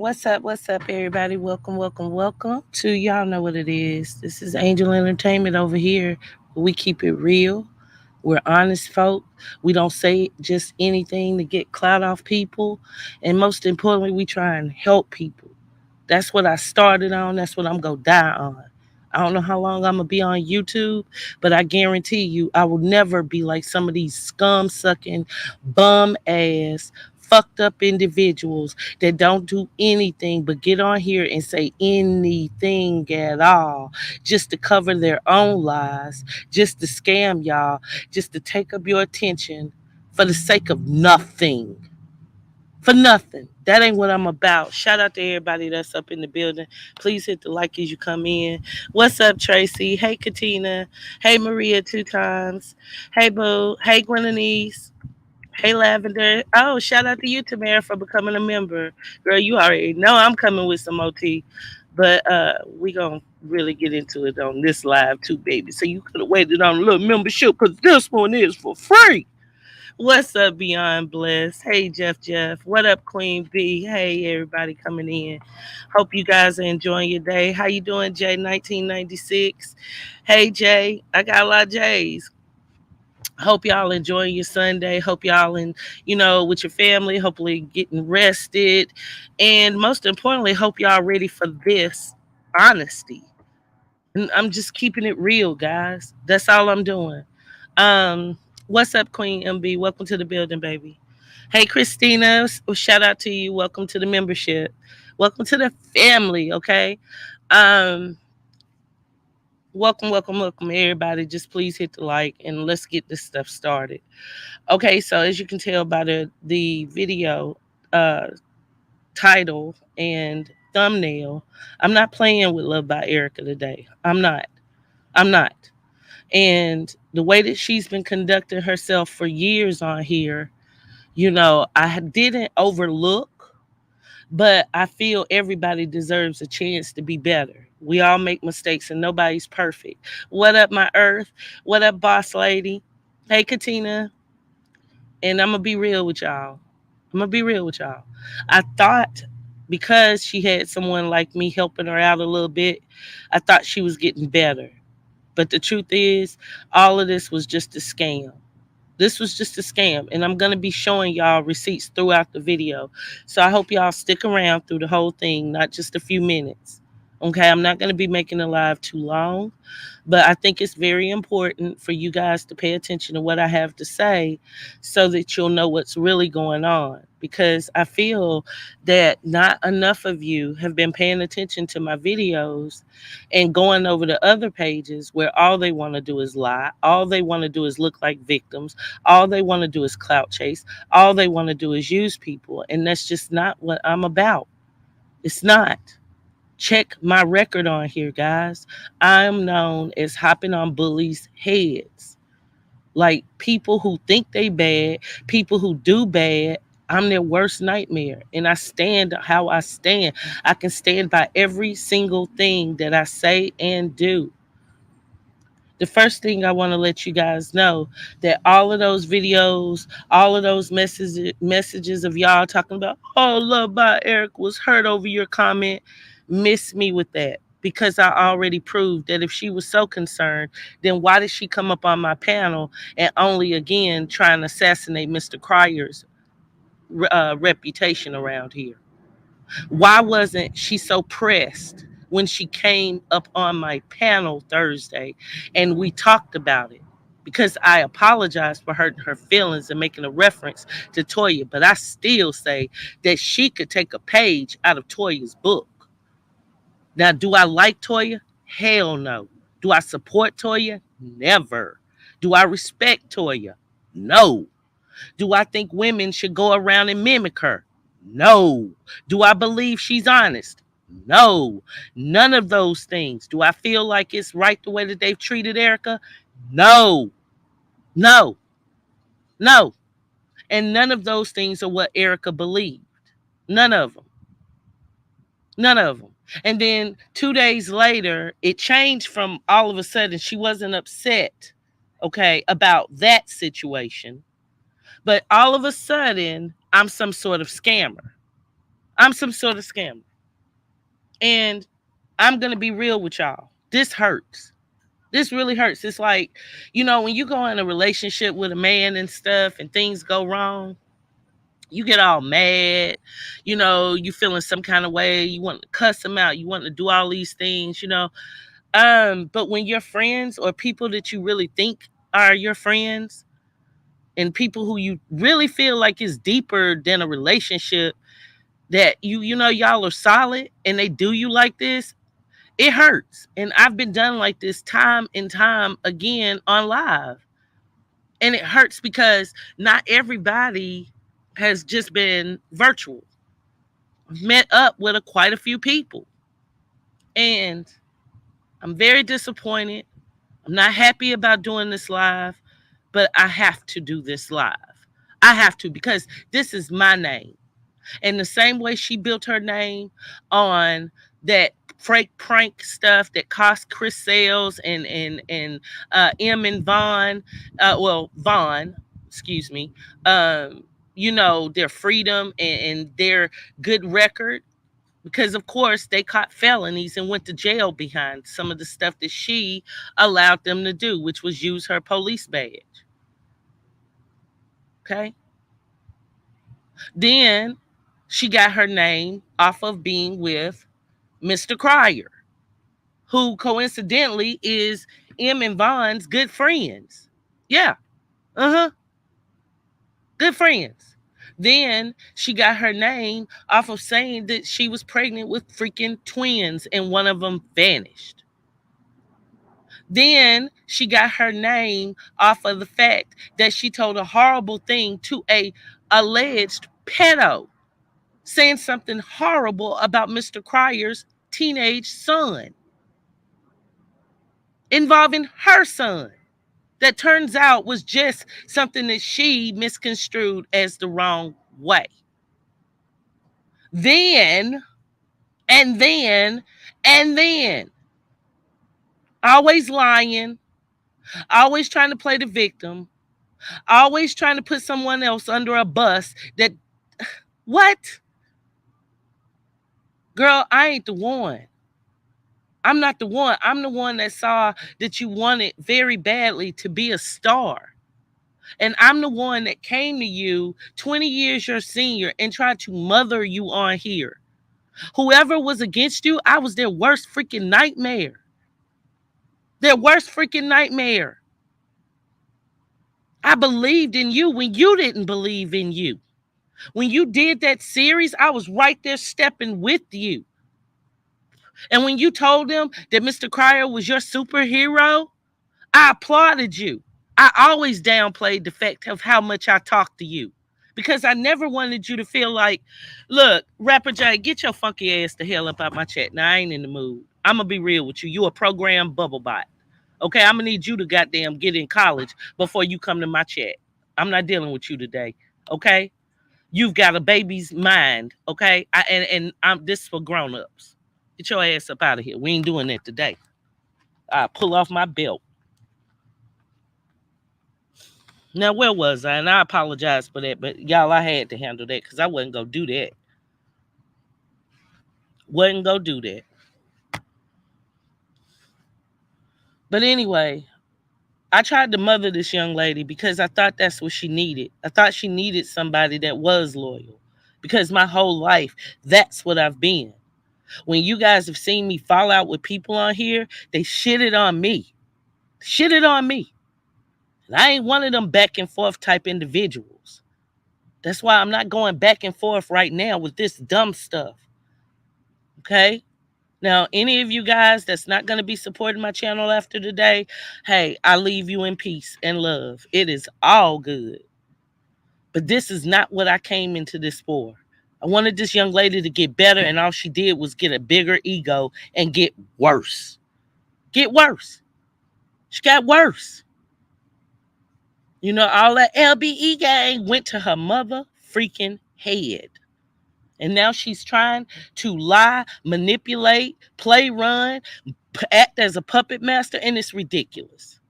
What's up, everybody? Welcome to y'all know what it is. This is Angel Entertainment over here. We keep it real. We're honest folk. We don't say just anything to get clout off people. And most importantly, we try and help people. That's what I started on. That's what I'm going to die on. I don't know how long I'm going to be on YouTube, but I guarantee you I will never be like some of these scum sucking, bum ass, fucked up individuals that don't do anything but get on here and say anything at all just to cover their own lies, just to scam y'all, just to take up your attention for the sake of nothing, for nothing. That ain't what I'm about. Shout out to everybody that's up in the building. Please hit the like as you come in. What's up, Tracy? Hey, Katina. Hey, Maria, two times. Hey, Boo. Hey, Gwenanise. Hey, Lavender. Oh, shout out to you, Tamara, for becoming a member. Girl, you already know I'm coming with some OT. But we going to really get into it on this live, too, baby. So you could have waited on a little membership because this one is for free. What's up, Beyond Bliss? Hey, Jeff. What up, Queen B? Hey, everybody coming in. Hope you guys are enjoying your day. How you doing, Jay? 1996. Hey, Jay. I got a lot of J's. Hope y'all enjoying your Sunday. Hope y'all with your family. Hopefully getting rested, and most importantly, hope y'all ready for this honesty. And I'm just keeping it real, guys. That's all I'm doing. What's up, Queen MB? Welcome to the building, baby. Hey, Christina. Shout out to you. Welcome to the membership. Welcome to the family. Okay. Um, welcome, everybody. Just please hit the like and let's get this stuff started. Okay, so as you can tell by the video uh, title and thumbnail, I'm not playing with Love by Erica today. I'm not. I'm not. And the way that she's been conducting herself for years on here, I didn't overlook, but I feel everybody deserves a chance to be better. We all make mistakes and nobody's perfect. What up, my earth? What up, boss lady? Hey, Katina. And I'm going to be real with y'all. I'm going to be real with y'all. I thought because she had someone like me helping her out a little bit, I thought she was getting better. But the truth is, all of this was just a scam. This was just a scam. And I'm going to be showing y'all receipts throughout the video. So I hope y'all stick around through the whole thing, not just a few minutes. Okay, I'm not going to be making the live too long, but I think it's very important for you guys to pay attention to what I have to say so that you'll know what's really going on. Because I feel that not enough of you have been paying attention to my videos and going over the other pages where all they want to do is lie. All they want to do is look like victims. All they want to do is clout chase. All they want to do is use people. And that's just not what I'm about. It's not. Check my record on here, guys. I'm known as hopping on bullies' heads. Like people who think they bad, people who do bad, I'm their worst nightmare. And I stand how I stand. I can stand by every single thing that I say and do. The first thing I want to let you guys know that all of those videos, all of those messages of y'all talking about, oh, Love by Eric was hurt over your comment, miss me with that. Because I already proved that if she was so concerned, then why did she come up on my panel and only again try and assassinate Mr. Cryer's reputation around here? Why wasn't she so pressed when she came up on my panel Thursday and we talked about it? Because I apologized for hurting her feelings and making a reference to Toya, but I still say that she could take a page out of Toya's book. Now, do I like Toya? Hell no. Do I support Toya? Never. Do I respect Toya? No. Do I think women should go around and mimic her? No. Do I believe she's honest? No. None of those things. Do I feel like it's right the way that they've treated Erica? No. No. No. And none of those things are what Erica believed. None of them. None of them. And then 2 days later, it changed from all of a sudden she wasn't upset, okay, about that situation. But all of a sudden, I'm some sort of scammer. I'm some sort of scammer. And I'm going to be real with y'all. This hurts. This really hurts. It's like, when you go in a relationship with a man and stuff and things go wrong, you get all mad, you feeling some kind of way, you want to cuss them out, you want to do all these things. But when your friends or people that you really think are your friends and people who you really feel like is deeper than a relationship, that y'all are solid and they do you like this, it hurts. And I've been done like this time and time again on live. And it hurts because not everybody has just been virtual. I've met up with quite a few people. And I'm very disappointed. I'm not happy about doing this live, but I have to do this live. I have to, because this is my name. And the same way she built her name on that prank stuff that cost Chris Sales and M and Vaughn, Vaughn, excuse me, their freedom and their good record. Because of course they caught felonies and went to jail behind some of the stuff that she allowed them to do, which was use her police badge. Okay. Then she got her name off of being with Mr. Cryer, who coincidentally is M and Vaughn's good friends. Yeah. Uh-huh. Good friends. Then she got her name off of saying that she was pregnant with freaking twins and one of them vanished. Then she got her name off of the fact that she told a horrible thing to a alleged pedo, saying something horrible about Mr. Cryer's teenage son, involving her son. That turns out was just something that she misconstrued as the wrong way. Then, and then, and then, always lying, always trying to play the victim, always trying to put someone else under a bus that, what? Girl, I ain't the one. I'm not the one. I'm the one that saw that you wanted very badly to be a star. And I'm the one that came to you 20 years your senior and tried to mother you on here. Whoever was against you, I was their worst freaking nightmare. Their worst freaking nightmare. I believed in you when you didn't believe in you. When you did that series, I was right there stepping with you. And when you told them that Mr. Cryer was your superhero, I applauded you. I always downplayed the fact of how much I talked to you, because I never wanted you to feel like, look, Rapper J, get your funky ass the hell up out my chat. Now, I ain't in the mood. I'm going to be real with you. You a programmed bubble bot. Okay, I'm going to need you to goddamn get in college before you come to my chat. I'm not dealing with you today. Okay? You've got a baby's mind. Okay? I'm this is for grown-ups. Get your ass up out of here. We ain't doing that today. I pull off my belt. Now, where was I? And I apologize for that, but y'all, I had to handle that because I wasn't going to do that. Wasn't going to do that. But anyway, I tried to mother this young lady because I thought that's what she needed. I thought she needed somebody that was loyal, because my whole life, that's what I've been. When you guys have seen me fall out with people on here, they shitted on me. Shitted on me. And I ain't one of them back and forth type individuals. That's why I'm not going back and forth right now with this dumb stuff. Okay? Now, any of you guys that's not going to be supporting my channel after today, hey, I leave you in peace and love. It is all good. But this is not what I came into this for. I wanted this young lady to get better, and all she did was get a bigger ego and get worse. Get worse. She got worse. All that LBE gang went to her mother freaking head. And now she's trying to lie, manipulate, play, run, act as a puppet master, and it's ridiculous.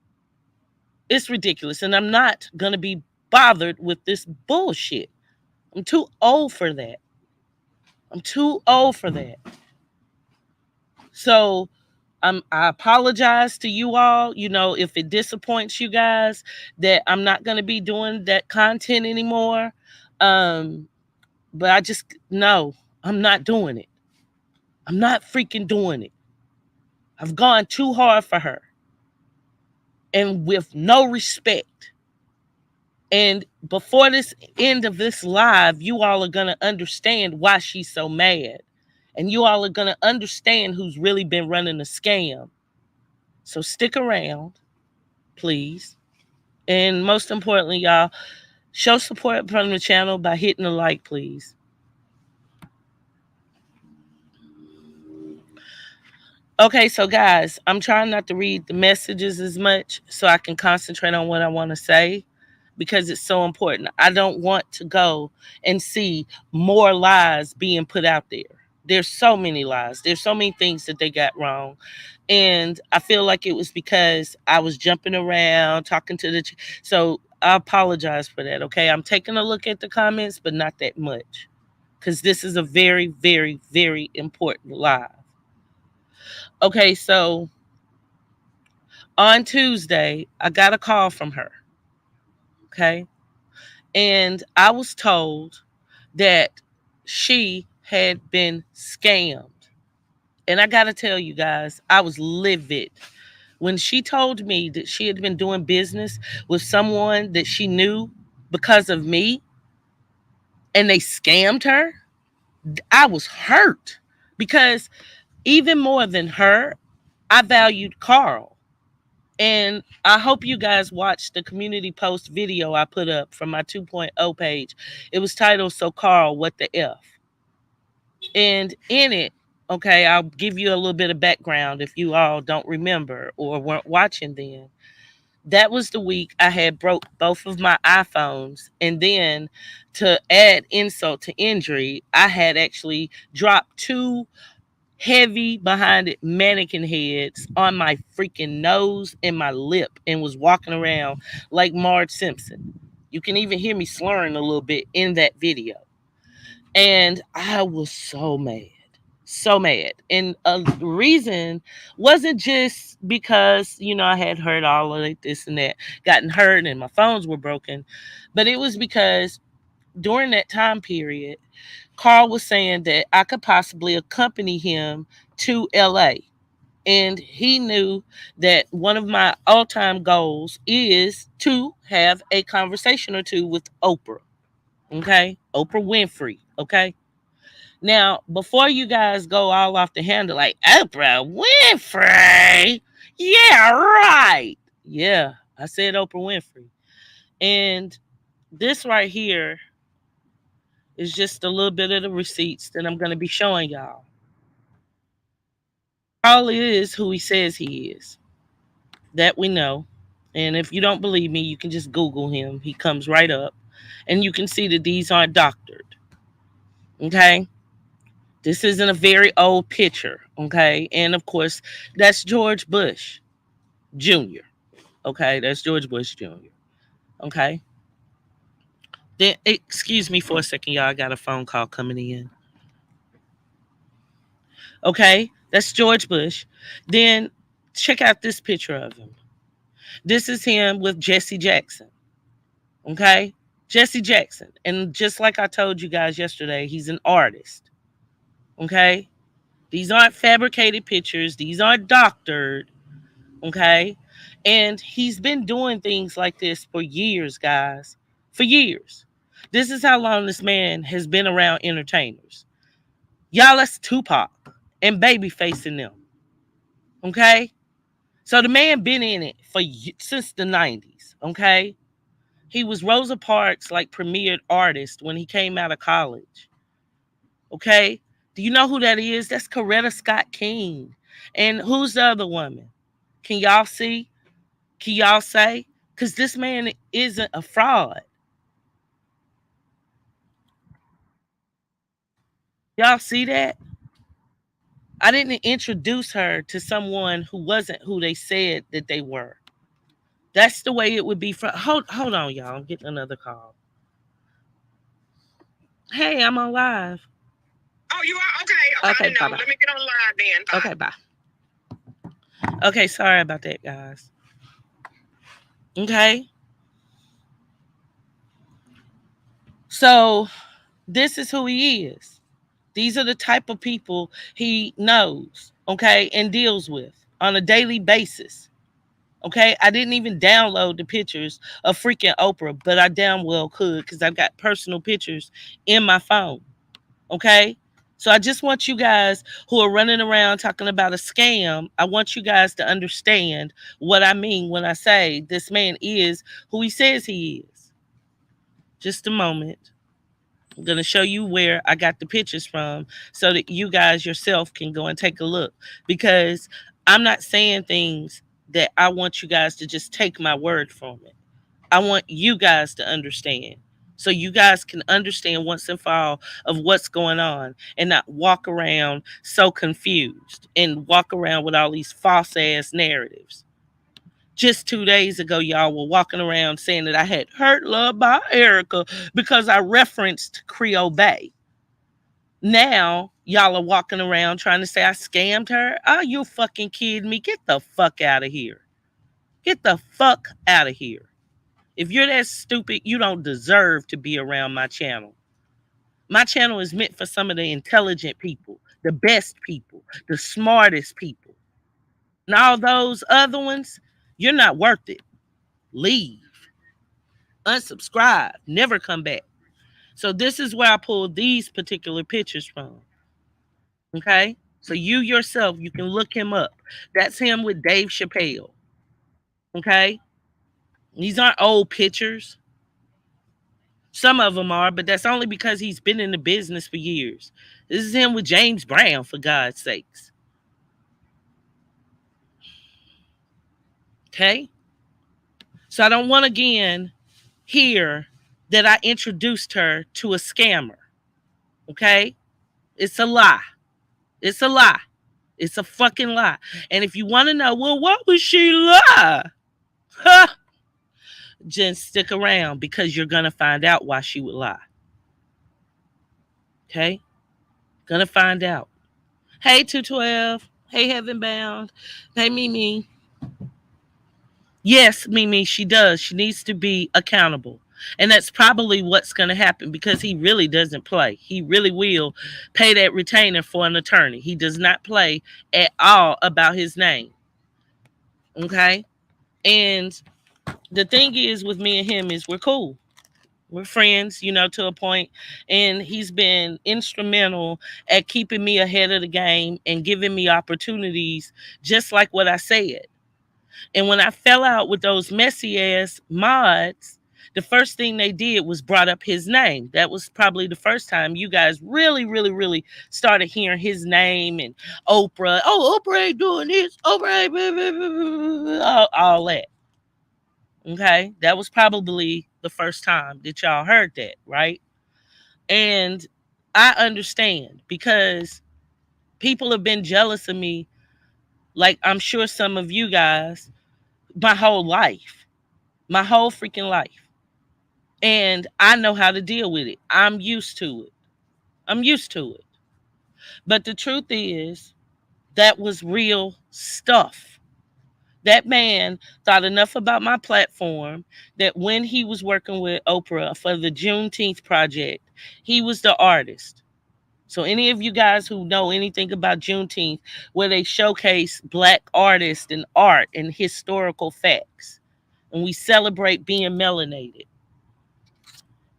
It's ridiculous, and I'm not going to be bothered with this bullshit. I'm too old for that. I'm too old for that. So I apologize to you all, if it disappoints you guys that I'm not going to be doing that content anymore. Um, but I just, no, I'm not doing it. I'm not freaking doing it. I've gone too hard for her and with no respect. And before this end of this live, you all are going to understand why she's so mad. And you all are going to understand who's really been running the scam. So stick around, please. And most importantly, y'all, show support from the channel by hitting the like, please. Okay, so guys, I'm trying not to read the messages as much so I can concentrate on what I want to say because it's so important. I don't want to go and see more lies being put out there. There's so many lies. There's so many things that they got wrong. And I feel like it was because I was jumping around, talking to the... So I apologize for that, okay? I'm taking a look at the comments, but not that much. Because this is a very, very, very important live. Okay, so on Tuesday, I got a call from her. Okay. And I was told that she had been scammed. And I got to tell you guys, I was livid when she told me that she had been doing business with someone that she knew because of me and they scammed her. I was hurt because even more than her, I valued Carl. And I hope you guys watched the community post video I put up from my 2.0 page. It was titled, So Carl, What the F? And in it, okay, I'll give you a little bit of background if you all don't remember or weren't watching then. That was the week I had broke both of my iPhones. And then to add insult to injury, I had actually dropped two heavy behind it mannequin heads on my freaking nose and my lip and was walking around like Marge Simpson. You can even hear me slurring a little bit in that video. And I was so mad. So mad. And the reason wasn't just because, I had heard all of like this and that, gotten hurt and my phones were broken, but it was because during that time period, Carl was saying that I could possibly accompany him to LA. And he knew that one of my all-time goals is to have a conversation or two with Oprah. Okay? Oprah Winfrey. Okay? Now, before you guys go all off the handle like Oprah Winfrey. Yeah, right. Yeah, I said Oprah Winfrey. And this right here is just a little bit of the receipts that I'm going to be showing y'all. Carl is who he says he is. That we know. And if you don't believe me, you can just Google him. He comes right up. And you can see that these aren't doctored. Okay? This isn't a very old picture. Okay? And of course, that's George Bush Jr. Okay? That's George Bush Jr. Okay? Then, excuse me for a second, y'all. I got a phone call coming in. Okay? That's George Bush. Then check out this picture of him. This is him with Jesse Jackson. Okay? Jesse Jackson. And just like I told you guys yesterday, he's an artist. Okay? These aren't fabricated pictures. These aren't doctored. Okay? And he's been doing things like this for years, guys. For years. This is how long this man has been around entertainers. Y'all, that's Tupac and Babyface in them. Okay? So the man been in it since the 90s. Okay? He was Rosa Parks' premiered artist when he came out of college. Okay? Do you know who that is? That's Coretta Scott King. And who's the other woman? Can y'all see? Can y'all say? Because this man isn't a fraud. Y'all see that? I didn't introduce her to someone who wasn't who they said that they were. That's the way it would be for... Hold on, y'all. I'm getting another call. Hey, I'm on live. Okay, bye bye. Let me get on live then. Bye. Okay, bye. Okay, sorry about that, guys. Okay. So this is who he is. These are the type of people he knows, okay, and deals with on a daily basis. Okay, I didn't even download the pictures of freaking Oprah, but I damn well could because I've got personal pictures in my phone. Okay, so I just want you guys who are running around talking about a scam, I want you guys to understand what I mean when I say this man is who he says he is. Just a moment. I'm going to show you where I got the pictures from so that you guys yourself can go and take a look, because I'm not saying things that I want you guys to just take my word from it. I want you guys to understand so you guys can understand once and for all of what's going on and not walk around so confused and walk around with all these false ass narratives. Just 2 days ago, y'all were walking around saying that I had hurt Love by Erica because I referenced Creole Bay. Now, y'all are walking around trying to say I scammed her. Are you fucking kidding me? Get the fuck out of here. Get the fuck out of here. If you're that stupid, you don't deserve to be around my channel. My channel is meant for some of the intelligent people, the best people, the smartest people. And all those other ones, you're not worth it. Leave. Unsubscribe. Never come back. So this is where I pulled these particular pictures from. Okay? So you yourself, you can look him up. That's him with Dave Chappelle. Okay? These aren't old pictures. Some of them are, but that's only because he's been in the business for years. This is him with James Brown, for God's sakes. Okay? So I don't want again hear that I introduced her to a scammer. Okay? It's a lie. It's a lie. It's a fucking lie. And if you want to know, well, what would she lie? Huh? Just stick around because you're going to find out why she would lie. Okay? Gonna find out. Hey, 212. Hey, Heaven Bound. Hey, Mimi. Yes, Mimi, she does. She needs to be accountable. And that's probably what's going to happen because he really doesn't play. He really will pay that retainer for an attorney. He does not play at all about his name. Okay? And the thing is with me and him is we're cool. We're friends, to a point. And he's been instrumental at keeping me ahead of the game and giving me opportunities, just like what I said. And when I fell out with those messy ass mods, the first thing they did was brought up his name. That was probably the first time you guys really, really, really started hearing his name and Oprah. Oh, Oprah ain't doing this. Oprah ain't all that. Okay. That was probably the first time that y'all heard that, right? And I understand because people have been jealous of me, like I'm sure some of you guys, my whole life, my whole freaking life. And I know how to deal with it. I'm used to it. I'm used to it. But the truth is, that was real stuff. That man thought enough about my platform that when he was working with Oprah for the Juneteenth project, he was the artist. So any of you guys who know anything about Juneteenth, where they showcase Black artists and art and historical facts, and we celebrate being melanated,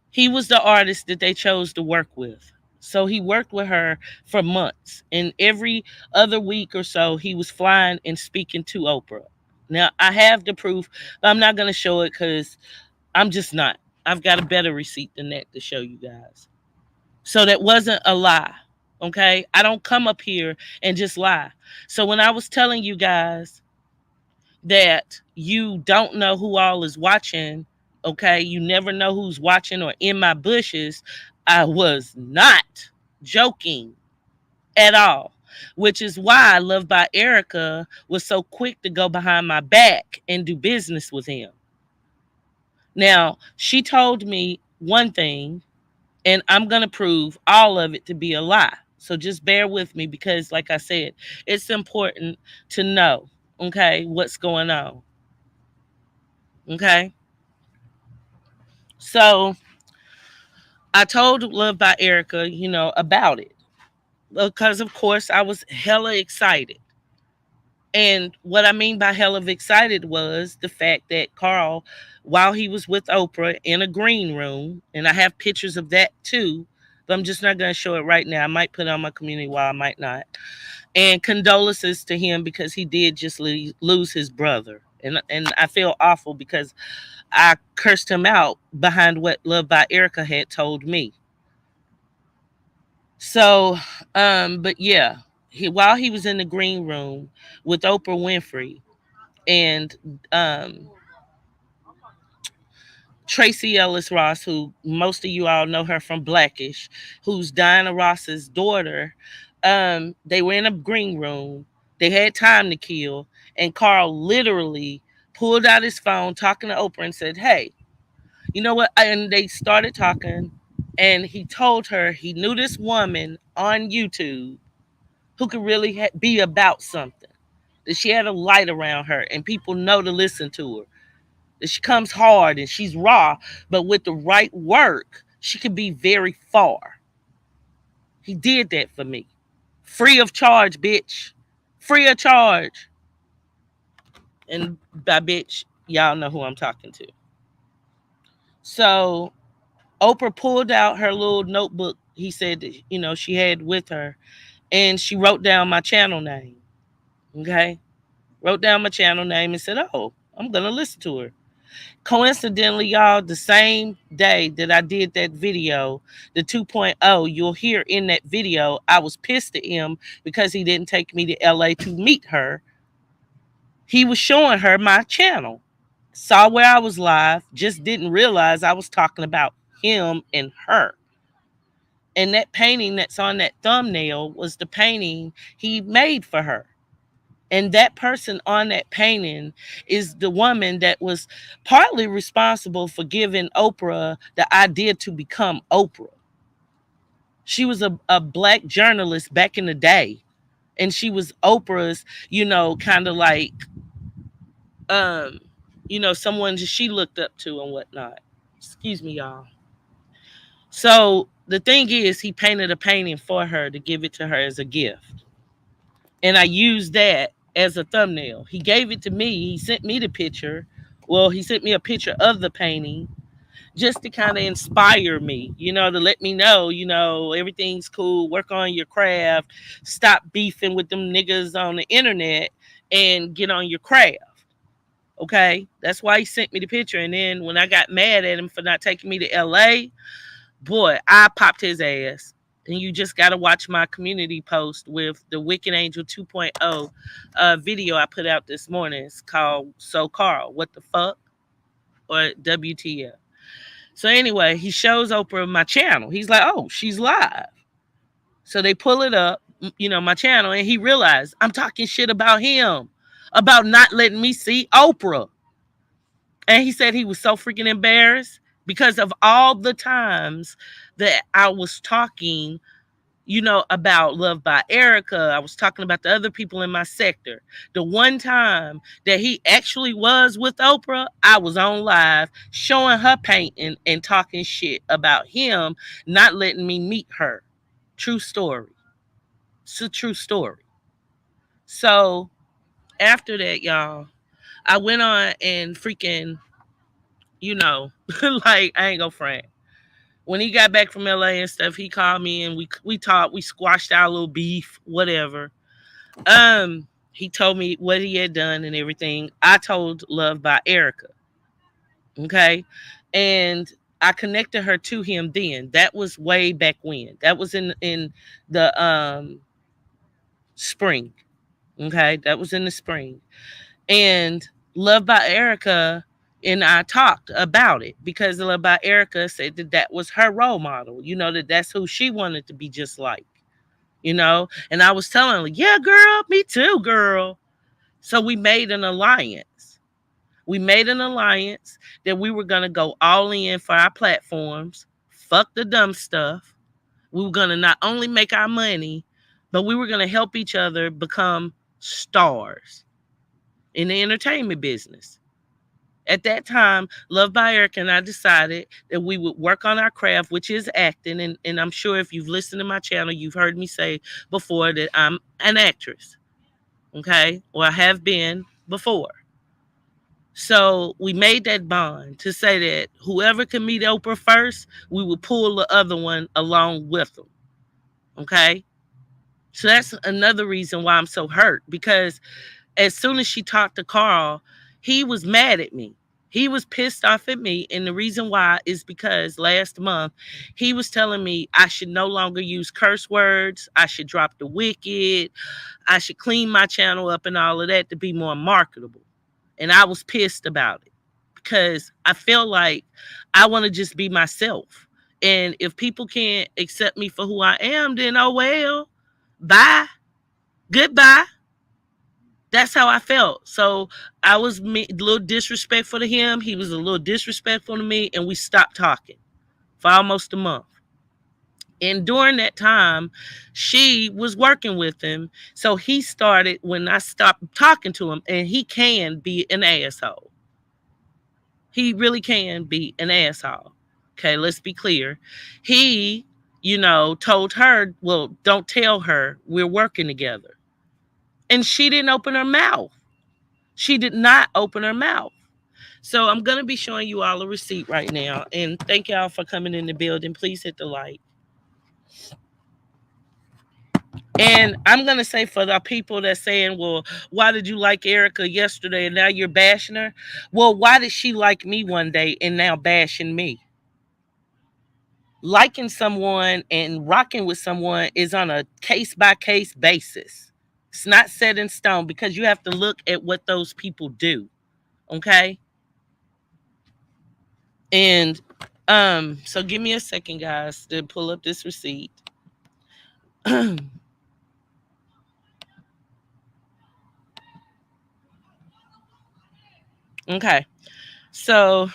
he was the artist that they chose to work with. So he worked with her for months. And every other week or so, he was flying and speaking to Oprah. Now, I have the proof, but I'm not going to show it because I'm just not. I've got a better receipt than that to show you guys. So that wasn't a lie. Okay? I don't come up here and just lie. So when I was telling you guys that you don't know who all is watching, okay, you never know who's watching or in my bushes, I was not joking at all, which is why Love by Erica was so quick to go behind my back and do business with him. Now, she told me one thing, and I'm going to prove all of it to be a lie. So just bear with me because, like I said, it's important to know, okay, what's going on. Okay. So I told Love by Erica, about it. Because of course I was hella excited. And what I mean by hell of excited was the fact that Carl, while he was with Oprah in a green room, and I have pictures of that too, but I'm just not going to show it right now. I might put it on my community while I might not. And condolences to him because he did just lose his brother. And I feel awful because I cursed him out behind what Love by Erica had told me. So, but yeah, while he was in the green room with Oprah Winfrey, and Tracy Ellis Ross, who most of you all know her from Blackish, who's Diana Ross's daughter. They were in a green room. They had time to kill, and Carl literally pulled out his phone, talking to Oprah, and said, "Hey, you know what?" And they started talking, and he told her he knew this woman on YouTube who could really be about something. That she had a light around her, and people know to listen to her. That she comes hard and she's raw, but with the right work, she can be very far. He did that for me. Free of charge, bitch. Free of charge. And by bitch, y'all know who I'm talking to. So Oprah pulled out her little notebook, he said that, she had with her, and she wrote down my channel name. Okay? Wrote down my channel name and said, "Oh, I'm going to listen to her." Coincidentally, y'all, the same day that I did that video, the 2.0, you'll hear in that video, I was pissed at him because he didn't take me to LA to meet her. He was showing her my channel. Saw where I was live, just didn't realize I was talking about him and her. And that painting that's on that thumbnail was the painting he made for her. And that person on that painting is the woman that was partly responsible for giving Oprah the idea to become Oprah. She was a black journalist back in the day. And she was Oprah's, kind of like, um, someone she looked up to and whatnot. Excuse me, y'all. So the thing is, he painted a painting for her to give it to her as a gift. And I used that as a thumbnail. He gave it to me. He sent me the picture. Well, he sent me a picture of the painting just to kind of inspire me, to let me know, everything's cool. Work on your craft. Stop beefing with them niggas on the internet and get on your craft. Okay? That's why he sent me the picture. And then when I got mad at him for not taking me to LA, boy, I popped his ass. And you just got to watch my community post with the Wicked Angel 2.0 video I put out this morning. It's called So Carl, What the Fuck? Or WTF. So anyway, he shows Oprah my channel. He's like, "Oh, she's live." So they pull it up, my channel, and he realized I'm talking shit about him, about not letting me see Oprah. And he said he was so freaking embarrassed because of all the times that I was talking about Love by Erica. I was talking about the other people in my sector. The one time that he actually was with Oprah, I was on live showing her painting and talking shit about him not letting me meet her. True story. It's a true story. So after that, y'all, I went on and freaking, like, I ain't gonna front. When he got back from LA and stuff, he called me and we talked, we squashed our little beef, whatever. He told me what he had done and everything. I told Love by Erica. Okay. And I connected her to him then. That was way back when. That was in the spring. Okay. That was in the spring. And Love by Erica and I talked about it because Love by Erica said that that was her role model, that that's who she wanted to be just like, and I was telling her, "Yeah, girl, me too, girl." So we made an alliance. We made an alliance that we were going to go all in for our platforms, fuck the dumb stuff, We were going to not only make our money, but we were going to help each other become stars in the entertainment business. At that time, Love by Erica and I decided that we would work on our craft, which is acting. And I'm sure if you've listened to my channel, you've heard me say before that I'm an actress. Okay? Or I have been before. So we made that bond to say that whoever could meet Oprah first, we would pull the other one along with them. Okay? So that's another reason why I'm so hurt, because as soon as she talked to Carl, he was mad at me. He was pissed off at me. And the reason why is because last month he was telling me I should no longer use curse words. I should drop the wicked. I should clean my channel up and all of that to be more marketable. And I was pissed about it because I feel like I want to just be myself. And if people can't accept me for who I am, then oh well, bye, goodbye. That's how I felt. So I was a little disrespectful to him. He was a little disrespectful to me, and we stopped talking for almost a month. And during that time, she was working with him. So he started, when I stopped talking to him, and he can be an asshole. He really can be an asshole. Okay, let's be clear. He, told her, well, don't tell her we're working together. And she didn't open her mouth. She did not open her mouth. So I'm going to be showing you all a receipt right now. And thank y'all for coming in the building. Please hit the like. And I'm going to say for the people that's saying, well, why did you like Erica yesterday and now you're bashing her? Well, why did she like me one day and now bashing me? Liking someone and rocking with someone is on a case-by-case basis. It's not set in stone because you have to look at what those people do. Okay? And so give me a second, guys, to pull up this receipt. Okay. So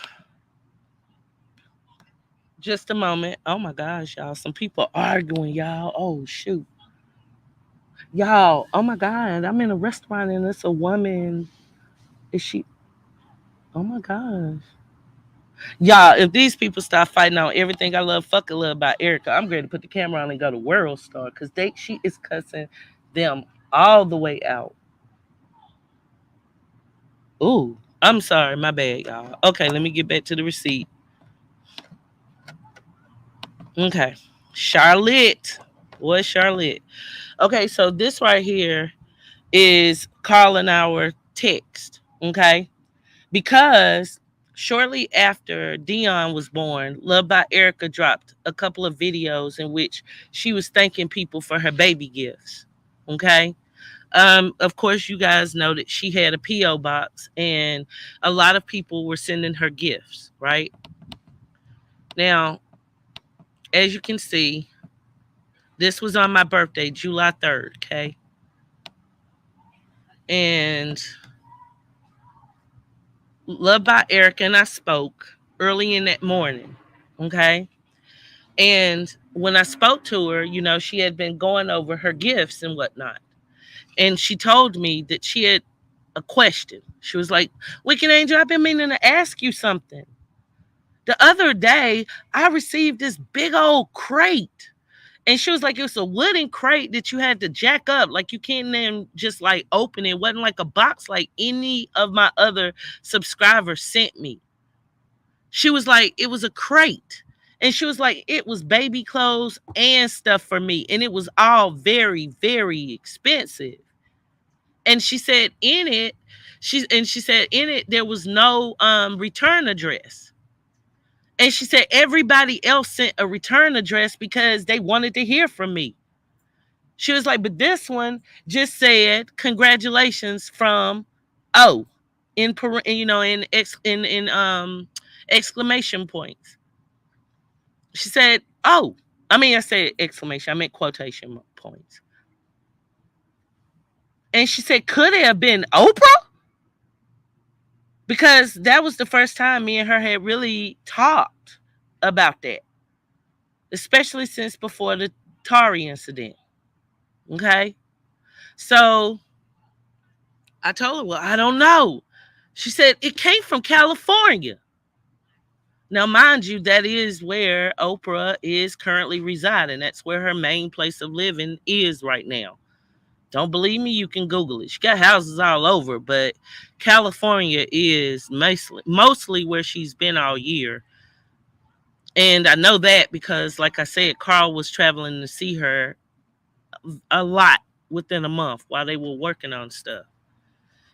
just a moment. Oh my gosh, y'all. Some people arguing, y'all. Oh shoot. Y'all, oh my God. I'm in a restaurant and it's a woman. Is she? Oh my gosh. Y'all, if these people start fighting on everything I love, fucking love about Erica, I'm ready to put the camera on and go to World Star because she is cussing them all the way out. Ooh, I'm sorry, my bad, y'all. Okay, let me get back to the receipt. Okay, Charlotte. What Charlotte? Okay, so this right here is calling our text. Okay, because shortly after Dion was born, Love by Erica dropped a couple of videos in which she was thanking people for her baby gifts. Okay. Of course, you guys know that she had a P.O. box and a lot of people were sending her gifts, right? Now, as you can see, this was on my birthday, July 3rd, okay? And Love by Erica and I spoke early in that morning, okay? And when I spoke to her, she had been going over her gifts and whatnot. And she told me that she had a question. She was like, Wicked Angel, I've been meaning to ask you something. The other day, I received this big old crate. And she was like, it was a wooden crate that you had to jack up. Like, you can't then just like open it. It wasn't like a box like any of my other subscribers sent me. She was like, it was a crate. And she was like, it was baby clothes and stuff for me. And it was all very, very expensive. And she said in it, there was no return address. And she said everybody else sent a return address because they wanted to hear from me. She was like, but this one just said congratulations from O in exclamation points. She said, oh, I said exclamation, I meant quotation points. And she said, could it have been Oprah? Because that was the first time me and her had really talked about that. especially since before the Tari incident. Okay. So I told her, well, I don't know. She said it came from California. Now, mind you, that is where Oprah is currently residing. That's where her main place of living is right now. Don't believe me? You can Google it. She got houses all over, but California is mostly where she's been all year. And I know that because, like I said, Carl was traveling to see her a lot within a month while they were working on stuff.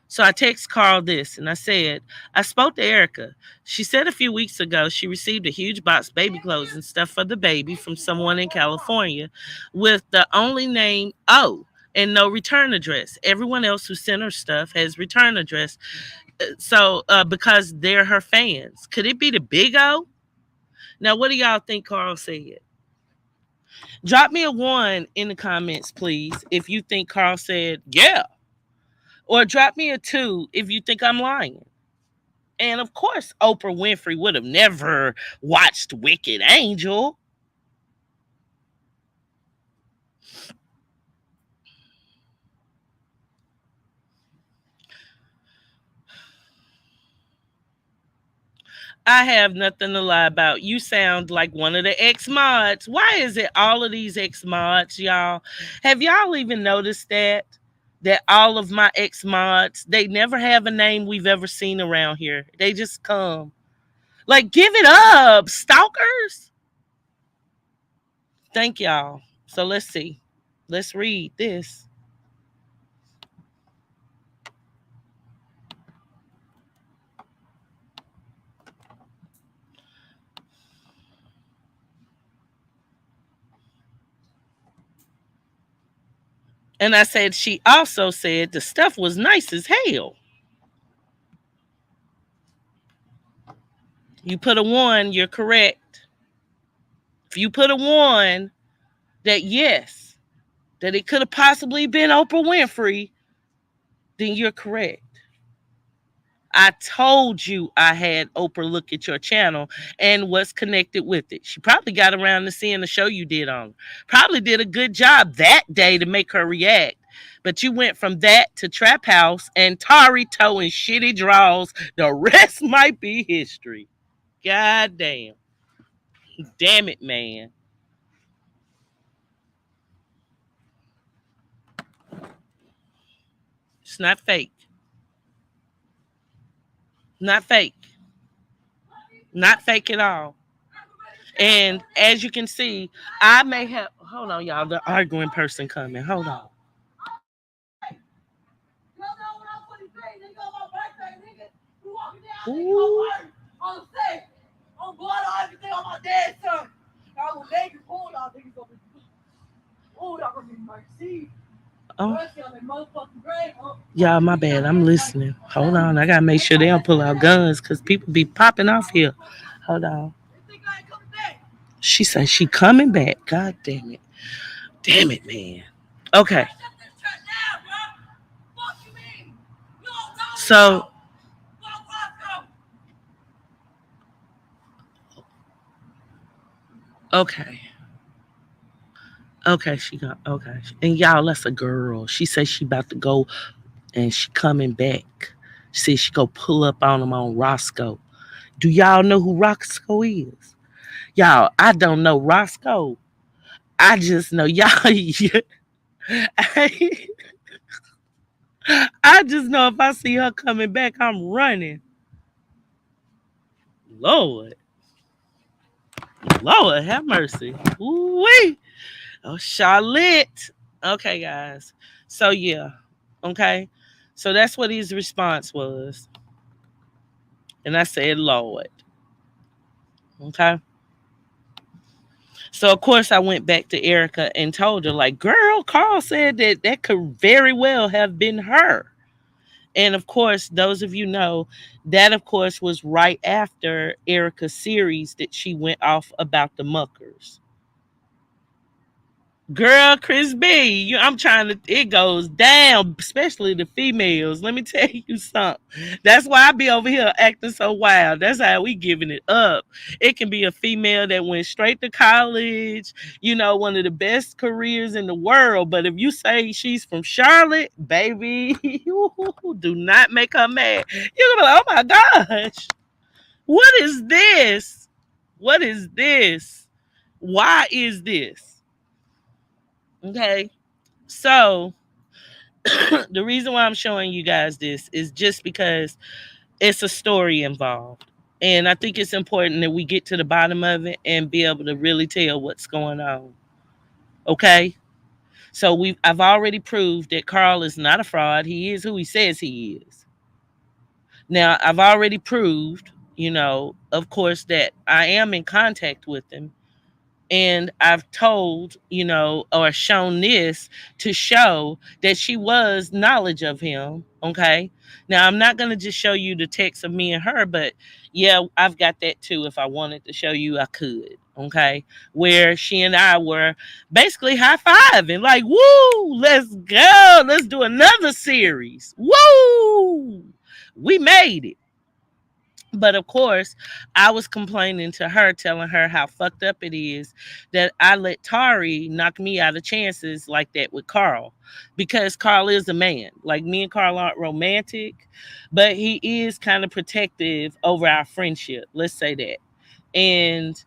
So I text Carl this and I said, I spoke to Erica. She said a few weeks ago she received a huge box of baby clothes and stuff for the baby from someone in California with the only name O and no return address. Everyone else who sent her stuff has return address. So because they're her fans. Could it be the big O? Now, what do y'all think Carl said? Drop me a 1 in the comments, please, if you think Carl said, yeah. Or drop me a 2 if you think I'm lying. And of course, Oprah Winfrey would have never watched Wicked Angel. I have nothing to lie about. You sound like one of the ex-mods. Why is it all of these ex-mods, y'all? Have y'all even noticed that? That all of my ex-mods, they never have a name we've ever seen around here. They just come. Like, give it up, stalkers. Thank y'all. So let's see. Let's read this. And I said, she also said the stuff was nice as hell. You put a 1, you're correct. If you put a 1, that yes, that it could have possibly been Oprah Winfrey, then you're correct. I told you I had Oprah look at your channel and what's connected with it. She probably got around to seeing the show you did on her. Probably did a good job that day to make her react. But you went from that to Trap House and Tari Toe and shitty draws. The rest might be history. God damn. Damn it, man. It's not fake. Not fake. Not fake at all. And as you can see, I may have. Hold on, y'all. The arguing person coming. Hold on. Ooh. Oh. Y'all, my bad. I'm listening. Hold on. I gotta make sure they don't pull out guns because people be popping off here. Hold on. She said she coming back. God damn it. Damn it, man. Okay. So okay. Okay, she got okay. And y'all, that's a girl. She says she about to go and she coming back. She said she go pull up on him on Roscoe. Do y'all know who Roscoe is? Y'all, I don't know Roscoe. I just know y'all. I just know if I see her coming back, I'm running. Lord. Lord, have mercy. Ooh-wee. Oh, Charlotte. Okay, guys. So, yeah. Okay. So that's what his response was. And I said, Lord. Okay. So, of course, I went back to Erica and told her, like, girl, Carl said that that could very well have been her. And of course, those of you know, that of course was right after Erica's series that she went off about the muckers. Girl, Chris B, I'm trying to, it goes down, especially the females. Let me tell you something. That's why I be over here acting so wild. That's how we giving it up. It can be a female that went straight to college, one of the best careers in the world. But if you say she's from Charlotte, baby, you do not make her mad. You're gonna be like, oh my gosh, what is this? What is this? Why is this? Okay. So the reason why I'm showing you guys this is just because it's a story involved. And I think it's important that we get to the bottom of it and be able to really tell what's going on. Okay? So I've already proved that Carl is not a fraud. He is who he says he is. Now, I've already proved, of course, that I am in contact with him. And I've told, or shown this to show that she was knowledge of him. Okay. Now, I'm not going to just show you the text of me and her, but yeah, I've got that too. If I wanted to show you, I could. Okay. Where she and I were basically high fiving, like, woo, let's go. Let's do another series. Woo. We made it. But of course, I was complaining to her, telling her how fucked up it is that I let Tari knock me out of chances like that with Carl. Because Carl is a man. Like, me and Carl aren't romantic, but he is kind of protective over our friendship. Let's say that. And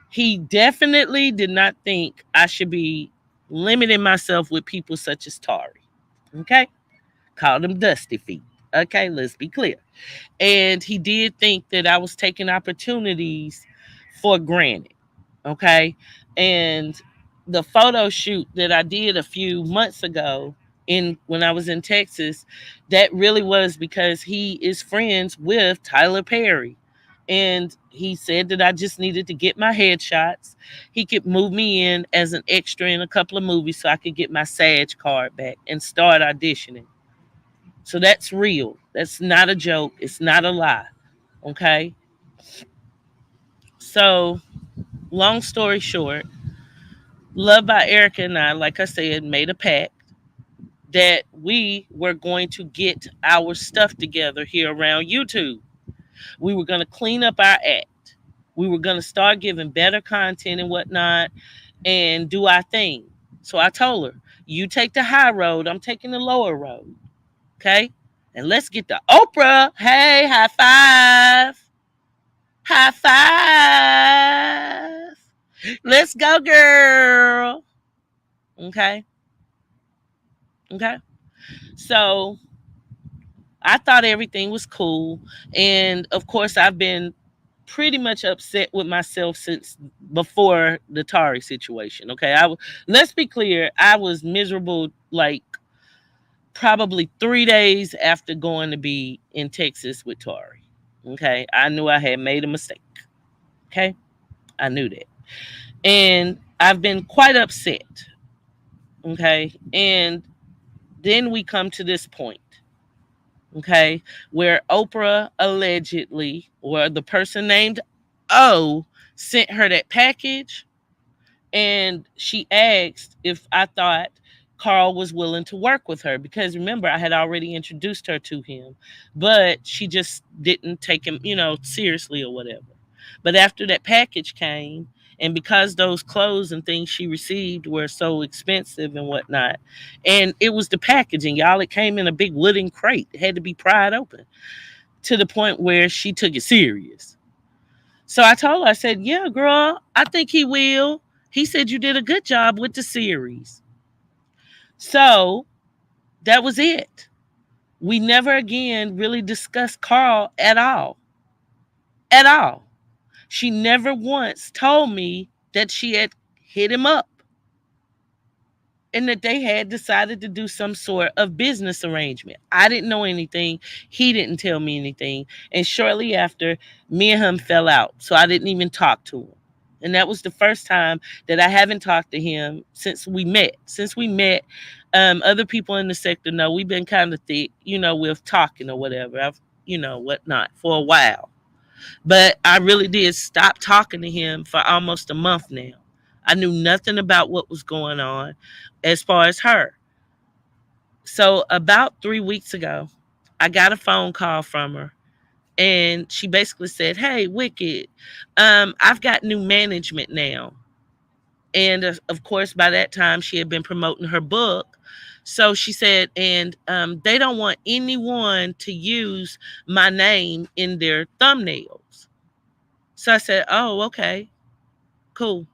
he definitely did not think I should be limiting myself with people such as Tari. Okay? Called him Dusty Feet. Okay, let's be clear. And he did think that I was taking opportunities for granted. Okay. And the photo shoot that I did a few months ago when I was in Texas, that really was because he is friends with Tyler Perry. And he said that I just needed to get my headshots. He could move me in as an extra in a couple of movies so I could get my SAG card back and start auditioning. So that's real. That's not a joke. It's not a lie. Okay. So, long story short, Love by Erica and I, like I said, made a pact that we were going to get our stuff together here around YouTube. We were going to clean up our act. We were going to start giving better content and whatnot and do our thing. So I told her, you take the high road, I'm taking the lower road. Okay? And let's get the Oprah. Hey, high five. High five. Let's go, girl. Okay. Okay. So I thought everything was cool. And of course, I've been pretty much upset with myself since before the Tari situation. Okay. Let's be clear. I was miserable like probably 3 days after going to be in Texas with Tari. Okay. I knew I had made a mistake. Okay. I knew that. And I've been quite upset. Okay. And then we come to this point. Okay. Where Oprah allegedly, or the person named O, sent her that package. And she asked if I thought Carl was willing to work with her, because remember, I had already introduced her to him, but she just didn't take him, seriously or whatever. But after that package came, and because those clothes and things she received were so expensive and whatnot, and it was the packaging, y'all, it came in a big wooden crate. It had to be pried open to the point where she took it serious. So I told her, I said, yeah, girl, I think he will. He said you did a good job with the series. So that was it. We never again really discussed Carl at all. At all. She never once told me that she had hit him up and that they had decided to do some sort of business arrangement. I didn't know anything. He didn't tell me anything. And shortly after, me and him fell out. So I didn't even talk to him. And that was the first time that I haven't talked to him since we met. Other people in the sector know we've been kind of thick, with talking or whatever. Whatnot for a while. But I really did stop talking to him for almost a month now. I knew nothing about what was going on as far as her. So about 3 weeks ago, I got a phone call from her, and she basically said, "Hey, Wicked, I've got new management now." And of course, by that time, she had been promoting her book. So she said, and they don't want anyone to use my name in their thumbnails. So I said, "Oh, okay, cool."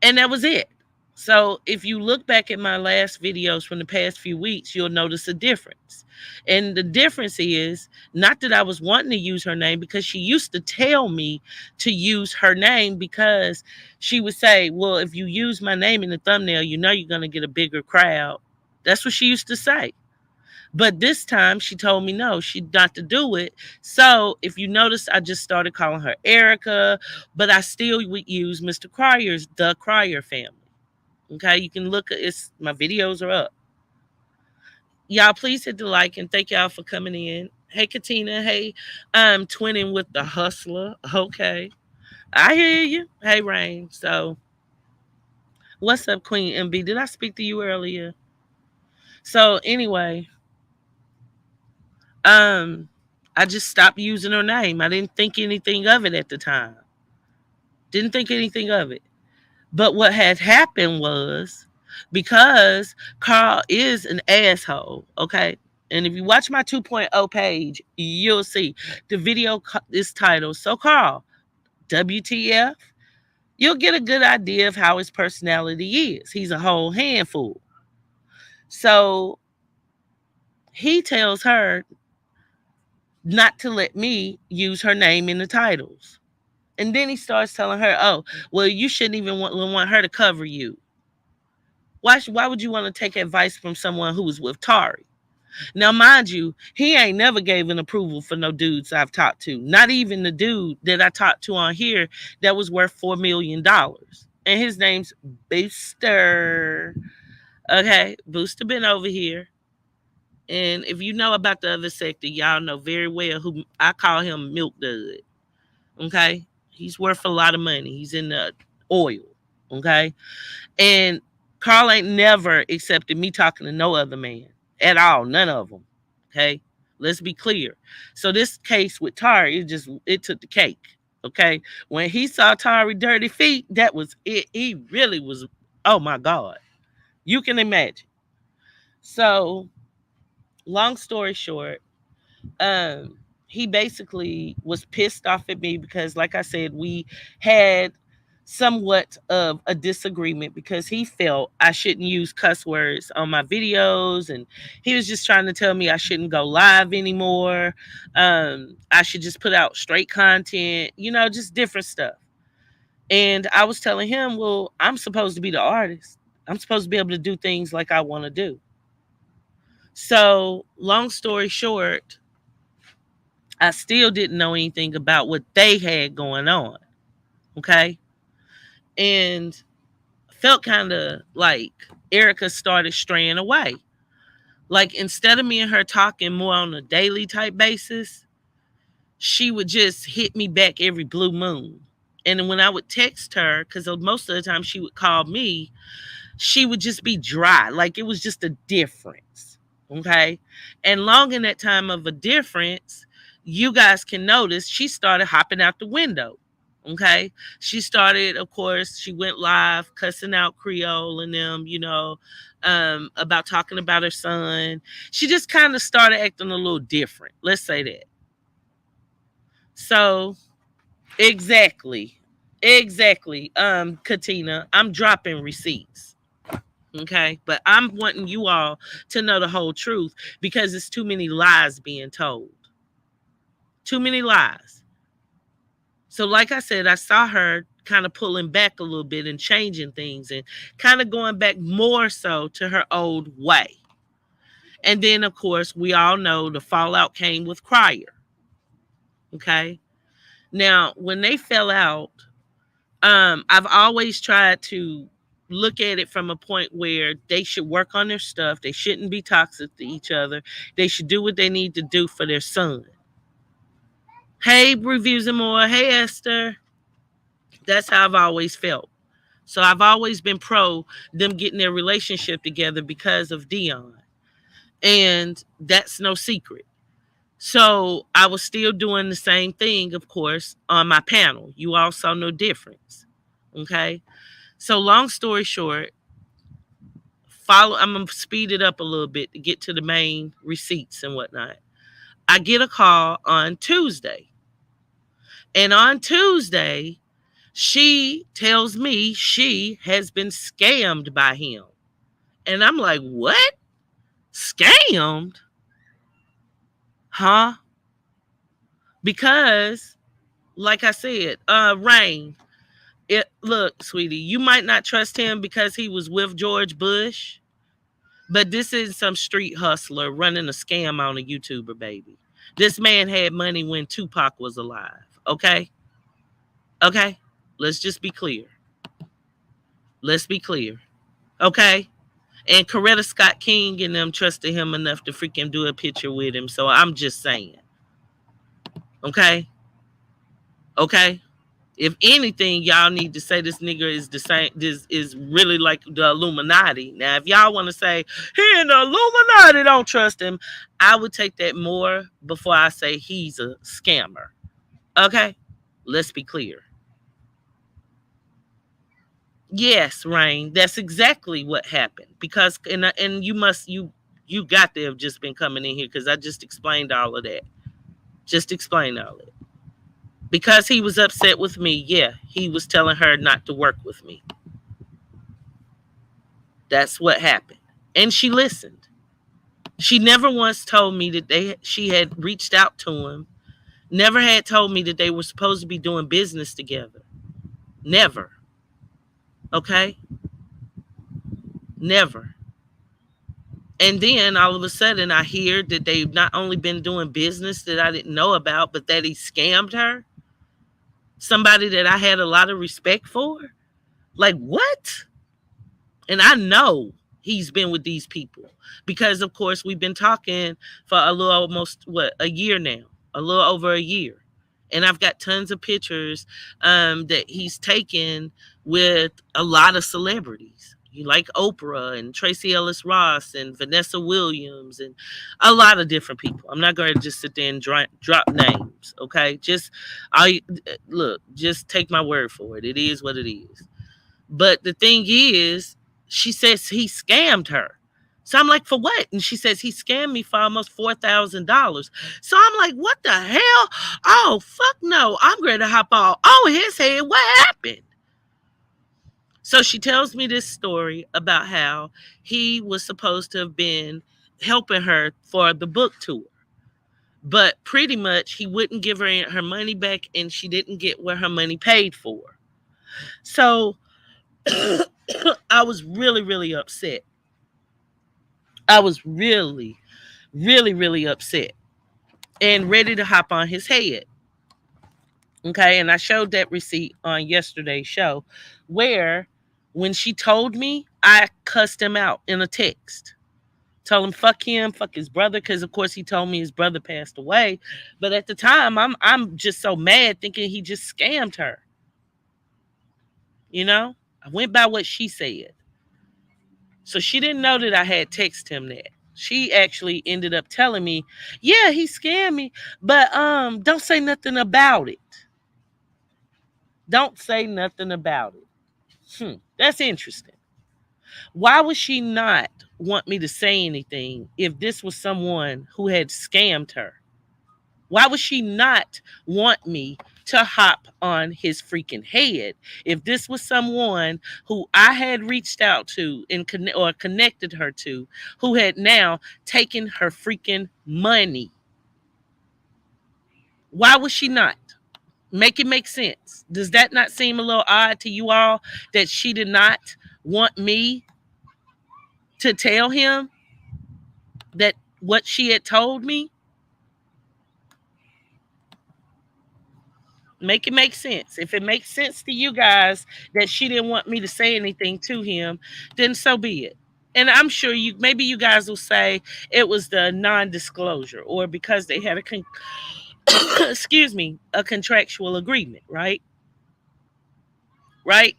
And that was it. So if you look back at my last videos from the past few weeks, you'll notice a difference. And the difference is not that I was wanting to use her name, because she used to tell me to use her name, because she would say, "Well, if you use my name in the thumbnail, you know you're going to get a bigger crowd." That's what she used to say. But this time she told me no, she not to do it. So if you notice, I just started calling her Erica, but I still would use Mr. Cryer's The Cryer Family. Okay, you can look at it's my videos are up. Y'all please hit the like, and thank y'all for coming in. Hey Katina, hey, I'm twinning with the hustler. Okay. I hear you. Hey Rain. So what's up, Queen MB? Did I speak to you earlier? So anyway, Um, I just stopped using her name. I didn't think anything of it at the time. Didn't think anything of it. But what had happened was, because Carl is an asshole, okay? And if you watch my 2.0 page, you'll see the video is titled "So Carl, WTF?" You'll get a good idea of how his personality is. He's a whole handful. So he tells her not to let me use her name in the titles. And then he starts telling her, "Oh, well, you shouldn't even want her to cover you. Why would you want to take advice from someone who was with Tari?" Now, mind you, he ain't never gave an approval for no dudes I've talked to. Not even the dude that I talked to on here that was worth $4 million. And his name's Booster. Okay, Booster been over here. And if you know about the other sector, y'all know very well who I call him Milk Dud. Okay, he's worth a lot of money. He's in the oil. Okay, and Carl ain't never accepted me talking to no other man at all. None of them. Okay, let's be clear. So this case with Tari, it took the cake. Okay, when he saw Tari dirty feet, that was it. He really was. Oh my God, you can imagine. So long story short, he basically was pissed off at me because, like I said, we had somewhat of a disagreement, because he felt I shouldn't use cuss words on my videos, and he was just trying to tell me I shouldn't go live anymore. I should just put out straight content, just different stuff. And I was telling him, well, I'm supposed to be the artist. I'm supposed to be able to do things like I want to do. So long story short, I still didn't know anything about what they had going on. Okay. And felt kind of like Erica started straying away. Like, instead of me and her talking more on a daily type basis, she would just hit me back every blue moon. And when I would text her, because most of the time she would call me, she would just be dry. Like, it was just a difference. Okay. And long in that time of a difference, you guys can notice she started hopping out the window. Okay. She started, of course, she went live cussing out Creole and them, about talking about her son. She just kind of started acting a little different. Let's say that. So, exactly. Exactly. Katina, I'm dropping receipts. Okay. But I'm wanting you all to know the whole truth, because it's too many lies being told. Too many lies. So, like I said, I saw her kind of pulling back a little bit and changing things and kind of going back more so to her old way. And then, of course, we all know the fallout came with Cryer. Okay. Now, when they fell out, I've always tried to look at it from a point where they should work on their stuff. They shouldn't be toxic to each other. They should do what they need to do for their son. Hey, Reviews and More. Hey, Esther. That's how I've always felt. So I've always been pro them getting their relationship together because of Dion. And that's no secret. So I was still doing the same thing, of course, on my panel. You all saw no difference. Okay. So long story short, I'm gonna speed it up a little bit to get to the main receipts and whatnot. I get a call on Tuesday. And on Tuesday, she tells me she has been scammed by him. And I'm like, what? Scammed? Huh? Because, like I said, Rain, look, sweetie, you might not trust him because he was with George Bush, but this is some street hustler running a scam on a YouTuber, baby. This man had money when Tupac was alive. Okay? Okay? Let's just be clear. Let's be clear. Okay? And Coretta Scott King and them trusted him enough to freaking do a picture with him. So I'm just saying. Okay? Okay? If anything, y'all need to say this nigga is the same. This is really like the Illuminati. Now, if y'all want to say he and the Illuminati don't trust him, I would take that more before I say he's a scammer. Okay, let's be clear. Yes, Rain, that's exactly what happened. Because and you got to have just been coming in here because I just explained all of that. Just explained all of it. Because he was upset with me, yeah, he was telling her not to work with me. That's what happened. And she listened. She never once told me that she had reached out to him. Never had told me that they were supposed to be doing business together. Never. Okay? Never. And then all of a sudden I hear that they've not only been doing business that I didn't know about, but that he scammed her. Somebody that I had a lot of respect for. Like, what? And I know he's been with these people because, of course, we've been talking for a little almost, a year now, a little over a year. And I've got tons of pictures that he's taken with a lot of celebrities. You like Oprah and Tracy Ellis Ross and Vanessa Williams and a lot of different people. I'm not going to just sit there and drop names, okay? Just take my word for it. It is what it is. But the thing is, she says he scammed her. So I'm like, for what? And she says he scammed me for almost $4,000. So I'm like, what the hell? Oh, fuck no. I'm ready to hop on his head. What happened? So she tells me this story about how he was supposed to have been helping her for the book tour. But pretty much he wouldn't give her money back and she didn't get what her money paid for. So I was really, really upset. I was really, really, really upset and ready to hop on his head. Okay. And I showed that receipt on yesterday's show where when she told me, I cussed him out in a text. Told him fuck him, fuck his brother, because of course he told me his brother passed away. But at the time, I'm just so mad thinking he just scammed her. You know? I went by what she said. So she didn't know that I had texted him that. She actually ended up telling me, yeah, he scammed me, but don't say nothing about it. Don't say nothing about it. That's interesting. Why would she not want me to say anything if this was someone who had scammed her? Why would she not want me to hop on his freaking head if this was someone who I had reached out to and connected her to, who had now taken her freaking money? Why would she not? Make it make sense. Does that not seem a little odd to you all that she did not want me to tell him that what she had told me? Make it make sense. If it makes sense to you guys that she didn't want me to say anything to him, then so be it. And I'm sure maybe you guys will say it was the non-disclosure or because they had excuse me, a contractual agreement, right? Right?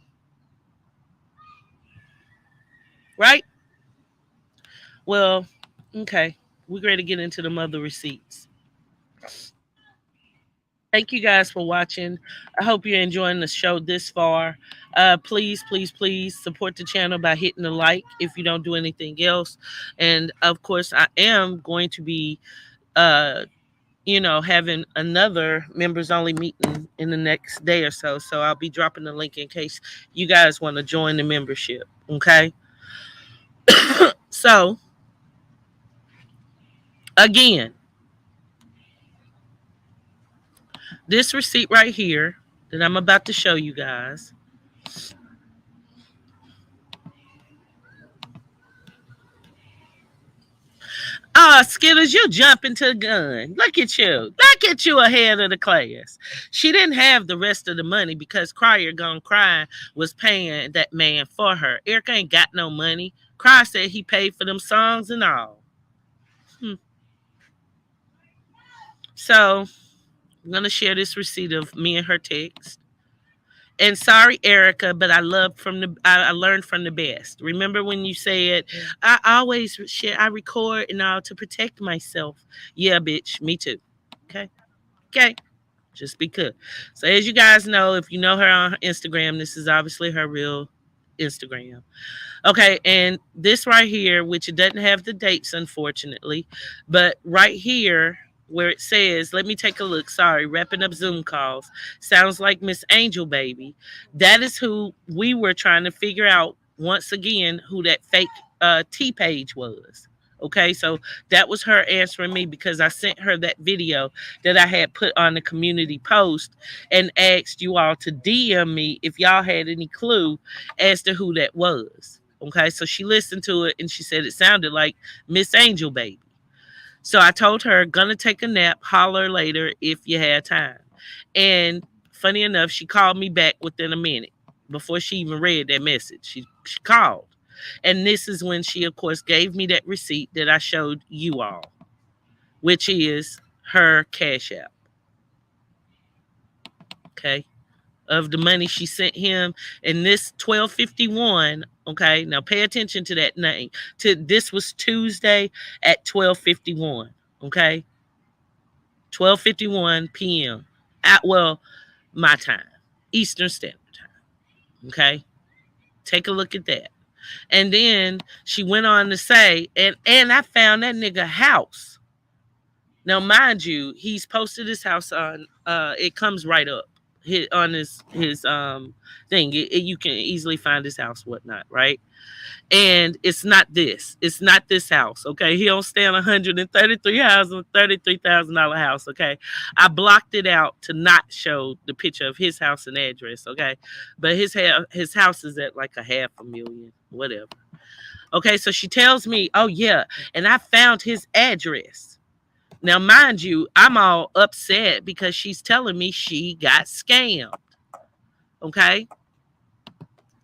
right? Well, okay. We're ready to get into the other receipts. Thank you guys for watching. I hope you're enjoying the show this far. Please, please, please support the channel by hitting the like if you don't do anything else. And of course, I am going to be, uh, having another members only meeting in the next day or so. So I'll be dropping the link in case you guys want to join the membership. Okay. So, again, this receipt right here that I'm about to show you guys. Ah, Skittles, you jumping to the gun. Look at you. Look at you ahead of the class. She didn't have the rest of the money because Crier Gone Cry was paying that man for her. Erica ain't got no money. Cry said he paid for them songs and all. So I'm going to share this receipt of me and her text. And sorry, Erica, but I learned from the best. Remember when you said I always share, I record and all to protect myself. Yeah, bitch, me too. Okay, okay, just because. So as you guys know, if you know her on Instagram, this is obviously her real Instagram. Okay, and this right here, which it doesn't have the dates, unfortunately, but right here where it says, let me take a look. Sorry, wrapping up Zoom calls. Sounds like Miss Angel Baby. That is who we were trying to figure out once again who that fake T page was. Okay, so that was her answering me because I sent her that video that I had put on the community post and asked you all to DM me if y'all had any clue as to who that was. Okay, so she listened to it and she said it sounded like Miss Angel Baby. So I told her, gonna take a nap, holler later if you had time. And funny enough, she called me back within a minute before she even read that message. She called. And this is when she, of course, gave me that receipt that I showed you all, which is her Cash App. Okay. Of the money she sent him. And this 1251, okay, now pay attention to that name. This was Tuesday at 1251, okay? 12:51 p.m. My time, Eastern Standard Time. Okay, take a look at that. And then she went on to say, and I found that nigga house. Now, mind you, he's posted his house on. It comes right up on his thing. You can easily find his house, whatnot, right? And it's not this. It's not this house. Okay. He don't stay on 133 house on $33,000 house. Okay. I blocked it out to not show the picture of his house and address. Okay. But his house is at like $500,000, whatever. Okay. So she tells me, oh yeah, and I found his address. Now, mind you, I'm all upset because she's telling me she got scammed. Okay.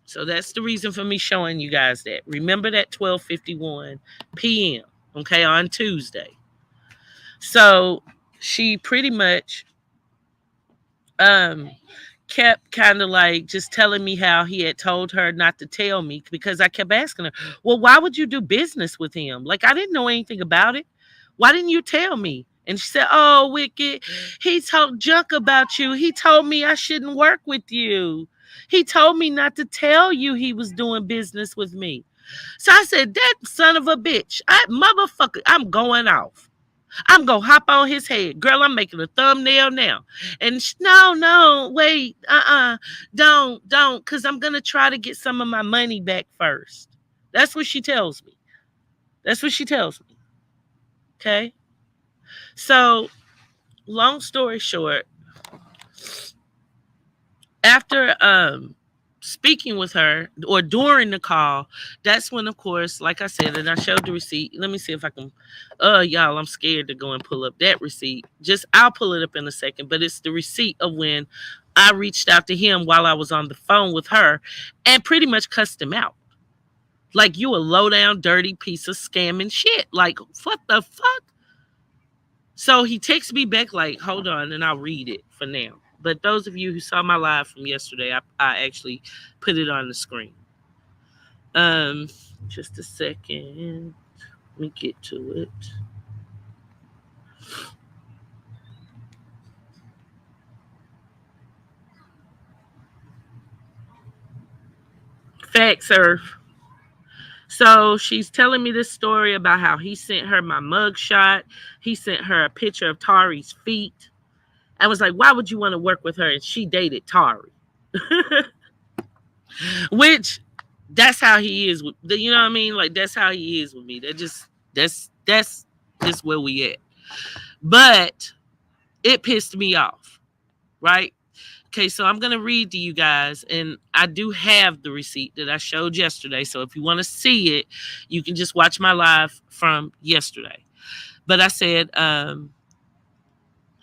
So that's the reason for me showing you guys that. Remember that 12:51 p.m. Okay, on Tuesday. So she pretty much kept kind of like just telling me how he had told her not to tell me because I kept asking her, well, why would you do business with him? Like, I didn't know anything about it. Why didn't you tell me? And she said, oh, Wicked, he talked junk about you. He told me I shouldn't work with you. He told me not to tell you he was doing business with me. So I said, that son of a bitch, motherfucker, I'm going off. I'm going to hop on his head. Girl, I'm making a thumbnail now. And no, wait, don't, because I'm going to try to get some of my money back first. That's what she tells me. That's what she tells me. Okay? So, long story short, after speaking with her or during the call, that's when, of course, like I said, and I showed the receipt. Let me see if I can, y'all, I'm scared to go and pull up that receipt. I'll pull it up in a second, but it's the receipt of when I reached out to him while I was on the phone with her and pretty much cussed him out. Like, you a low down, dirty piece of scamming shit. Like, what the fuck? So he texts me back like, hold on, and I'll read it for now. But those of you who saw my live from yesterday, I actually put it on the screen. Just a second. Let me get to it. Fact surf. So she's telling me this story about how he sent her my mugshot. He sent her a picture of Tari's feet. I was like, why would you want to work with her? And she dated Tari. Which that's how he is with, you know what I mean? Like that's how he is with me. That's just where we at. But it pissed me off, right? Okay, so I'm gonna read to you guys, and I do have the receipt that I showed yesterday. So if you want to see it, you can just watch my live from yesterday. But I said, hold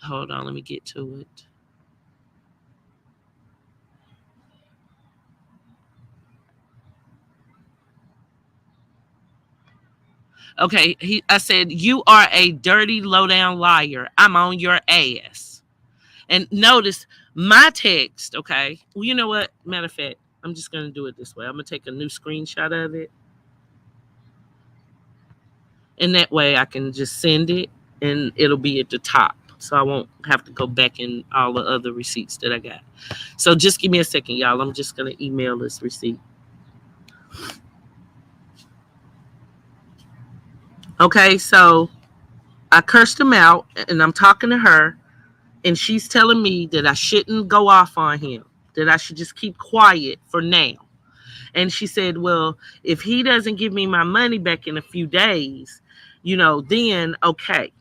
on, let me get to it. Okay, I said, you are a dirty, low down liar. I'm on your ass. And notice my text, okay? Well, you know what? Matter of fact, I'm just going to do it this way. I'm going to take a new screenshot of it. And that way I can just send it and it'll be at the top. So I won't have to go back in all the other receipts that I got. So just give me a second, y'all. I'm just going to email this receipt. Okay, so I cursed him out and I'm talking to her. And she's telling me that I shouldn't go off on him, that I should just keep quiet for now. And she said, well, if he doesn't give me my money back in a few days, then okay.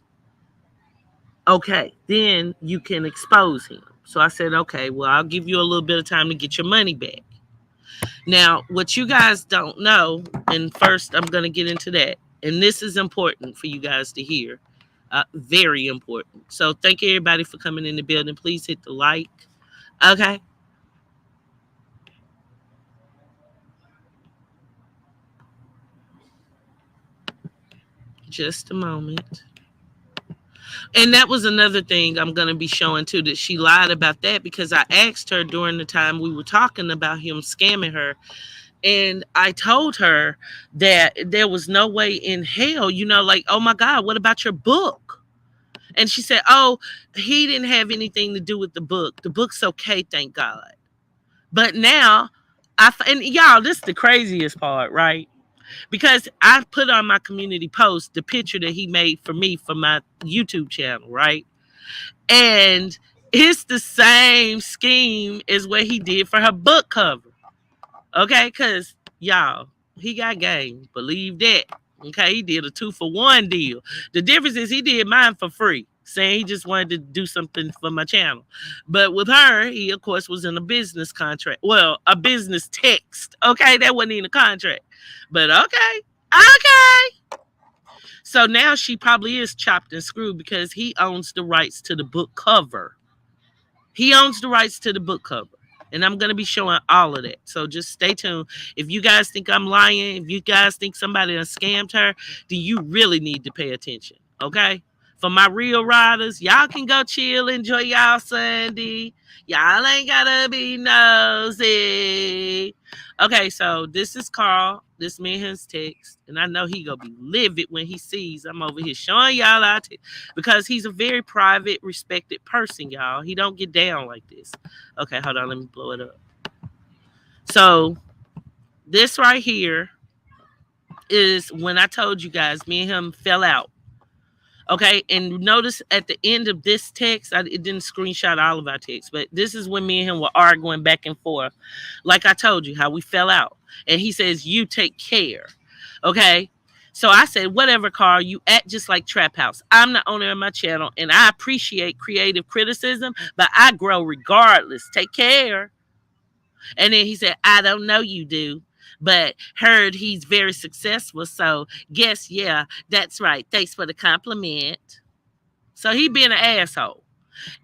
Okay, then you can expose him. So I said, okay, well, I'll give you a little bit of time to get your money back. Now, what you guys don't know, and first I'm going to get into that, and this is important for you guys to hear. Very important. So thank you everybody for coming in the building. Please hit the like. Okay. Just a moment. And that was another thing I'm going to be showing too, that she lied about that because I asked her during the time we were talking about him scamming her. And I told her that there was no way in hell, like, oh my God, what about your book? And she said, oh, he didn't have anything to do with the book. The book's okay, thank God. But now, and y'all, this is the craziest part, right? Because I put on my community post the picture that he made for me for my YouTube channel, right? And it's the same scheme as what he did for her book cover. Okay, because y'all, he got game. Believe that. Okay, he did a 2-for-1 deal. The difference is he did mine for free, saying he just wanted to do something for my channel. But with her, he of course was in a business contract. Well, a business text. Okay, that wasn't even a contract. But okay. So now she probably is chopped and screwed because he owns the rights to the book cover. He owns the rights to the book cover. And I'm going to be showing all of that. So just stay tuned. If you guys think I'm lying, if you guys think somebody done scammed her, then you really need to pay attention. Okay? For my real riders, y'all can go chill, enjoy y'all Sunday. Y'all ain't gotta be nosy. Okay, so this is Carl. This man his text. And I know he gonna be livid when he sees I'm over here showing y'all out because he's a very private, respected person, y'all. He don't get down like this. Okay, hold on, let me blow it up. So this right here is when I told you guys me and him fell out. Okay, and notice at the end of this text, it didn't screenshot all of our texts, but this is when me and him were arguing back and forth. Like I told you, how we fell out. And he says, you take care. Okay, so I said, whatever, Carl, you act just like Trap House. I'm the owner of my channel, and I appreciate creative criticism, but I grow regardless. Take care. And then he said, I don't know you do, but heard he's very successful. So guess, yeah, that's right. Thanks for the compliment. So he being an asshole.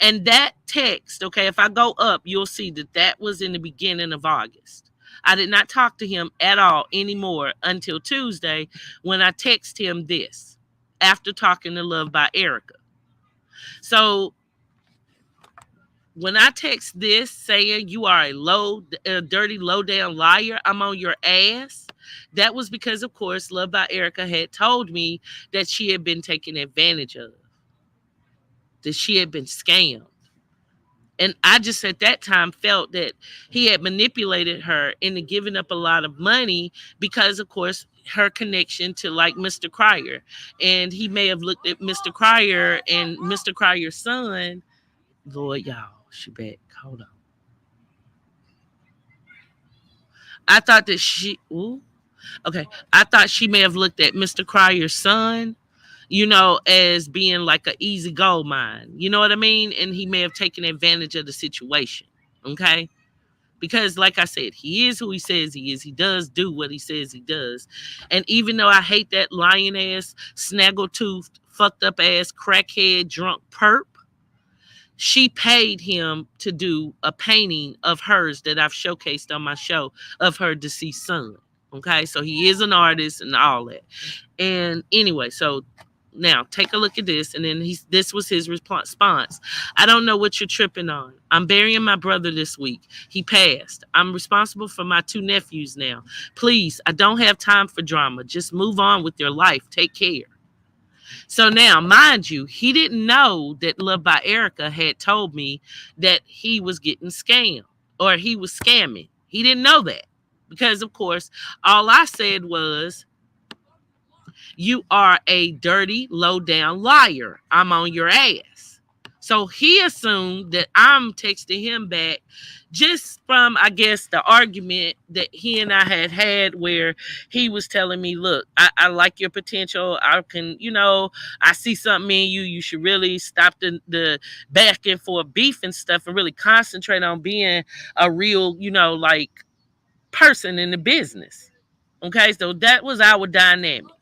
And that text, okay, if I go up, you'll see that was in the beginning of August. I did not talk to him at all anymore until Tuesday when I text him this after talking to LuvdByErica. So when I text this saying you are a dirty, low down liar, I'm on your ass. That was because, of course, Love by Erica had told me that she had been taken advantage of, that she had been scammed. And I just at that time felt that he had manipulated her into giving up a lot of money because, of course, her connection to like Mr. Cryer. And he may have looked at Mr. Cryer and Mr. Cryer's son. Lord, y'all, she back. Hold on. I thought that she, ooh, okay. I thought she may have looked at Mr. Cryer's son, as being like an easy gold mine. You know what I mean? And he may have taken advantage of the situation. Okay. Because, like I said, he is who he says he is. He does do what he says he does. And even though I hate that lion ass, snaggle-toothed, fucked up ass, crackhead, drunk perp, she paid him to do a painting of hers that I've showcased on my show of her deceased son. Okay, so he is an artist and all that. And anyway, so now take a look at this. And then this was his response. I don't know what you're tripping on. I'm burying my brother this week. He passed. I'm responsible for my 2 nephews now. Please, I don't have time for drama. Just move on with your life. Take care. So now, mind you, he didn't know that Love by Erica had told me that he was getting scammed or he was scamming. He didn't know that because, of course, all I said was, you are a dirty, low-down liar. I'm on your ass. So he assumed that I'm texting him back just from, I guess, the argument that he and I had where he was telling me, look, I like your potential. I can, I see something in you. You should really stop the back and forth beef and stuff and really concentrate on being a real, like person in the business. Okay, so that was our dynamic.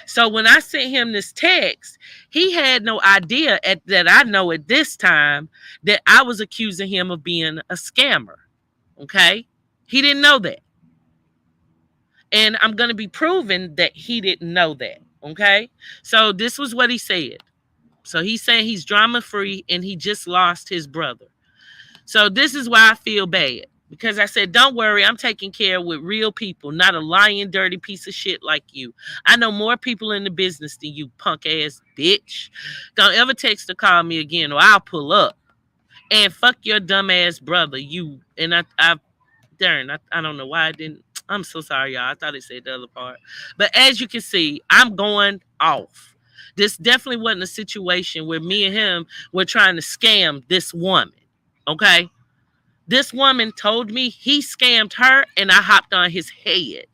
So when I sent him this text, he had no idea that I know at this time that I was accusing him of being a scammer. Okay? He didn't know that. And I'm going to be proving that he didn't know that. Okay? So this was what he said. So he's saying he's drama free and he just lost his brother. So this is why I feel bad. Because I said, don't worry, I'm taking care with real people, not a lying, dirty piece of shit like you. I know more people in the business than you, punk ass bitch. Don't ever text or call me again or I'll pull up. And fuck your dumb ass brother, you. And I don't know why I didn't. I'm so sorry, y'all. I thought it said the other part. But as you can see, I'm going off. This definitely wasn't a situation where me and him were trying to scam this woman. Okay? This woman told me he scammed her and I hopped on his head.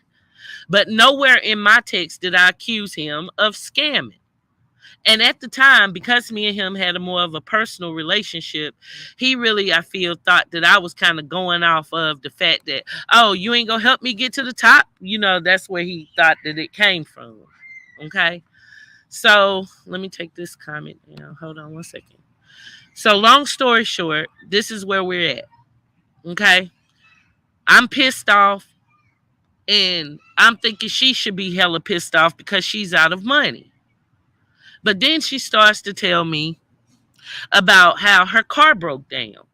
But nowhere in my text did I accuse him of scamming. And at the time, because me and him had a more of a personal relationship, he really, I feel, thought that I was kind of going off of the fact that, oh, you ain't going to help me get to the top. That's where he thought that it came from. Okay. So let me take this comment down. Hold on one second. So long story short, this is where we're at. Okay. I'm pissed off and I'm thinking she should be hella pissed off because she's out of money. But then she starts to tell me about how her car broke down.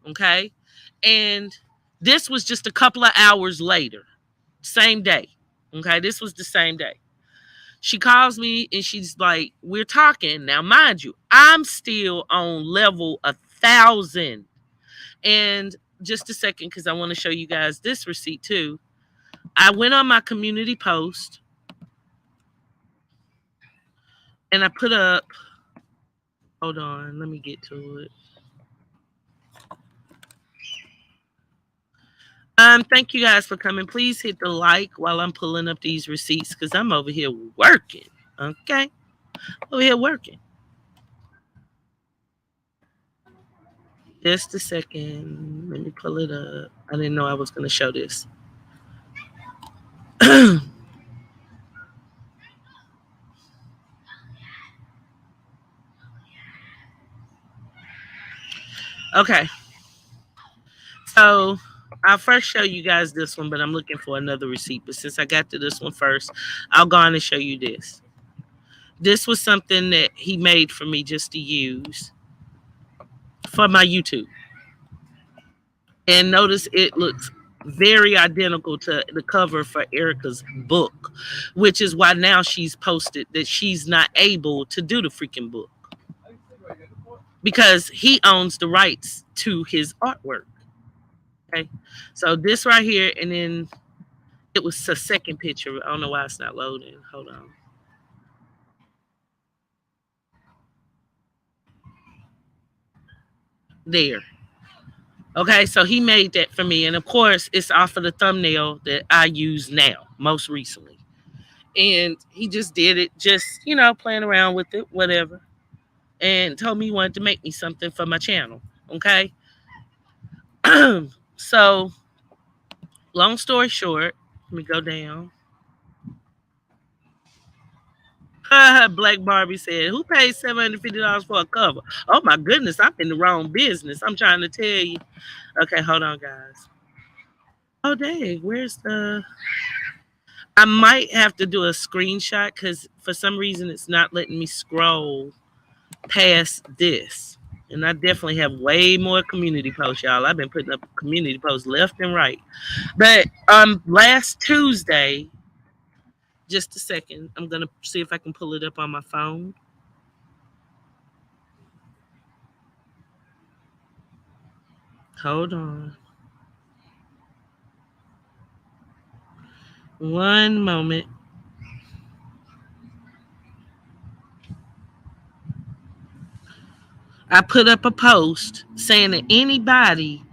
Okay. And this was just a couple of hours later, same day. Okay. This was the same day. She calls me and she's like, we're talking. Now, mind you, I'm still on level 1,000. And just a second, because I want to show you guys this receipt too. I went on my community post and I put up, hold on, let me get to it. Thank you guys for coming. Please hit the like while I'm pulling up these receipts because I'm over here working. Okay? Over here working. Just a second. Let me pull it up. I didn't know I was going to show this. Okay. So I'll first show you guys this one, but I'm looking for another receipt. But since I got to this one first, I'll go on and show you this. This was something that he made for me just to use for my YouTube. And notice it looks very identical to the cover for Erica's book, which is why now she's posted that she's not able to do the freaking book because he owns the rights to his artwork. Okay, so this right here, and then it was a second picture. I don't know why it's not loading. Hold on. There. Okay, so he made that for me, and of course, it's off of the thumbnail that I use now, most recently. And he just did it, just playing around with it, whatever, and told me he wanted to make me something for my channel. Okay, so long story short, let me go down. Black Barbie said, "Who paid $750 for a cover?" Oh my goodness, I'm in the wrong business. I'm trying to tell you. Okay, hold on, guys. Oh dang, where's the? I might have to do a screenshot because for some reason it's not letting me scroll past this. And I definitely have way more community posts, y'all. I've been putting up community posts left and right. But last Tuesday, just a second, I'm gonna see if I can pull it up on my phone. Hold on. One moment. I put up a post saying that anybody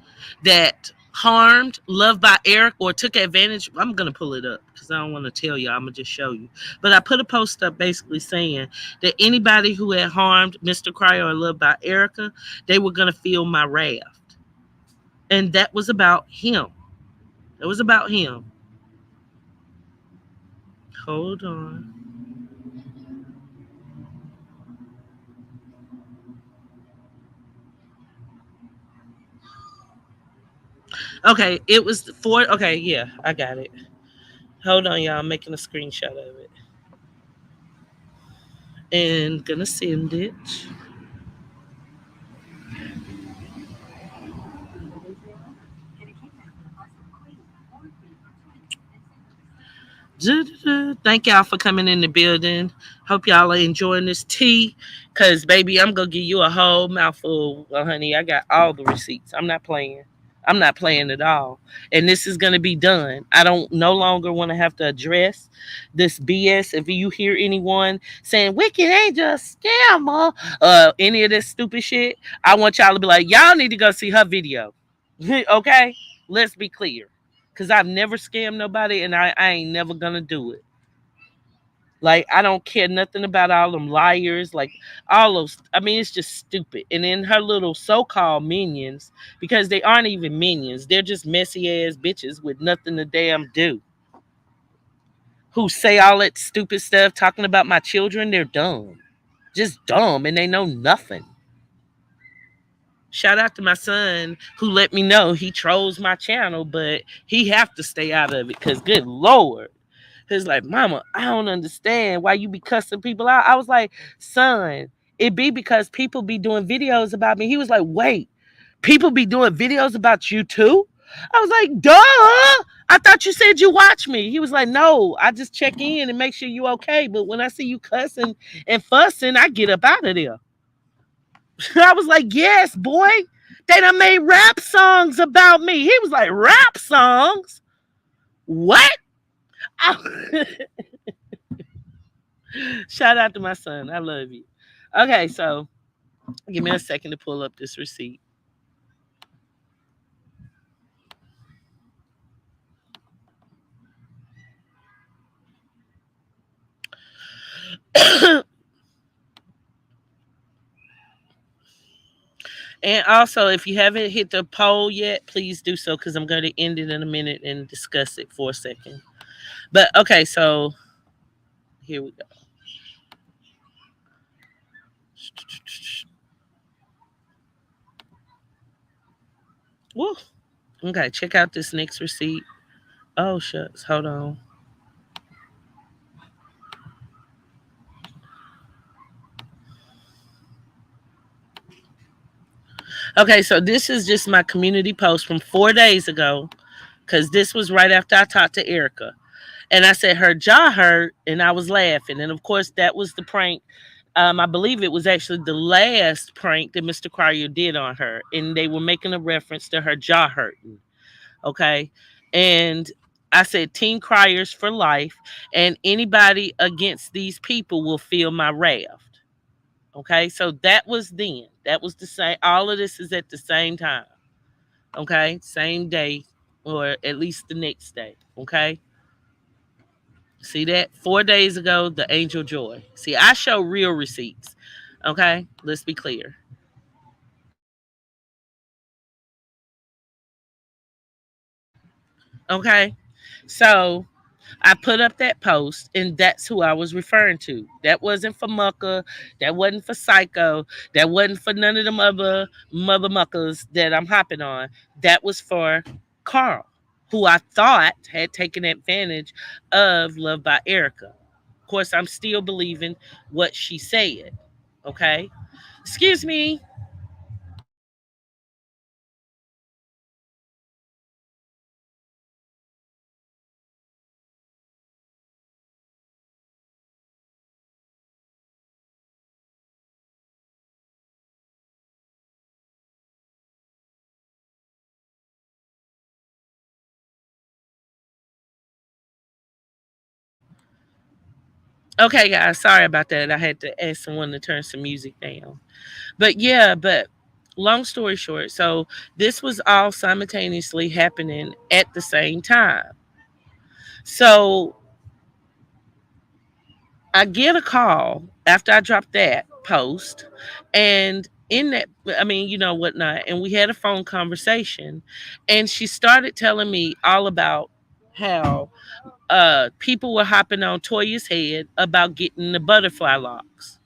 that harmed Loved by Eric or took advantage, I'm going to pull it up because I don't want to tell you. I'm going to just show you. But I put a post up basically saying that anybody who had harmed Mr. Cryer or Loved by Erica, they were going to feel my wrath. And that was about him. It was about him. Hold on. Okay, it was for, okay, yeah, I got it. Hold on, y'all. I'm making a screenshot of it. And gonna send it. Thank y'all for coming in the building. Hope y'all are enjoying this tea. Cause baby, I'm gonna give you a whole mouthful, honey. I got all the receipts. I'm not playing. I'm not playing at all. And this is gonna be done. I don't no longer want to have to address this BS. If you hear anyone saying Wicked Angel a scammer, any of this stupid shit, I want y'all to be like, y'all need to go see her video. Okay? Let's be clear. Cause I've never scammed nobody and I ain't never gonna do it. Like I don't care nothing about all them liars, like all those. I mean, it's just stupid. And then her little so-called minions, because they aren't even minions, they're just messy ass bitches with nothing to damn do. Who say all that stupid stuff talking about my children? They're dumb, just dumb, and they know nothing. Shout out to my son who let me know he trolls my channel, but he have to stay out of it because good lord. He's like, Mama, I don't understand why you be cussing people out. I was like, son, it be because people be doing videos about me. He was like, wait, people be doing videos about you too? I was like, duh. I thought you said you watch me. He was like, no, I just check in and make sure you okay. But when I see you cussing and fussing, I get up out of there. I was like, yes, boy. They done made rap songs about me. He was like, rap songs? What? Shout out to my son. I love you. Okay, so give me a second to pull up this receipt. And also, if you haven't hit the poll yet, please do so because I'm going to end it in a minute and discuss it for a second. But okay, so here we go. Woo. Okay, check out this next receipt. Oh, shucks. Hold on. Okay, so this is just my community post from 4 days ago because this was right after I talked to Erica. And I said, her jaw hurt, and I was laughing. And of course, that was the prank. I believe it was actually the last prank that Mr. Cryer did on her. And they were making a reference to her jaw hurting. Okay. And I said, Team Criers for life. And anybody against these people will feel my wrath. Okay. So that was then. That was the same. All of this is at the same time. Okay. Same day, or at least the next day. Okay. See that? 4 days ago, the Angel Joy. See, I show real receipts. Okay? Let's be clear. Okay? So I put up that post, and that's who I was referring to. That wasn't for Mucka. That wasn't for Psycho. That wasn't for none of them other mother muckers that I'm hopping on. That was for Carl, who I thought had taken advantage of Love by Erica. Of course, I'm still believing what she said. Okay? Excuse me. Okay, guys, sorry about that. I had to ask someone to turn some music down. But yeah, but long story short, so this was all simultaneously happening at the same time. So I get a call after I dropped that post, and in that, I mean, you know, whatnot, and we had a phone conversation, and she started telling me all about how people were hopping on Toya's head about getting the butterfly locks.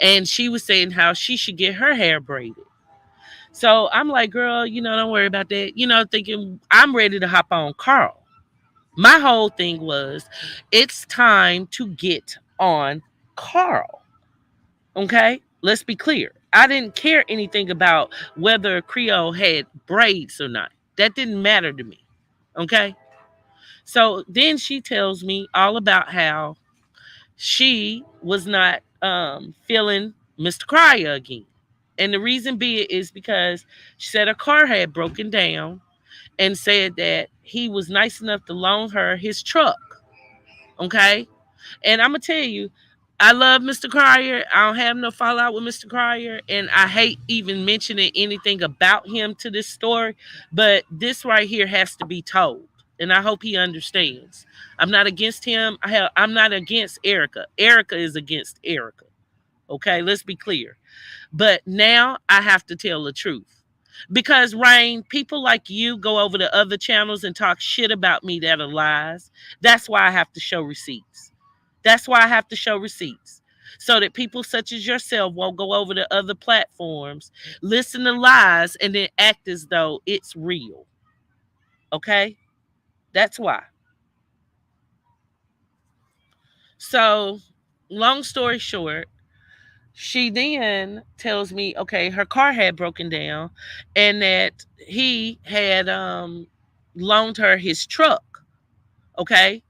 And she was saying how she should get her hair braided. So I'm like, girl, you know, don't worry about that. You know, thinking I'm ready to hop on Carl. My whole thing was, it's time to get on Carl. Okay? Let's be clear. I didn't care anything about whether Creole had braids or not. That didn't matter to me. Okay? So then she tells me all about how she was not feeling Mr. Cryer again. And the reason being is because she said her car had broken down, and said that he was nice enough to loan her his truck. Okay. And I'm going to tell you, I love Mr. Cryer. I don't have no fallout with Mr. Cryer. And I hate even mentioning anything about him to this story. But this right here has to be told. And I hope he understands. I'm not against him. I'm not against Erica. Erica is against Erica. Okay. Let's be clear. But now I have to tell the truth. Because, Rain, people like you go over to other channels and talk shit about me that are lies. That's why I have to show receipts. That's why I have to show receipts. So that people such as yourself won't go over to other platforms, listen to lies, and then act as though it's real. Okay? That's why. So, long story short, she then tells me, okay, her car had broken down, and that he had loaned her his truck. Okay.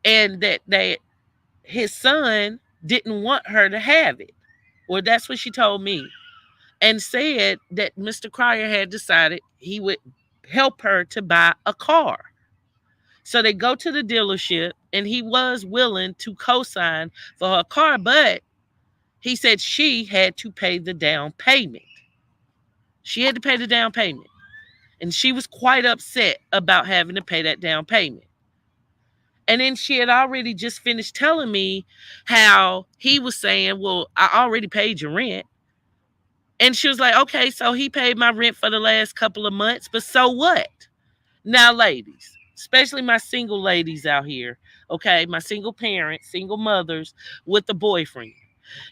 And that his son didn't want her to have it. Or that's what she told me. And said that Mr. Cryer had decided he would help her to buy a car. So they go to the dealership, and he was willing to co-sign for her car, but he said she had to pay the down payment. She had to pay the down payment. And she was quite upset about having to pay that down payment. And then she had already just finished telling me how he was saying, well, I already paid your rent. And she was like, okay, so he paid my rent for the last couple of months, but so what? Now, ladies, especially my single ladies out here, okay, my single parents, single mothers with a boyfriend.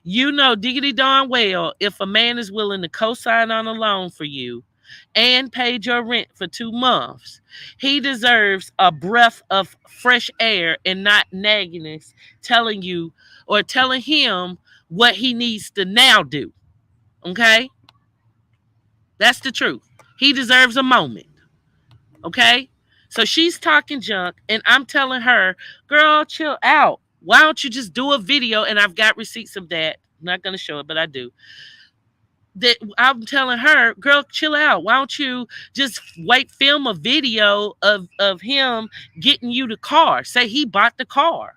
You know diggity darn well, if a man is willing to co-sign on a loan for you and paid your rent for 2 months, he deserves a breath of fresh air and not nagginess telling you or telling him what he needs to now do. Okay? That's the truth. He deserves a moment. Okay? So she's talking junk, and I'm telling her, girl, chill out. Why don't you just do a video? And I've got receipts of that. I'm not going to show it, but I do. That I'm telling her, girl, chill out. Why don't you just film a video of him getting you the car? Say he bought the car.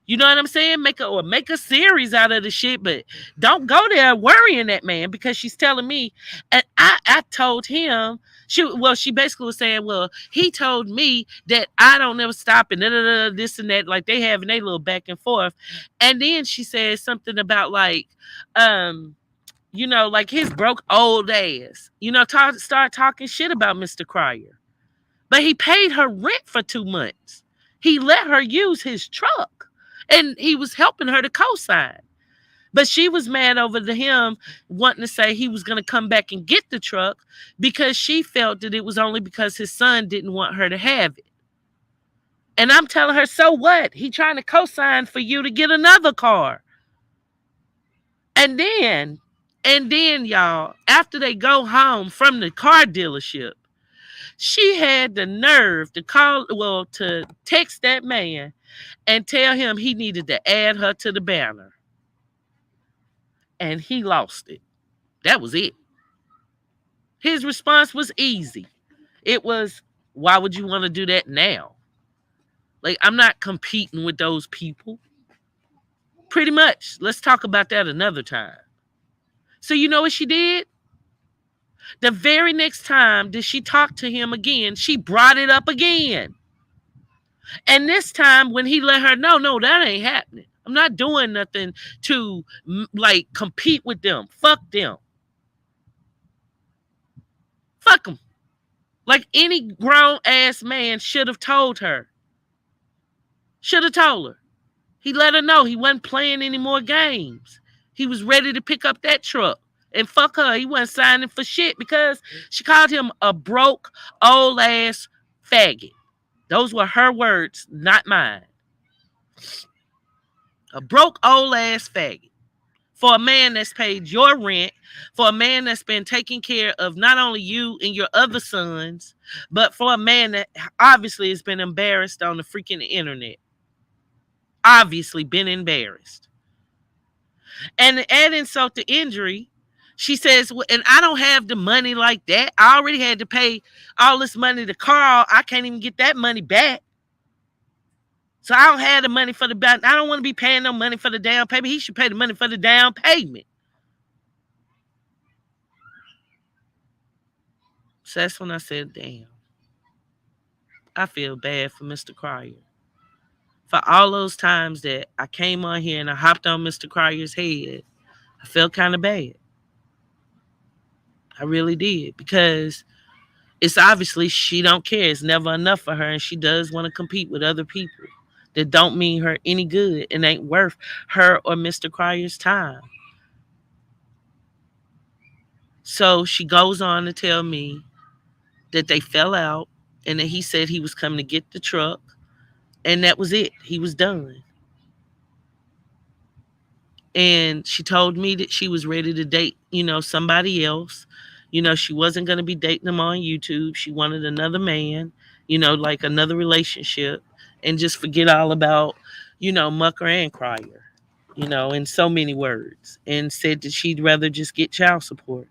You know what I'm saying? Make a series out of the shit, but don't go there worrying that man, because she's telling me, and I told him, she basically was saying, well, he told me that I don't never stop and this and that, like they having a little back and forth. And then she said something about like like his broke old ass, start talking shit about Mr. Cryer. But he paid her rent for 2 months. He let her use his truck. And he was helping her to co-sign. But she was mad over him wanting to say he was going to come back and get the truck, because she felt that it was only because his son didn't want her to have it. And I'm telling her, so what? He trying to co-sign for you to get another car. And then, y'all, after they go home from the car dealership, she had the nerve to text that man and tell him he needed to add her to the banner. And he lost it. That was it. His response was easy. It was, why would you want to do that now? Like, I'm not competing with those people. Pretty much. Let's talk about that another time. So you know what she did? The very next time that she talked to him again, she brought it up again. And this time when he let her know, no, that ain't happening. I'm not doing nothing to like compete with them. Fuck them. Fuck them. Like any grown ass man should have told her. Should have told her. He let her know he wasn't playing any more games. He was ready to pick up that truck. And fuck her. He wasn't signing for shit because she called him a broke old ass faggot. Those were her words, not mine. A broke old ass faggot. For a man that's paid your rent, for a man that's been taking care of not only you and your other sons, but for a man that obviously has been embarrassed on the freaking internet. Obviously been embarrassed. And add insult to injury, she says, well, and I don't have the money like that. I already had to pay all this money to Carl. I can't even get that money back. So I don't have the money for the back. I don't want to be paying no money for the down payment. He should pay the money for the down payment. So that's when I said, damn. I feel bad for Mr. Cryer. For all those times that I came on here and I hopped on Mr. Cryer's head, I felt kind of bad. I really did, because it's obviously she don't care. It's never enough for her, and she does want to compete with other people that don't mean her any good and ain't worth her or Mr. Cryer's time. So she goes on to tell me that they fell out and that he said he was coming to get the truck, and that was it. He was done. And she told me that she was ready to date, somebody else. She wasn't going to be dating him on YouTube. She wanted another man, like another relationship, and just forget all about, Mucker and Cryer, in so many words, and said that she'd rather just get child support.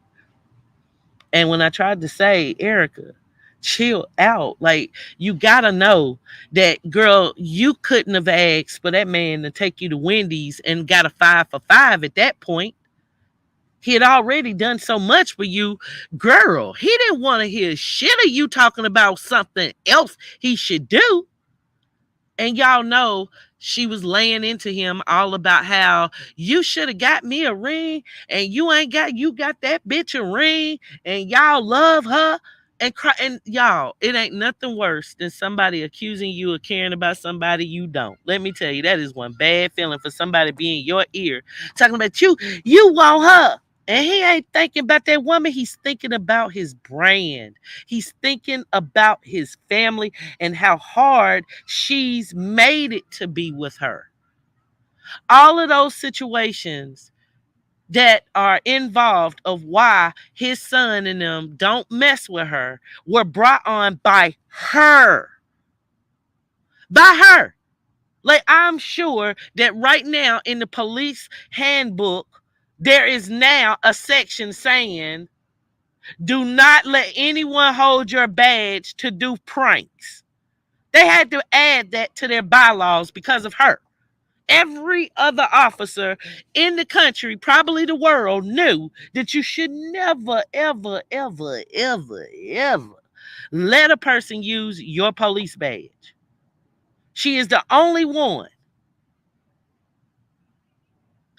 And when I tried to say, Erica, chill out. Like, you gotta know that, girl, you couldn't have asked for that man to take you to Wendy's and got a 5 for $5 at that point. He had already done so much for you. Girl, he didn't want to hear shit of you talking about something else he should do. And y'all know she was laying into him all about how you should have got me a ring, and you got that bitch a ring, and y'all love her. And y'all, it ain't nothing worse than somebody accusing you of caring about somebody you don't. Let me tell you, that is one bad feeling for somebody being in your ear talking about you want her. And he ain't thinking about that woman. He's thinking about his brand. He's thinking about his family and how hard she's made it to be with her. All of those situations that are involved of why his son and them don't mess with her were brought on by her. by her. Like, I'm sure that right now in the police handbook, there is now a section saying, do not let anyone hold your badge to do pranks. They had to add that to their bylaws because of her. Every other officer in the country, probably the world, knew that you should never, ever, ever, ever, ever let a person use your police badge. She is the only one.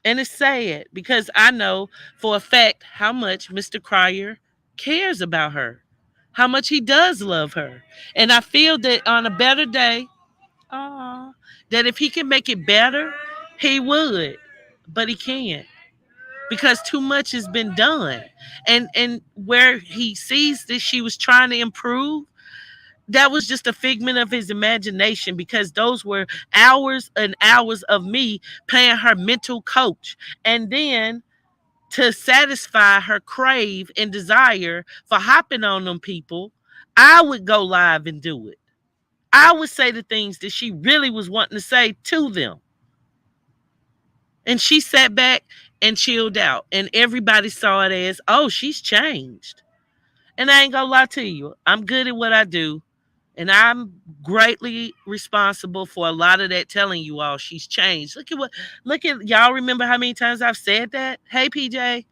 And it's sad because I know for a fact how much Mr. Cryer cares about her, how much he does love her. And I feel that on a better day, that if he can make it better, he would. But he can't because too much has been done. And where he sees that she was trying to improve, that was just a figment of his imagination because those were hours and hours of me playing her mental coach. And then to satisfy her crave and desire for hopping on them people, I would go live and do it. I would say the things that she really was wanting to say to them. And she sat back and chilled out. And everybody saw it as, oh, she's changed. And I ain't gonna lie to you. I'm good at what I do. And I'm greatly responsible for a lot of that telling you all she's changed. Look at y'all remember how many times I've said that? Hey PJ,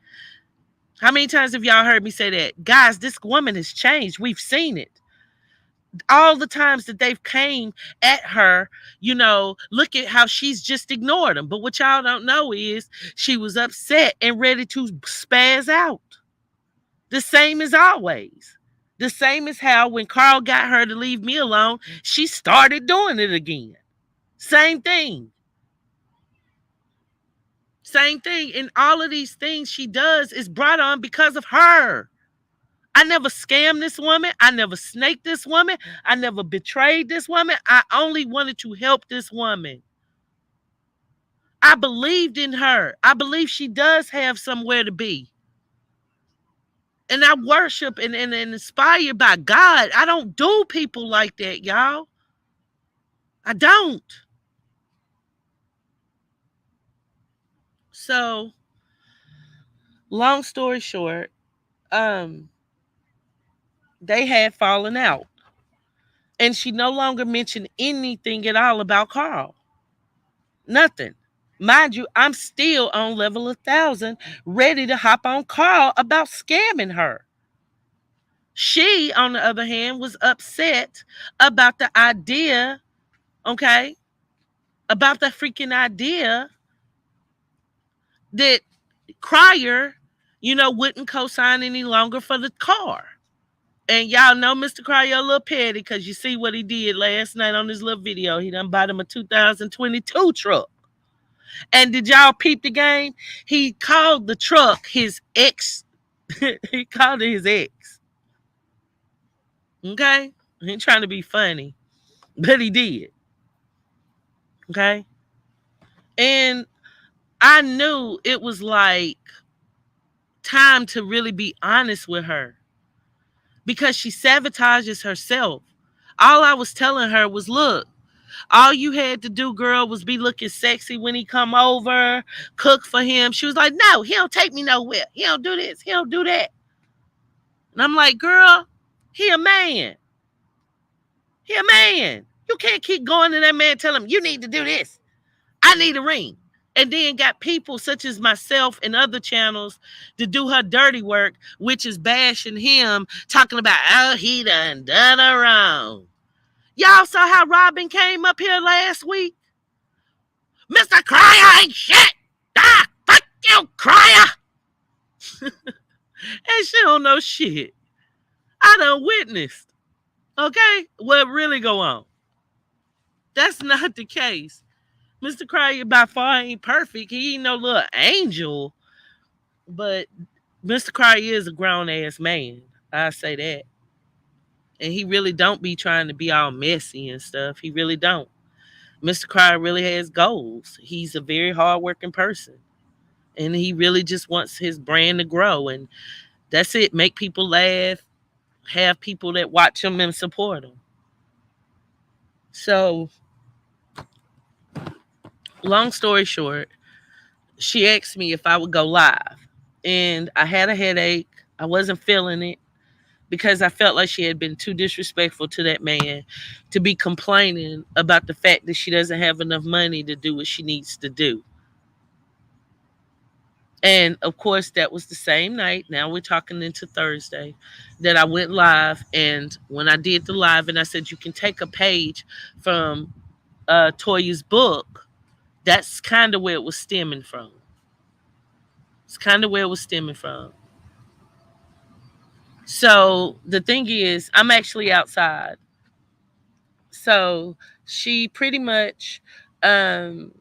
how many times have y'all heard me say that? Guys, this woman has changed. We've seen it. All the times that they've came at her, look at how she's just ignored them. But what y'all don't know is she was upset and ready to spaz out. The same as always. The same as how when Carl got her to leave me alone, she started doing it again. Same thing. Same thing. And all of these things she does is brought on because of her. I never scammed this woman. I never snaked this woman. I never betrayed this woman. I only wanted to help this woman. I believed in her. I believe she does have somewhere to be. And I worship and inspired by God. I don't do people like that, y'all. I don't. So, long story short, they had fallen out. And she no longer mentioned anything at all about Carl. Nothing. Mind you, I'm still on level 1,000, ready to hop on Carl about scamming her. She, on the other hand, was upset about the idea, okay, about the freaking idea that Cryer, wouldn't co-sign any longer for the car. And y'all know Mr. Cryer a little petty because you see what he did last night on his little video. He done bought him a 2022 truck. And did y'all peep the game? He called the truck his ex. He called it his ex. Okay? He ain't trying to be funny, but he did. Okay? And I knew it was like time to really be honest with her because she sabotages herself. All I was telling her was, look, all you had to do, girl, was be looking sexy when he come over, cook for him. She was like, no, he don't take me nowhere. He don't do this. He don't do that. And I'm like, girl, he a man. He a man. You can't keep going to that man telling him, you need to do this. I need a ring. And then got people such as myself and other channels to do her dirty work, which is bashing him, talking about, oh, he done her wrong. Y'all saw how Robin came up here last week? Mr. Cryer ain't shit. Ah, fuck you, Cryer. And she don't know shit. I done witnessed. Okay? What really go on? That's not the case. Mr. Cryer by far ain't perfect. He ain't no little angel. But Mr. Cryer is a grown-ass man. I say that. And he really don't be trying to be all messy and stuff. He really don't. Mr. Cryer really has goals. He's a very hardworking person. And he really just wants his brand to grow. And that's it. Make people laugh. Have people that watch him and support him. So Long story short, she asked me if I would go live. And I had a headache. I wasn't feeling it because I felt like she had been too disrespectful to that man to be complaining about the fact that she doesn't have enough money to do what she needs to do. And of course, that was the same night. Now we're talking into Thursday that I went live. And when I did the live, and I said, you can take a page from Toya's book, that's kind of where it was stemming from. It's kind of where it was stemming from. So the thing is, I'm actually outside. So she pretty much um,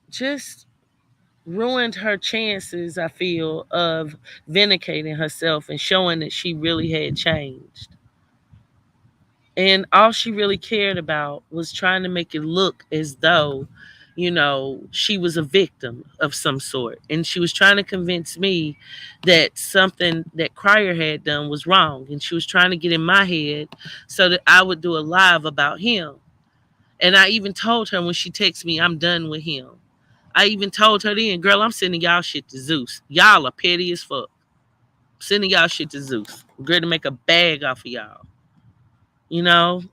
just ruined her chances, I feel, of vindicating herself and showing that she really had changed. And all she really cared about was trying to make it look as though, she was a victim of some sort. And she was trying to convince me that something that Crier had done was wrong. And she was trying to get in my head so that I would do a live about him. And I even told her when she texted me, I'm done with him. I even told her then, girl, I'm sending y'all shit to Zeus. Y'all are petty as fuck. I'm sending y'all shit to Zeus. I'm going to make a bag off of y'all.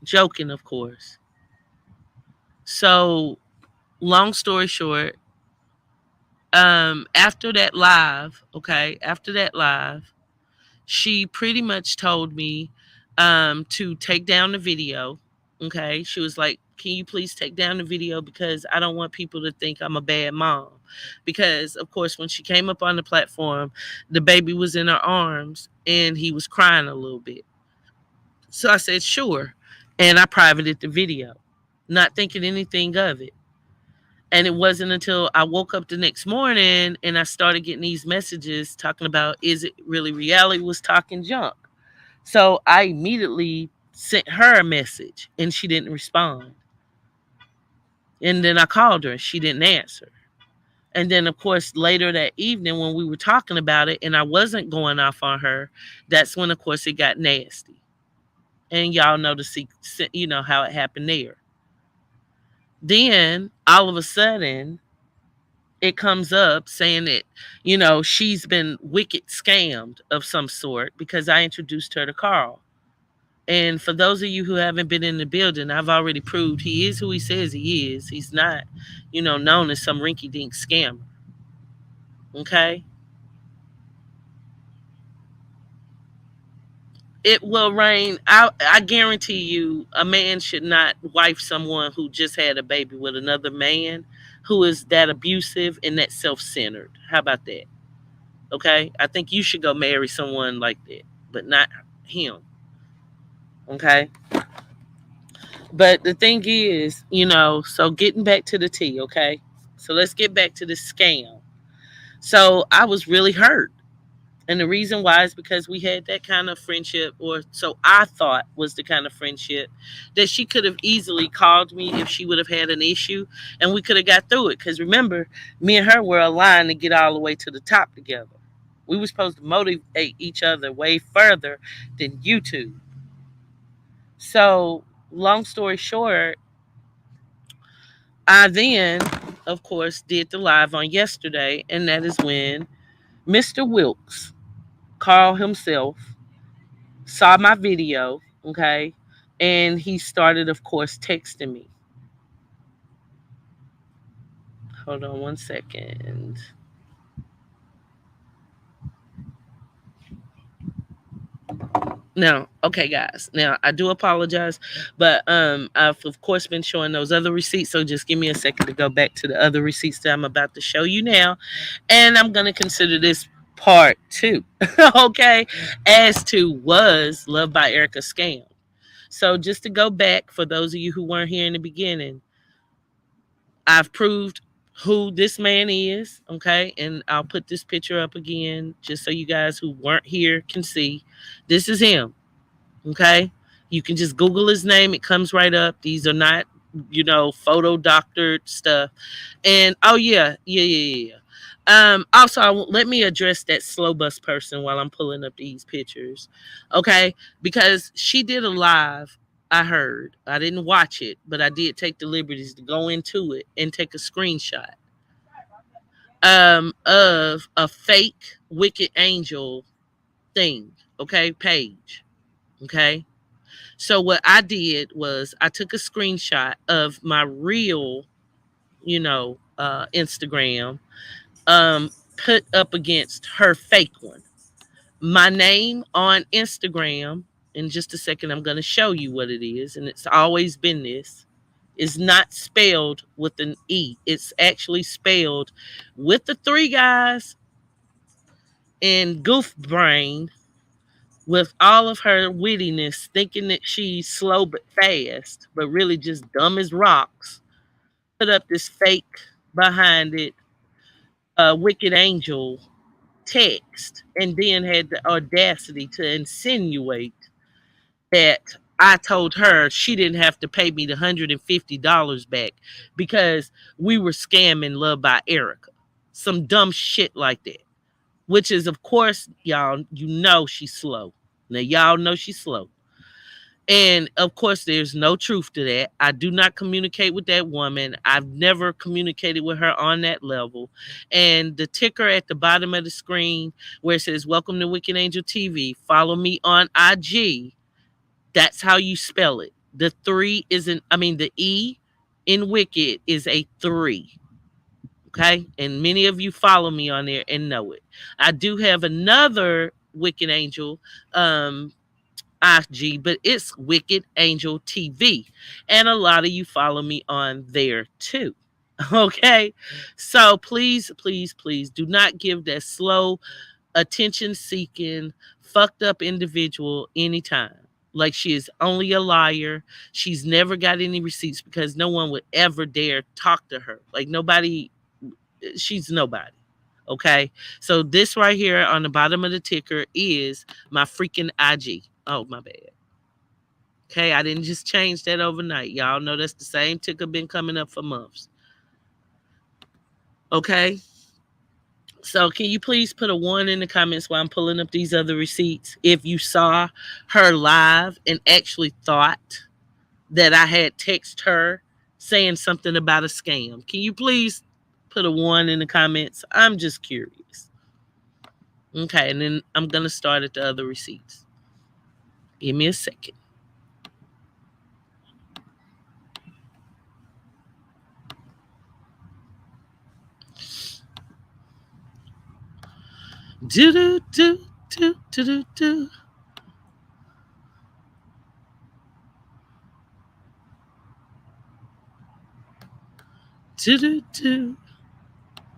Joking, of course. So, long story short, after that live, okay, after that live, she pretty much told me to take down the video. Okay. She was like, can you please take down the video because I don't want people to think I'm a bad mom. Because, of course, when she came up on the platform, the baby was in her arms and he was crying a little bit. So I said, sure. And I privated the video, not thinking anything of it. And it wasn't until I woke up the next morning and I started getting these messages talking about, is it really reality? Was talking junk. So I immediately sent her a message and she didn't respond. And then I called her and she didn't answer. And then, of course, later that evening when we were talking about it and I wasn't going off on her, that's when, of course, it got nasty. And y'all know how it happened there. Then all of a sudden, it comes up saying that, she's been wicked scammed of some sort because I introduced her to Carl. And for those of you who haven't been in the building, I've already proved he is who he says he is. He's not, known as some rinky dink scammer. Okay? It will rain. I guarantee you, a man should not wife someone who just had a baby with another man who is that abusive and that self centered. How about that? Okay? I think you should go marry someone like that, but not him. Okay? But the thing is, so getting back to the tea, okay? So let's get back to the scam. So I was really hurt. And the reason why is because we had that kind of friendship, or so I thought was the kind of friendship that she could have easily called me if she would have had an issue and we could have got through it. Because remember, me and her were aligned to get all the way to the top together. We were supposed to motivate each other way further than YouTube. So, long story short, I then, of course, did the live on yesterday, and that is when Mr. Wilkes, Carl himself, saw my video, okay, and he started, of course, texting me. Hold on one second. Now, okay, guys. Now, I do apologize, but I've of course been showing those other receipts. So just give me a second to go back to the other receipts that I'm about to show you now, and I'm gonna consider this part two. Okay, as to was Love by Erica scam. So just to go back for those of you who weren't here in the beginning, I've proved who this man is. Okay, and I'll put this picture up again just so you guys who weren't here can see. This is him. Okay. You can just Google his name. It comes right up. These are not, photo doctored stuff. And oh yeah. Also, let me address that slow bus person while I'm pulling up these pictures. Okay. Because she did a live I heard. I didn't watch it, but I did take the liberties to go into it and take a screenshot of a fake Wicked Angel thing, okay, page. Okay. So what I did was I took a screenshot of my real, Instagram, put up against her fake one. My name on Instagram, in just a second, I'm going to show you what it is. And it's always been this, is not spelled with an E. It's actually spelled with the three guys and goof brain with all of her wittiness, thinking that she's slow but fast, but really just dumb as rocks. Put up this fake behind it, Wicked Angel text, and then had the audacity to insinuate that I told her she didn't have to pay me the $150 back because we were scamming Love by Erica. Some dumb shit like that. Which is, of course, y'all, she's slow. Now, y'all know she's slow. And of course, there's no truth to that. I do not communicate with that woman. I've never communicated with her on that level. And the ticker at the bottom of the screen where it says, Welcome to Wicked Angel TV, follow me on IG. That's how you spell it. The three isn't, the E in Wicked is a three. Okay. And many of you follow me on there and know it. I do have another Wicked Angel IG, but it's Wicked Angel TV. And a lot of you follow me on there too. Okay. So please, please, please do not give that slow, attention seeking, fucked up individual any time. Like, she is only a liar. She's never got any receipts because no one would ever dare talk to her. Like, nobody, she's nobody. Okay. So this right here on the bottom of the ticker is my freaking IG. Oh, my bad. Okay. I didn't just change that overnight. Y'all know that's the same ticker been coming up for months. Okay. So can you please put a 1 in the comments while I'm pulling up these other receipts if you saw her live and actually thought that I had texted her saying something about a scam? Can you please put a 1 in the comments? I'm just curious. Okay, and then I'm going to start at the other receipts. Give me a second. Do do do do do do do. Do do do.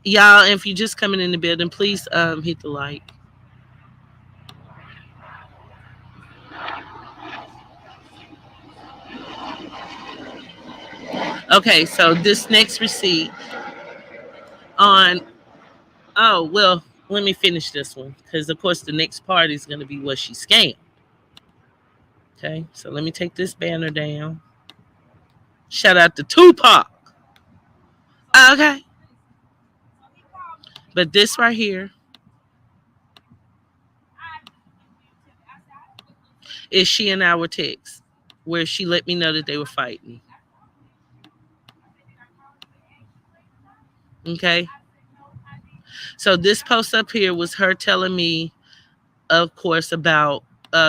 Y'all, if you're just coming in the building, please hit the like. Okay, so this next receipt on, oh, well, let me finish this one because, of course, the next part is going to be what she scammed. Okay, so let me take this banner down. Shout out to Tupac. Okay. But this right here is she and I were text where she let me know that they were fighting. Okay. So this post up here was her telling me, of course, about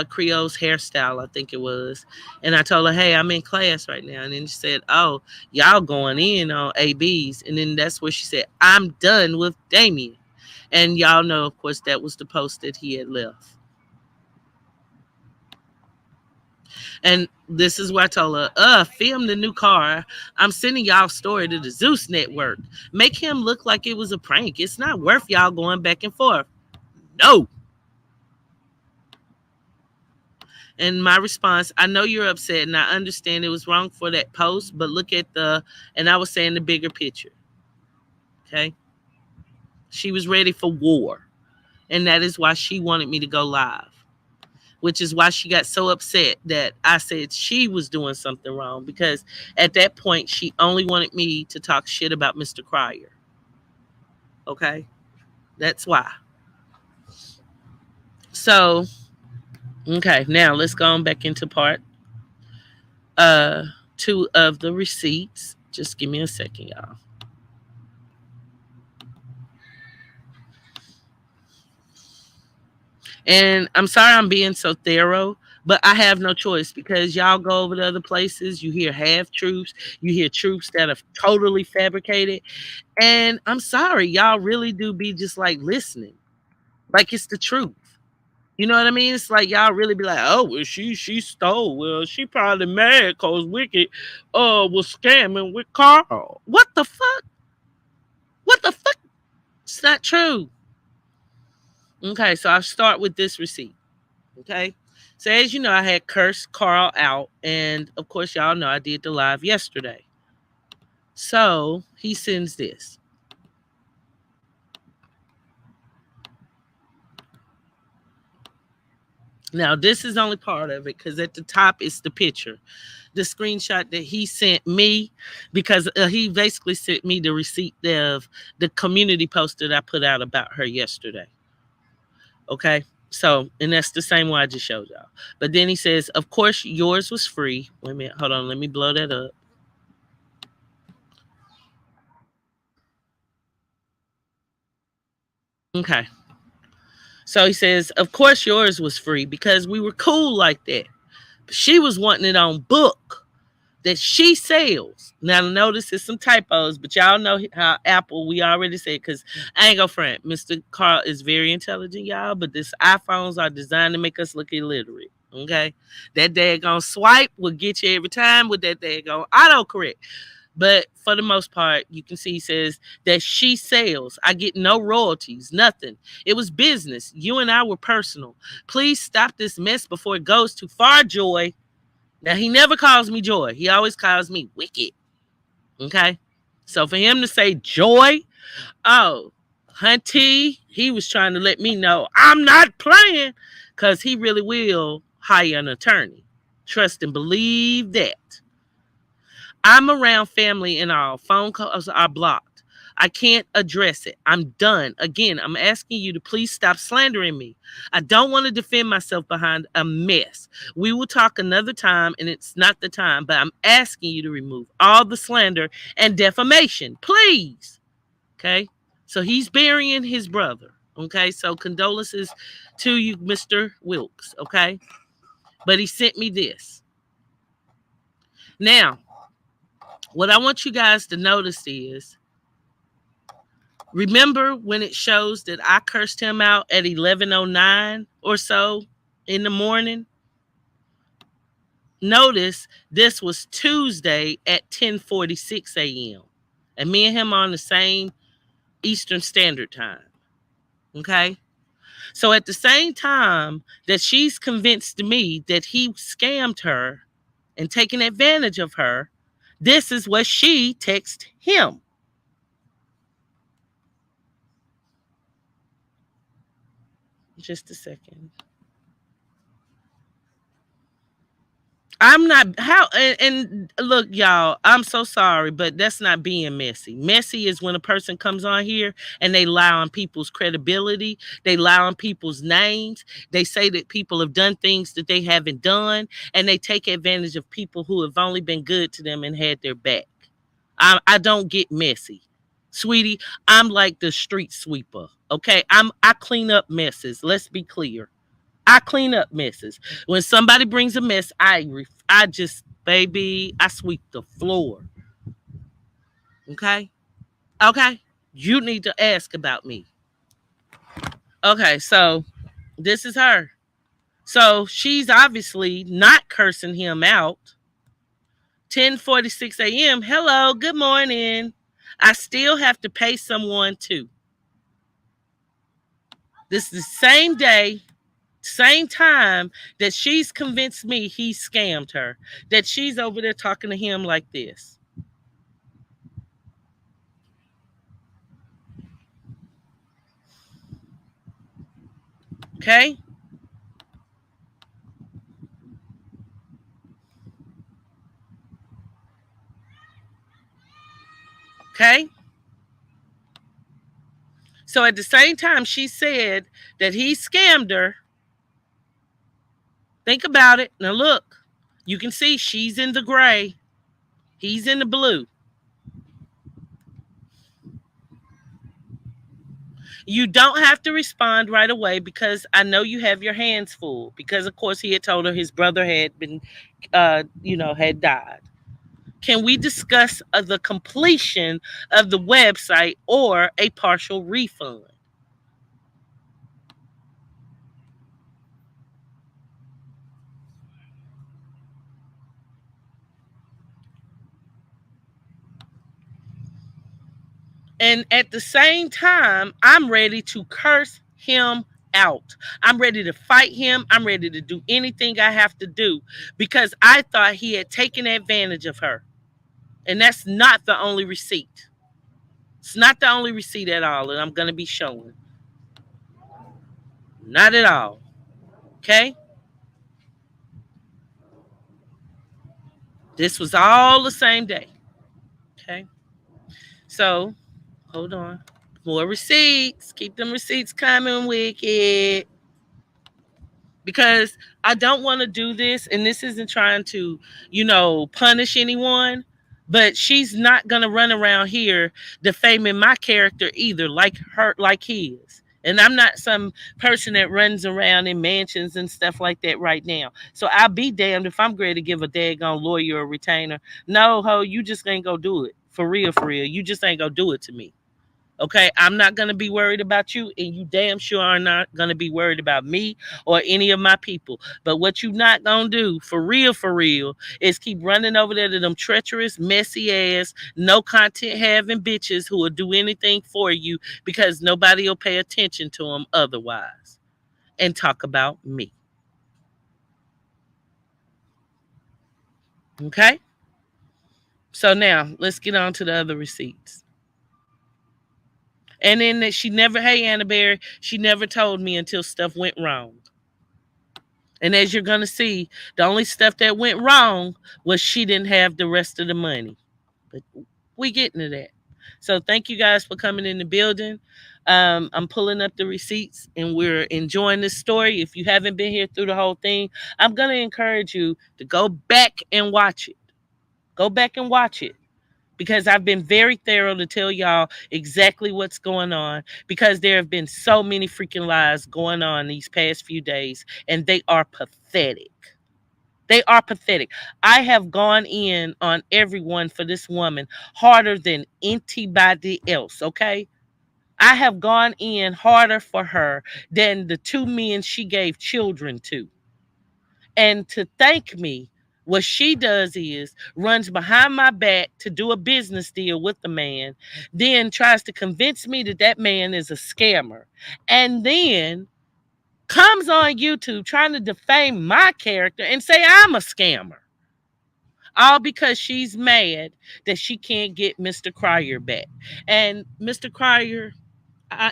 Creole's hairstyle, I think it was. And I told her, hey, I'm in class right now. And then she said, oh, y'all going in on ABs. And then that's where she said, I'm done with Damien. And y'all know, of course, that was the post that he had left. And this is where I told her, film the new car. I'm sending y'all story to the Zeus network. Make him look like it was a prank. It's not worth y'all going back and forth. No. And my response, I know you're upset and I understand it was wrong for that post, but look at and I was saying the bigger picture. Okay. She was ready for war. And that is why she wanted me to go live, which is why she got so upset that I said she was doing something wrong, because at that point, she only wanted me to talk shit about Mr. Cryer. Okay. That's why. So, okay, now let's go on back into part uh two of the receipts. Just give me a second, y'all. And I'm sorry I'm being so thorough, but I have no choice because y'all go over to other places, you hear half truths, you hear truths that are totally fabricated. And I'm sorry, y'all really do be just like listening. Like it's the truth. You know what I mean? It's like y'all really be like, oh, well, she stole. Well, she probably mad because Wicked was scamming with Carl. What the fuck? What the fuck? It's not true. Okay, so I'll start with this receipt. Okay. So as you know, I had cursed Carl out, and of course, y'all know I did the live yesterday. So he sends this. Now, this is only part of it because at the top is the picture, the screenshot that he sent me, because he basically sent me the receipt of the community post that I put out about her yesterday. Okay. So, and that's the same one I just showed y'all. But then he says, of course, yours was free. Wait a minute. Hold on. Let me blow that up. Okay. So he says, of course, yours was free because we were cool like that. But she was wanting it on book that she sells. Now, notice there's some typos, but y'all know how Apple, we already said, because I ain't gonna front. Mr. Carl is very intelligent, y'all, but these iPhones are designed to make us look illiterate. Okay? That daggone swipe will get you every time with that daggone autocorrect. But for the most part, you can see he says that she sells. I get no royalties, nothing. It was business. You and I were personal. Please stop this mess before it goes too far, Joy. Now, he never calls me Joy. He always calls me Wicked. Okay? So for him to say Joy, oh, Hunty, he was trying to let me know I'm not playing because he really will hire an attorney. Trust and believe that. I'm around family and all. Phone calls are blocked. I can't address it. I'm done. Again, I'm asking you to please stop slandering me. I don't want to defend myself behind a mess. We will talk another time, and it's not the time, but I'm asking you to remove all the slander and defamation, please. Okay? So he's burying his brother. Okay? So condolences to you, Mr. Wilkes. Okay? But he sent me this. Now, what I want you guys to notice is, remember when it shows that I cursed him out at 11:09 or so in the morning? Notice this was Tuesday at 10:46 a.m. And me and him are on the same Eastern Standard Time. Okay? So at the same time that she's convinced me that he scammed her and taken advantage of her, this is what she texted him. Just a second. I'm not how and look, y'all, I'm so sorry, but that's not being messy. Messy is when a person comes on here and they lie on people's credibility, they lie on people's names, they say that people have done things that they haven't done, and they take advantage of people who have only been good to them and had their back. I don't get messy. Sweetie, I'm like the street sweeper. Okay. I clean up messes. Let's be clear. I clean up messes. When somebody brings a mess, I just, baby, I sweep the floor. Okay? Okay? You need to ask about me. Okay, so this is her. So she's obviously not cursing him out. 10:46 a.m. Hello, good morning. I still have to pay someone too. This is the same day, same time that she's convinced me he scammed her, that she's over there talking to him like this. Okay? Okay? So at the same time she said that he scammed her, think about it. Now look, You can see she's in the gray. He's in the blue. You don't have to respond right away because I know you have your hands full. Because of course he had told her his brother had been, had died. Can we discuss the completion of the website or a partial refund? And at the same time, I'm ready to curse him out. I'm ready to fight him. I'm ready to do anything I have to do because I thought he had taken advantage of her. And that's not the only receipt. It's not the only receipt at all that I'm going to be showing. Not at all. Okay? This was all the same day. Okay? So, hold on. More receipts. Keep them receipts coming, Wicked. Because I don't want to do this, and this isn't trying to, punish anyone, but she's not gonna run around here defaming my character either, like his. And I'm not some person that runs around in mansions and stuff like that right now. So I'll be damned if I'm ready to give a daggone lawyer or retainer. No, ho, you just ain't gonna do it. For real, for real. You just ain't gonna do it to me. Okay, I'm not going to be worried about you, and you damn sure are not going to be worried about me or any of my people. But what you not going to do, for real, is keep running over there to them treacherous, messy ass, no content having bitches who will do anything for you because nobody will pay attention to them otherwise. And talk about me. Okay? So now, let's get on to the other receipts. And then she never, hey, Anna Berry, she never told me until stuff went wrong. And as you're going to see, the only stuff that went wrong was she didn't have the rest of the money. But we getting to that. So thank you guys for coming in the building. I'm pulling up the receipts and we're enjoying this story. If you haven't been here through the whole thing, I'm going to encourage you to go back and watch it. Go back and watch it. Because I've been very thorough to tell y'all exactly what's going on because there have been so many freaking lies going on these past few days and they are pathetic. They are pathetic. I have gone in on everyone for this woman harder than anybody else, okay? I have gone in harder for her than the two men she gave children to. And to thank me, what she does is runs behind my back to do a business deal with the man, then tries to convince me that that man is a scammer, and then comes on YouTube trying to defame my character and say I'm a scammer. All because she's mad that she can't get Mr. Cryer back. And Mr. Cryer,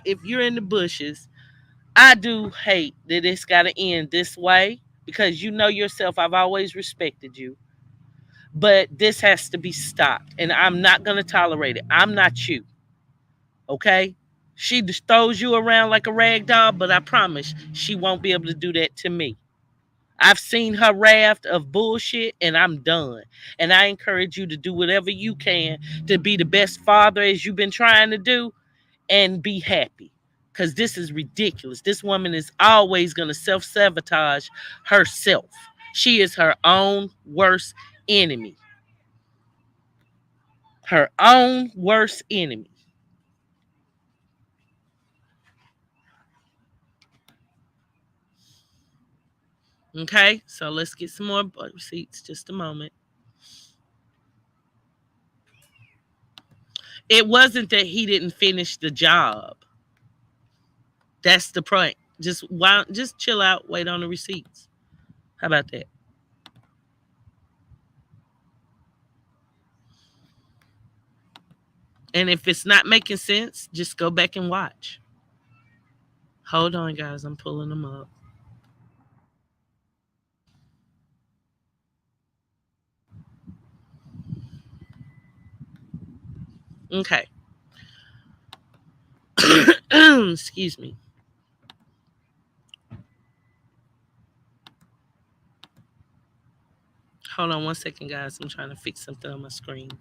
if you're in the bushes, I do hate that it's got to end this way because you know yourself, I've always respected you. But this has to be stopped, and I'm not going to tolerate it. I'm not you, okay? She just throws you around like a rag doll, but I promise she won't be able to do that to me. I've seen her raft of bullshit, and I'm done. And I encourage you to do whatever you can to be the best father as you've been trying to do and be happy. Because this is ridiculous. This woman is always going to self-sabotage herself. She is her own worst enemy. Her own worst enemy. Okay, so let's get some more receipts. Just a moment. It wasn't that he didn't finish the job. That's the point. Just chill out, wait on the receipts. How about that? And if it's not making sense, just go back and watch. Hold on, guys. I'm pulling them up. Okay. Excuse me. Hold on 1 second, guys. I'm trying to fix something on my screen.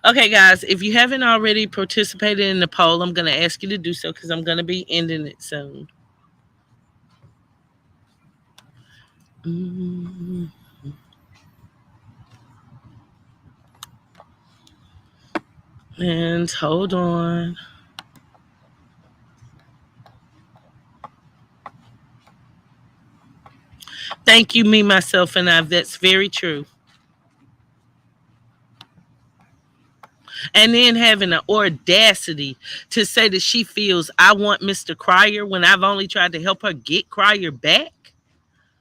Okay, guys, if you haven't already participated in the poll, I'm going to ask you to do so because I'm going to be ending it soon. And hold on. Thank you, me, myself, and I. That's very true. And then having the audacity to say that she feels I want Mr. Cryer when I've only tried to help her get Cryer back.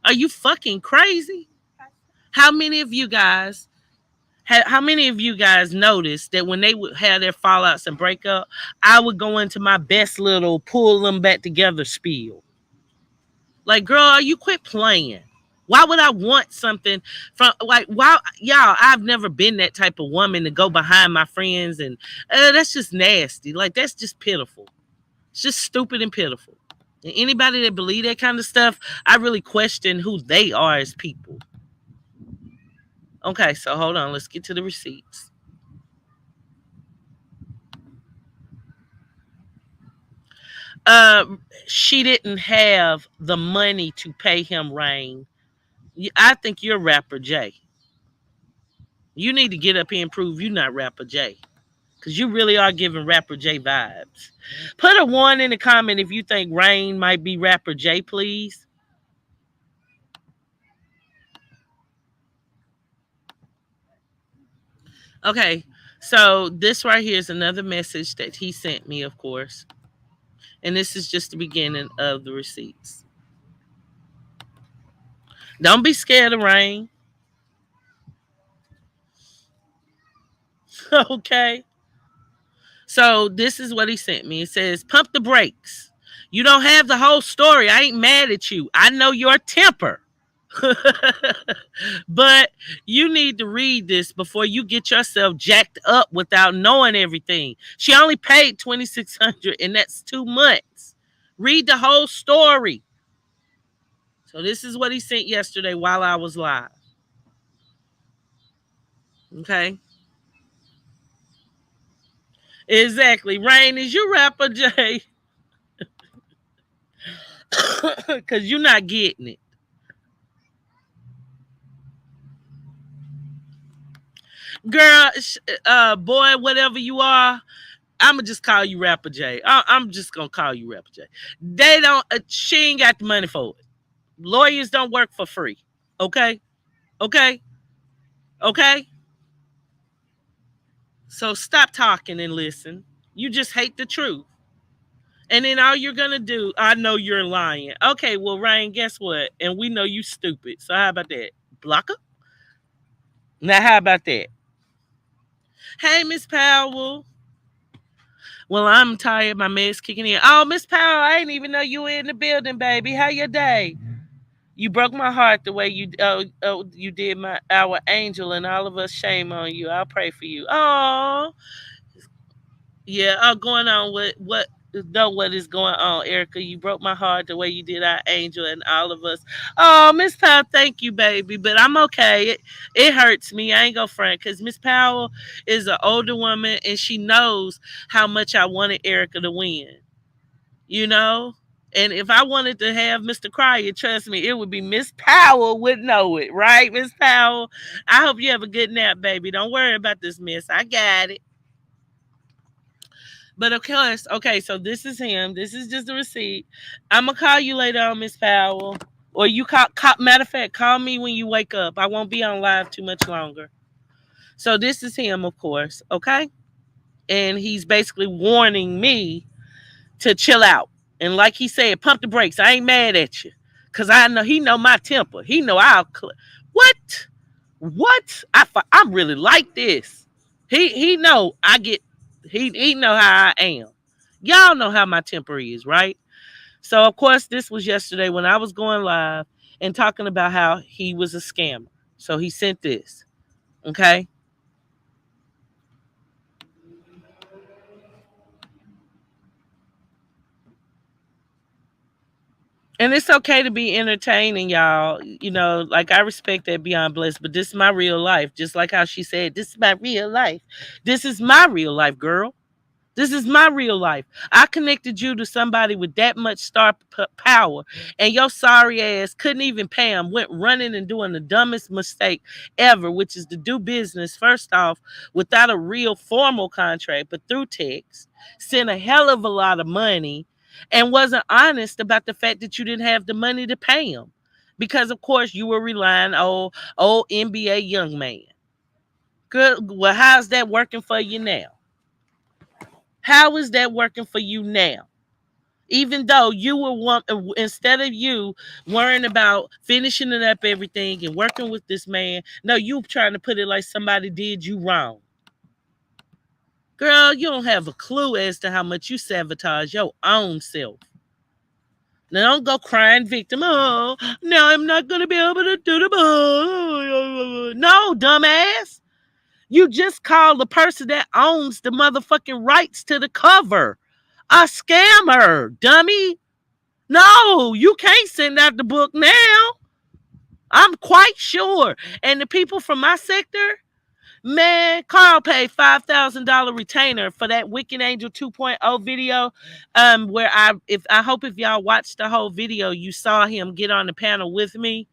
Are you fucking crazy? How many of you guys how many of you guys noticed that when they would have their fallouts and breakup, I would go into my best little pull them back together spiel? Like, girl, you quit playing. Why would I want something from like why y'all? I've never been that type of woman to go behind my friends and that's just nasty. Like that's just pitiful. It's just stupid and pitiful. And anybody that believe that kind of stuff, I really question who they are as people. Okay, so hold on. Let's get to the receipts. Uh, she didn't have the money to pay him, Rain. I think you're rapper J. You need to get up here and prove you're not rapper J. Because you really are giving rapper J vibes. Put a 1 in the comment if you think Rain might be rapper J, please. Okay, so this right here is another message that he sent me, of course. And this is just the beginning of the receipts. Don't be scared of Rain. Okay. So this is what he sent me. It says, pump the brakes. You don't have the whole story. I ain't mad at you. I know your temper. But you need to read this before you get yourself jacked up without knowing everything. She only paid $2,600 and that's 2 months. Read the whole story. So this is what he sent yesterday while I was live. Okay. Exactly. Rain, is you rapper Jay? Because you're not getting it. Girl, boy, whatever you are, I'ma just call you Rapper J. I'm just gonna call you Rapper J. They don't. She ain't got the money for it. Lawyers don't work for free. Okay, okay, okay. So stop talking and listen. You just hate the truth, and then all you're gonna do. I know you're lying. Okay, well, Ryan, guess what? And we know you stupid. So how about that, blocker? Now how about that? Hey, Miss Powell. Well, I'm tired. My med's kicking in. Oh, Miss Powell, I didn't even know you were in the building, baby. How your day? You broke my heart the way you did our angel and all of us. Shame on you. I'll pray for you. Oh, yeah. Going on what know what is going on, Erica? You broke my heart the way you did our angel and all of us. Oh, Miss Powell, thank you, baby. But I'm okay. It hurts me. I ain't gonna front because Miss Powell is an older woman and she knows how much I wanted Erica to win. You know? And if I wanted to have Mr. Cryer, trust me, it would be Miss Powell would know it, right, Miss Powell? I hope you have a good nap, baby. Don't worry about this mess. I got it. But of course, okay, so this is him. This is just a receipt. I'm gonna call you later on, Miss Powell. Or you call matter of fact, call me when you wake up. I won't be on live too much longer. So this is him, of course, okay? And he's basically warning me to chill out. And like he said, pump the brakes. I ain't mad at you. Cause I know he know my temper. He know what? What? I'm really like this. He know I get he know how I am. Y'all know how my temper is, right? So of course this was yesterday when I was going live and talking about how he was a scammer. So he sent this. Okay. And it's okay to be entertaining, y'all. You know, like I respect that beyond blessed, but this is my real life. Just like how she said, this is my real life. This is my real life, girl. This is my real life. I connected you to somebody with that much power, and your sorry ass couldn't even pay him. Went running and doing the dumbest mistake ever, which is to do business first off without a real formal contract, but through text. Sent a hell of a lot of money, and wasn't honest about the fact that you didn't have the money to pay him, because of course you were relying on old NBA young man. Good. Well, how's that working for you now? How is that working for you now? Even though you were one, instead of you worrying about finishing it up everything and working with this man, no, you trying to put it like somebody did you wrong. Girl, you don't have a clue as to how much you sabotage your own self. Now don't go crying victim. Oh, now I'm not gonna be able to do the no, dumbass. You just called the person that owns the motherfucking rights to the cover a scammer, dummy. No, you can't send out the book now. I'm quite sure. And the people from my sector, man, Carl paid $5,000 retainer for that Wicked Angel 2.0 video. Where I hope if y'all watched the whole video, you saw him get on the panel with me.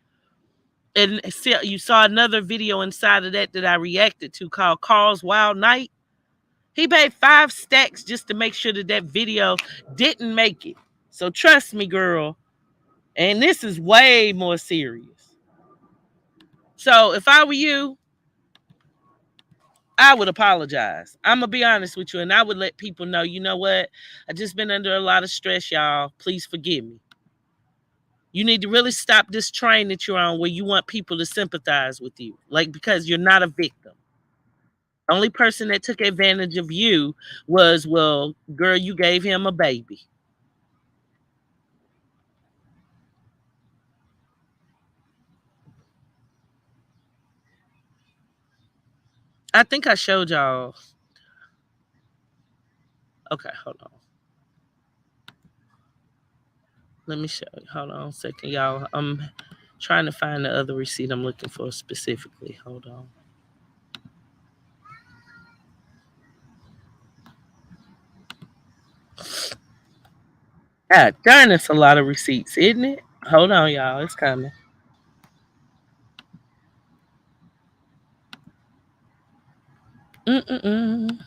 And you saw another video inside of that I reacted to called Carl's Wild Night. He paid 5 stacks just to make sure that video didn't make it. So trust me, girl. And this is way more serious. So if I were you, I would apologize. I'm going to be honest with you. And I would let people know, you know what? I just been under a lot of stress, y'all. Please forgive me. You need to really stop this train that you're on where you want people to sympathize with you. Like, because you're not a victim. The only person that took advantage of you was, well, girl, you gave him a baby. I think I showed y'all. Okay, hold on. Let me show you. Hold on a second, y'all. I'm trying to find the other receipt I'm looking for specifically. Hold on. God darn, it's a lot of receipts, isn't it? Hold on, y'all. It's coming. Mm-mm-mm.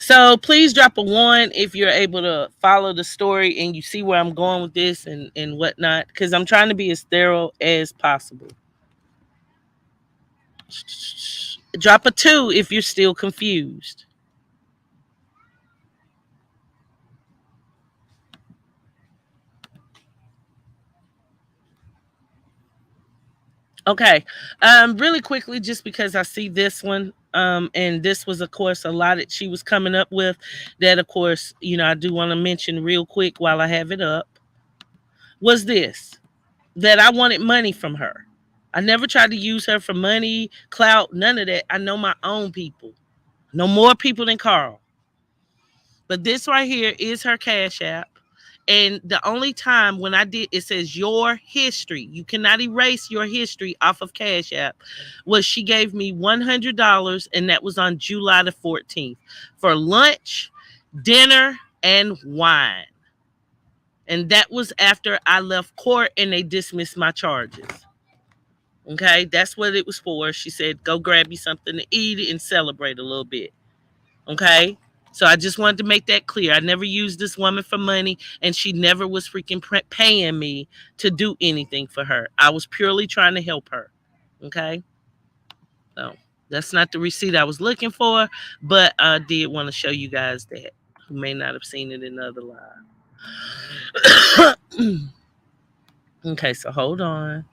So please drop a 1 if you're able to follow the story and you see where I'm going with this and whatnot, because I'm trying to be as thorough as possible. Drop a 2 if you're still confused. Okay. Really quickly, just because I see this one, and this was, of course, a lot that she was coming up with. That, of course, I do want to mention real quick while I have it up. Was this that I wanted money from her? I never tried to use her for money, clout, none of that. I know my own people. No more people than Carl. But this right here is her Cash App. And the only time when I did, it says your history. You cannot erase your history off of Cash App. Was she gave me $100, and that was on July the 14th for lunch, dinner, and wine. And that was after I left court and they dismissed my charges. Okay, that's what it was for. She said, go grab you something to eat and celebrate a little bit. Okay. So I just wanted to make that clear. I never used this woman for money, and she never was freaking paying me to do anything for her. I was purely trying to help her. Okay. So that's not the receipt I was looking for, but I did want to show you guys that who may not have seen it in the other live. Okay, so hold on.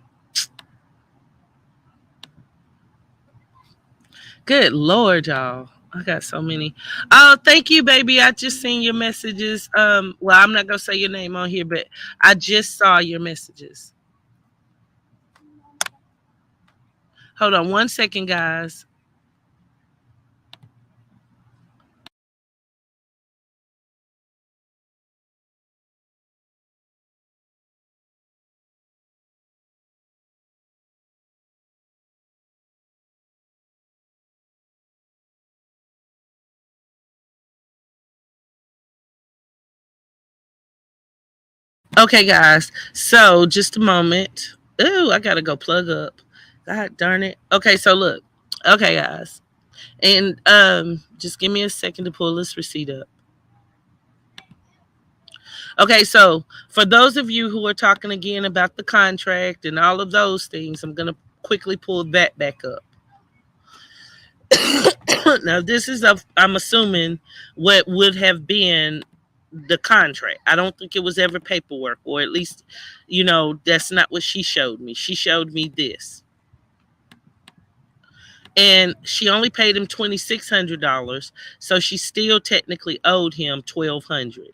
Good Lord, y'all. I got so many. Oh, thank you, baby. I just seen your messages. Well, I'm not gonna say your name on here, but I just saw your messages. Hold on 1 second, guys. Okay, guys. So just a moment. Ooh, I gotta go plug up. God darn it. Okay, so look. Okay, guys. And just give me a second to pull this receipt up. Okay, so for those of you who are talking again about the contract and all of those things, I'm gonna quickly pull that back up. Now this is I'm assuming what would have been the contract. I don't think it was ever paperwork, or at least, that's not what she showed me. She showed me this. And she only paid him $2,600, so she still technically owed him $1,200,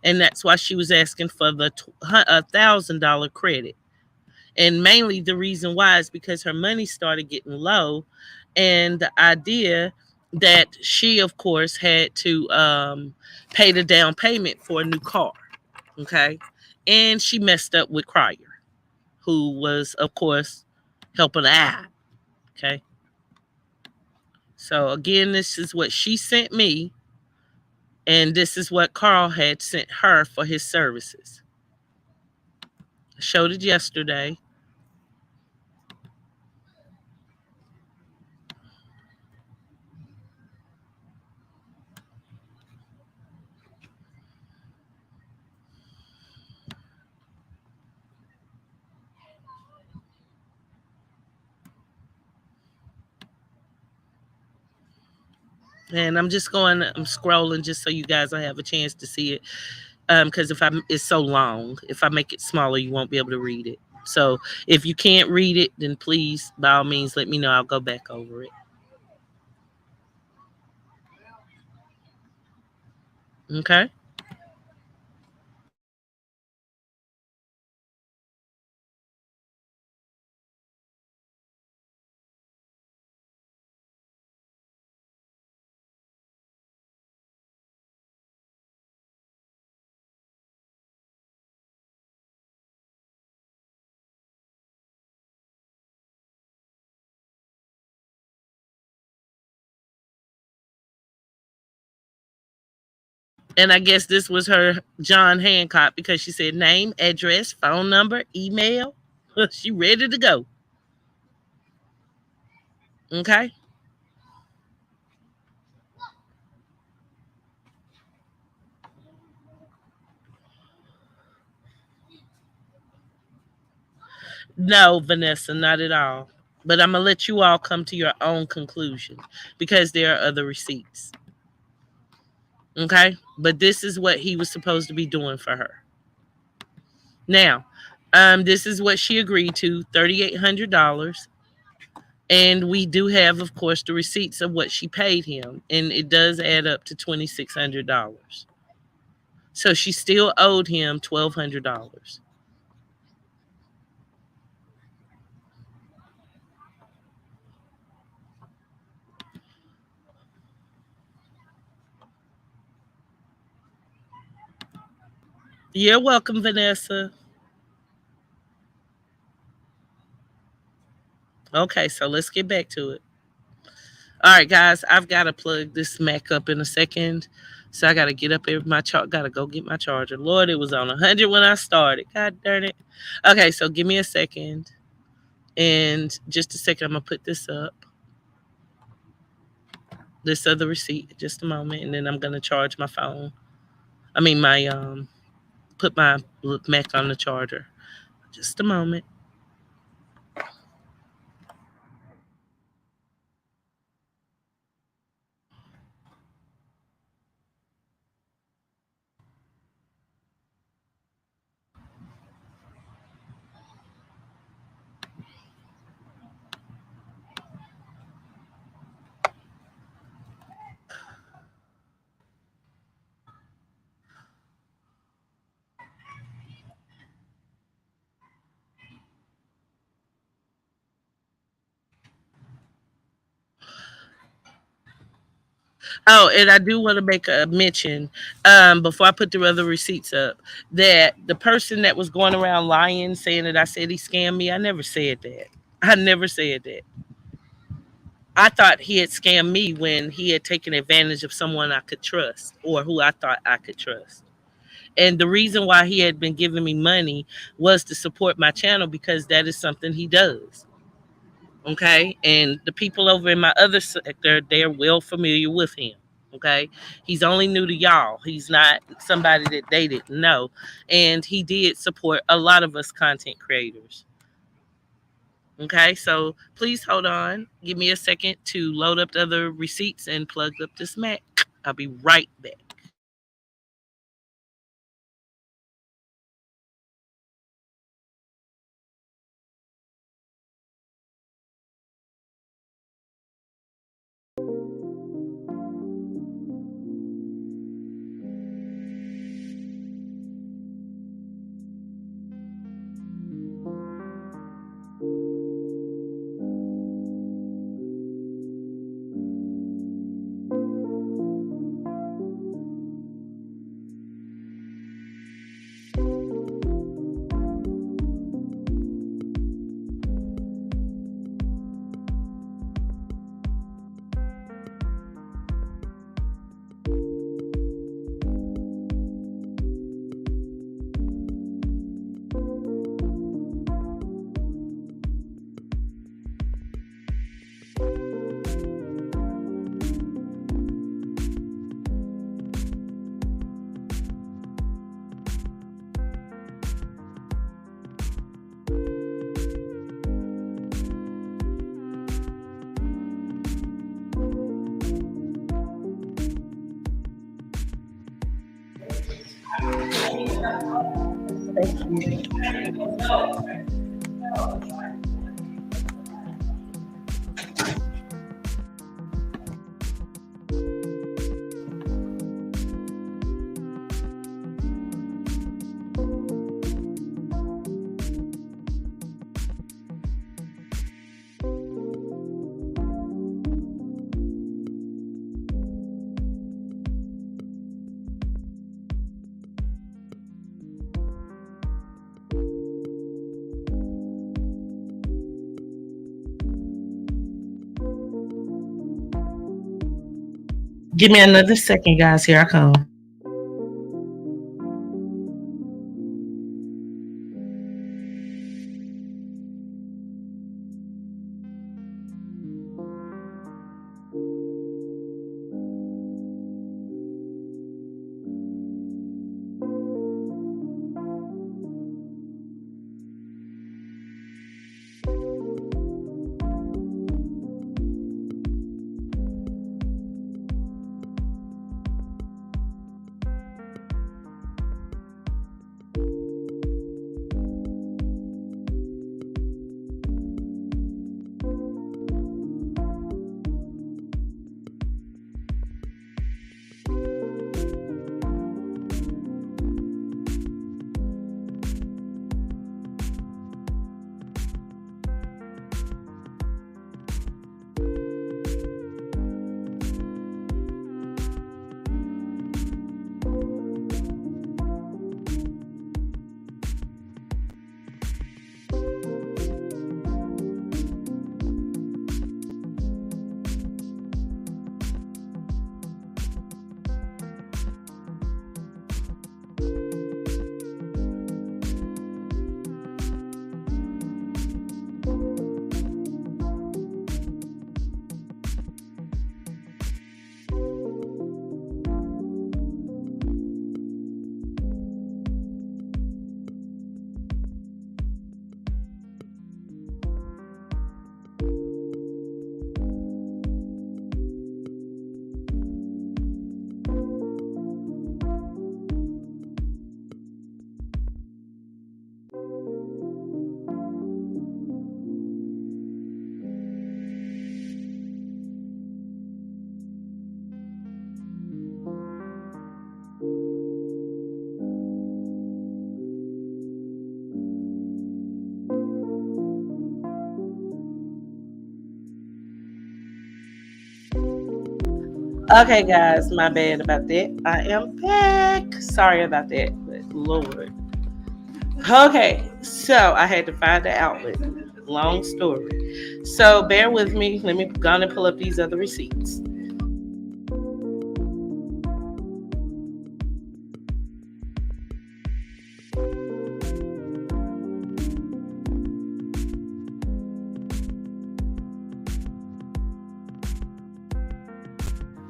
and that's why she was asking for the $1,000 credit. And mainly the reason why is because her money started getting low, and the idea that she, of course, had to pay the down payment for a new car. Okay, and she messed up with Crier, who was, of course, helping her out. Okay. So again, this is what she sent me, and this is what Carl had sent her for his services. I showed it yesterday. And I'm scrolling just so you guys will have a chance to see it. Because it's so long. If I make it smaller, you won't be able to read it. So if you can't read it, then please, by all means, let me know. I'll go back over it. Okay. And I guess this was her John Hancock, because she said name, address, phone number, email. She ready to go. Okay. No, Vanessa, not at all. But I'm gonna let you all come to your own conclusion, because there are other receipts. Okay. But this is what he was supposed to be doing for her. Now, this is what she agreed to, $3,800. And we do have, of course, the receipts of what she paid him, and it does add up to $2,600. So she still owed him $1,200. You're welcome, Vanessa. Okay, so let's get back to it. All right, guys, I've got to plug this Mac up in a second. So I got to get up here. Got to go get my charger. Lord, it was on 100 when I started. God darn it. Okay, so give me a second. And just a second, I'm going to put this up. This other receipt, just a moment. And then I'm going to charge my phone. I mean, put my Mac on the charger. Just a moment. Oh, and I do want to make a mention, before I put the other receipts up, that the person that was going around lying, saying that I said he scammed me, I never said that. I never said that. I thought he had scammed me when he had taken advantage of someone I could trust, or who I thought I could trust. And the reason why he had been giving me money was to support my channel, because that is something he does. Okay. And the people over in my other sector, they're well familiar with him. Okay. He's only new to y'all. He's not somebody that they didn't know. And he did support a lot of us content creators. Okay. So please hold on. Give me a second to load up the other receipts and plug up this Mac. I'll be right back. Thank you. Give me another second, guys. Here I come. Okay, guys, my bad about that. I am back. Sorry about that, but Lord. Okay, so I had to find the outlet. Long story. So bear with me. Let me go and pull up these other receipts.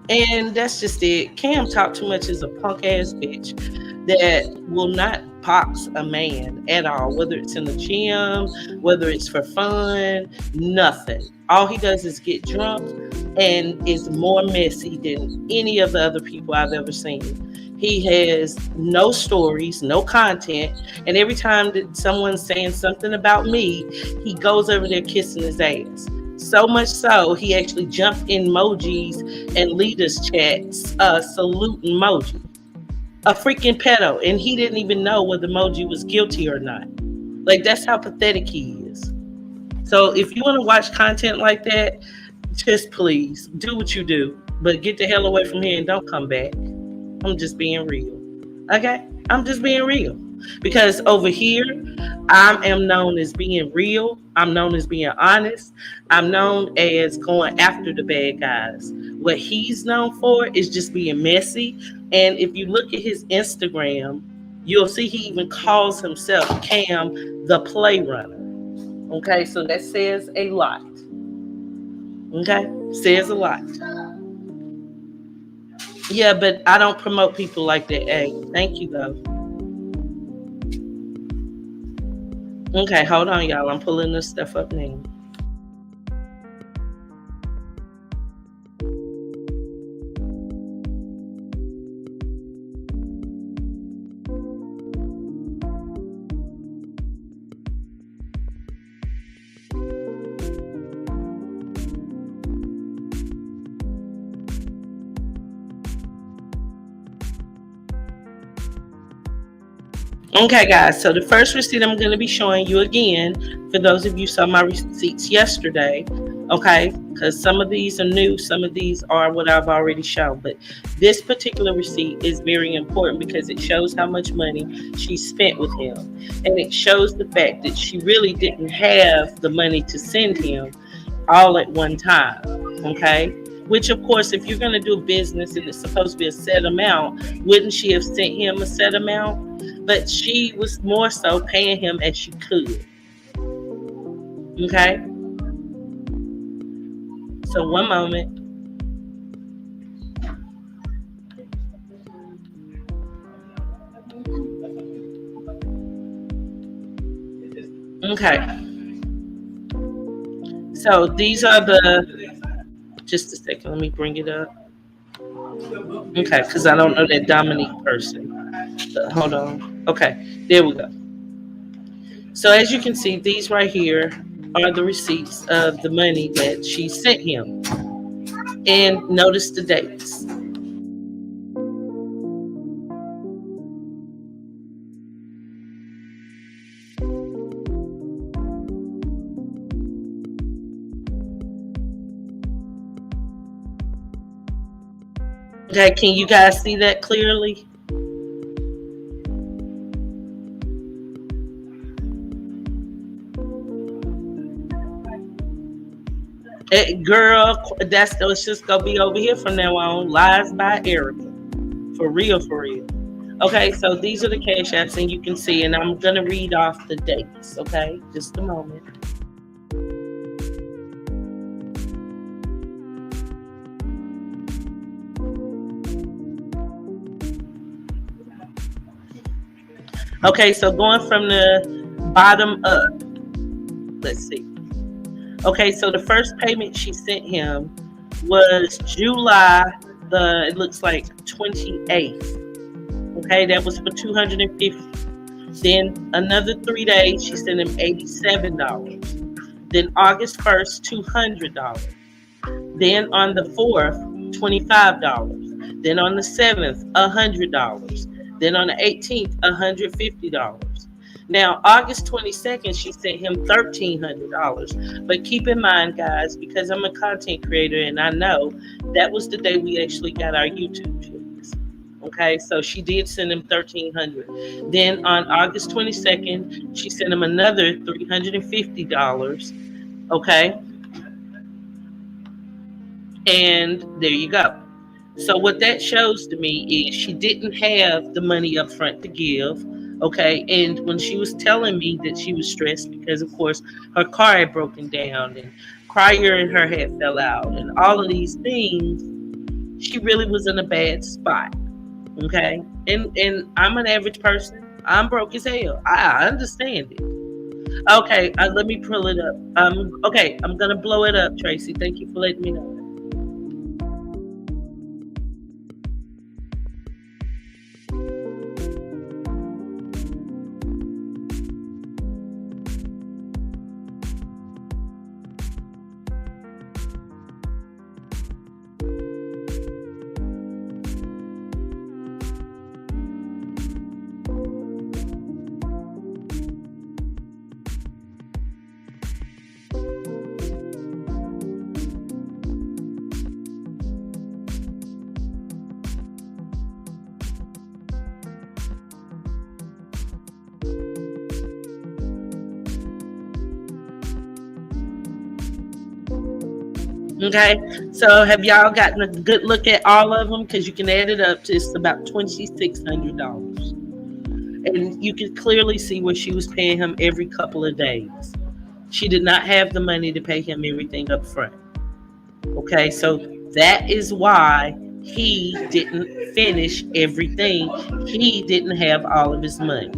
And that's just it. Cam Talk Too Much is a punk ass bitch that will not box a man at all, whether it's in the gym, whether it's for fun, nothing. All he does is get drunk and is more messy than any of the other people I've ever seen. He has no stories, no content, and every time that someone's saying something about me, he goes over there kissing his ass. So much so, he actually jumped in emojis and leaders chats, salute emoji. A freaking pedo, and he didn't even know whether emoji was guilty or not. Like, that's how pathetic he is. So if you want to watch content like that, just please do what you do, but get the hell away from here and don't come back. I'm just being real. Okay? I'm just being real. Because over here, I am known as being real. I'm known as being honest. I'm known as going after the bad guys. What he's known for is just being messy. And if you look at his Instagram, you'll see he even calls himself Cam the Play Runner. Okay, so that says a lot. Okay, says a lot. Yeah, but I don't promote people like that. Hey, thank you though. Okay, hold on, y'all. I'm pulling this stuff up now. Okay, guys, so the first receipt I'm going to be showing you again, for those of you saw my receipts yesterday, okay, because some of these are new, some of these are what I've already shown, but this particular receipt is very important because it shows how much money she spent with him, and it shows the fact that she really didn't have the money to send him all at one time, okay? Which, of course, if you're going to do business and it's supposed to be a set amount, wouldn't she have sent him a set amount? But she was more so paying him as she could. Okay? So, one moment. Okay. So, these are the. Just a second. Let me bring it up. Okay, because I don't know that Dominique person. Hold on. Okay, there we go. So as you can see, these right here are the receipts of the money that she sent him. And notice the dates. Okay, can you guys see that clearly? Girl, it's just gonna be over here from now on. Lives by Erica. For real, for real. Okay, so these are the cash apps, and you can see, and I'm gonna read off the dates. Okay, just a moment. Okay, so going from the bottom up, let's see. Okay, so the first payment she sent him was July it looks like 28th. Okay, that was for 250. Then another 3 days, she sent him $87. Then August 1st, $200. Then on the 4th, $25. Then on the 7th, $100. Then on the 18th, $150. Now, August 22nd, she sent him $1,300. But keep in mind, guys, because I'm a content creator and I know that was the day we actually got our YouTube checks. Okay, so she did send him $1,300. Then on August 22nd, she sent him another $350. Okay, and there you go. So what that shows to me is she didn't have the money up front to give. Okay, and when she was telling me that she was stressed because, of course, her car had broken down and Crier and her had fell out and all of these things, She really was in a bad spot. Okay. And I'm an average person. I'm broke as hell. I understand it. Okay, let me pull it up. Okay, I'm gonna blow it up, Tracy. Thank you for letting me know. Okay, so have y'all gotten a good look at all of them? Because you can add it up to it's about $2,600, and you can clearly see where she was paying him every couple of days. She did not have the money to pay him everything up front. Okay, so that is why he didn't finish everything. He didn't have all of his money.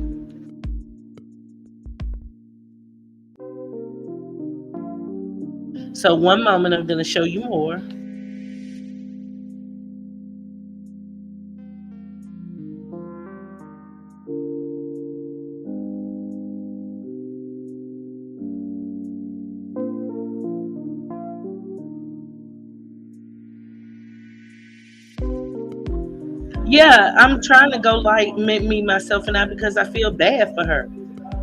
So one moment, I'm going to show you more. Yeah, I'm trying to go like me, myself, and I because I feel bad for her.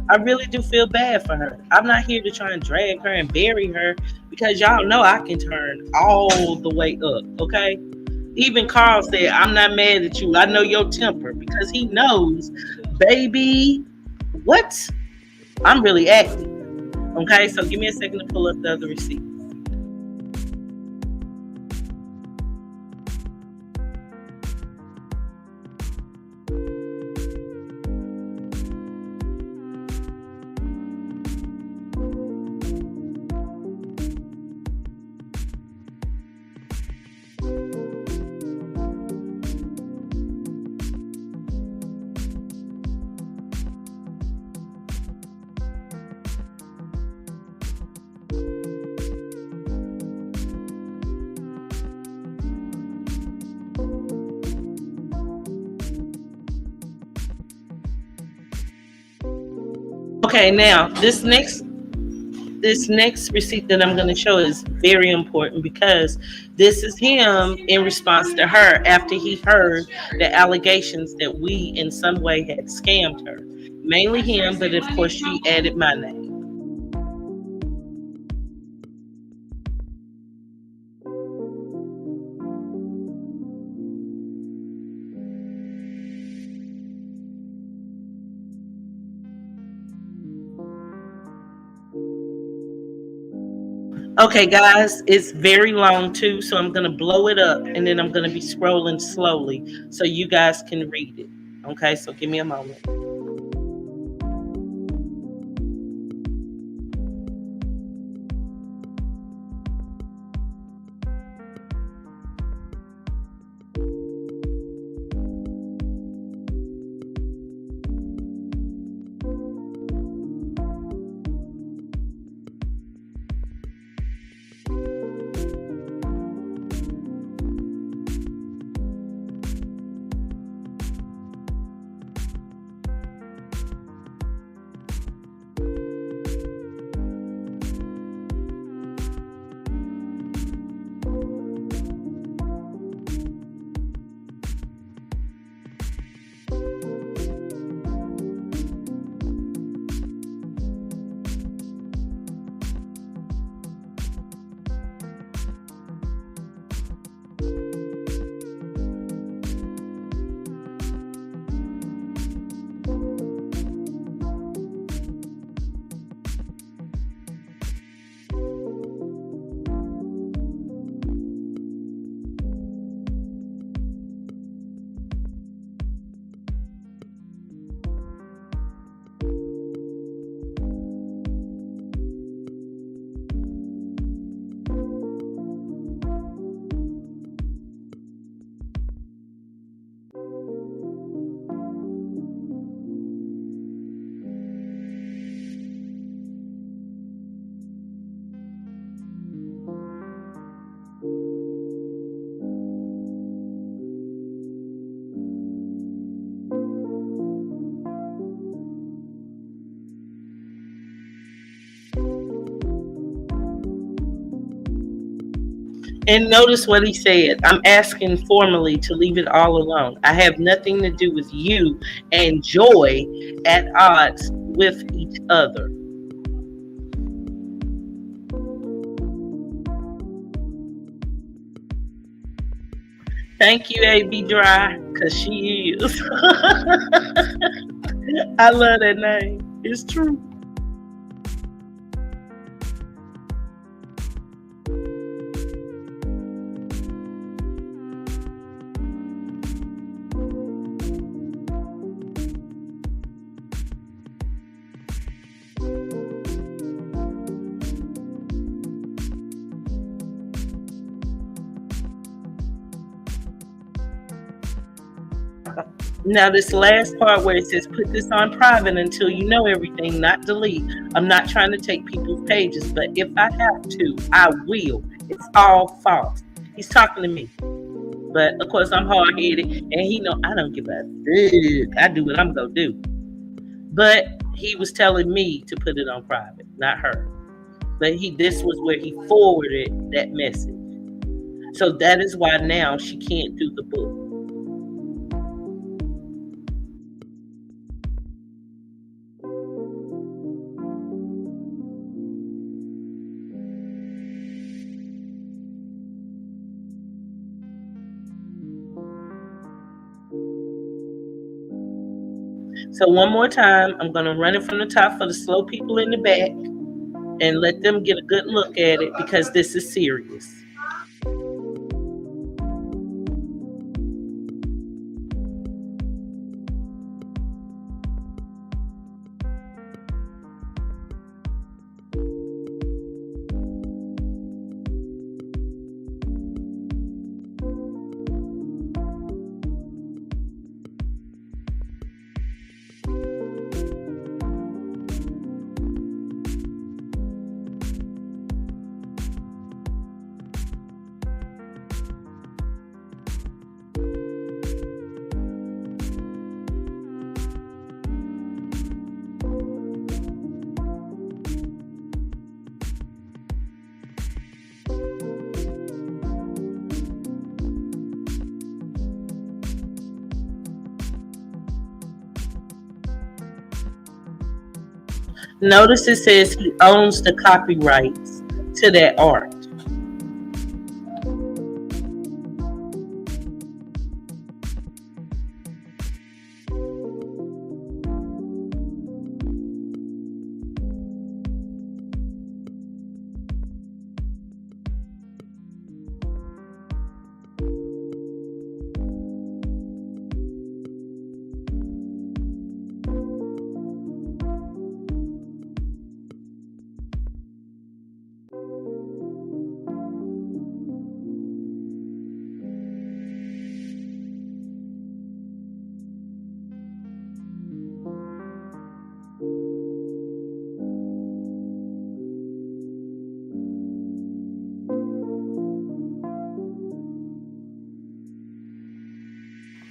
I really do feel bad for her. I'm not here to try and drag her and bury her because y'all know I can turn all the way up, okay? Even Carl said, I'm not mad at you. I know your temper because he knows, baby, what? I'm really acting. Okay, so give me a second to pull up the other receipt. Okay, now this next receipt that I'm going to show is very important because this is him in response to her after he heard the allegations that we in some way had scammed her. Mainly him, but of course she added my name. Okay, guys, it's very long too, so I'm going to blow it up and then I'm going to be scrolling slowly so you guys can read it. Okay, so give me a moment. And notice what he said. I'm asking formally to leave it all alone. I have nothing to do with you and Joy at odds with each other. Thank you, AB Dry, because she is. I love that name. It's true. Now, this last part where it says put this on private until you know everything, not delete. I'm not trying to take people's pages, but if I have to, I will. It's all false. He's talking to me. But of course, I'm hard headed, and he know I don't give a fuck. I do what I'm gonna do. But he was telling me to put it on private, not her. But this was where he forwarded that message. So that is why now she can't do the book. So one more time, I'm gonna run it from the top for the slow people in the back and let them get a good look at it because this is serious. Notice it says he owns the copyrights to that art.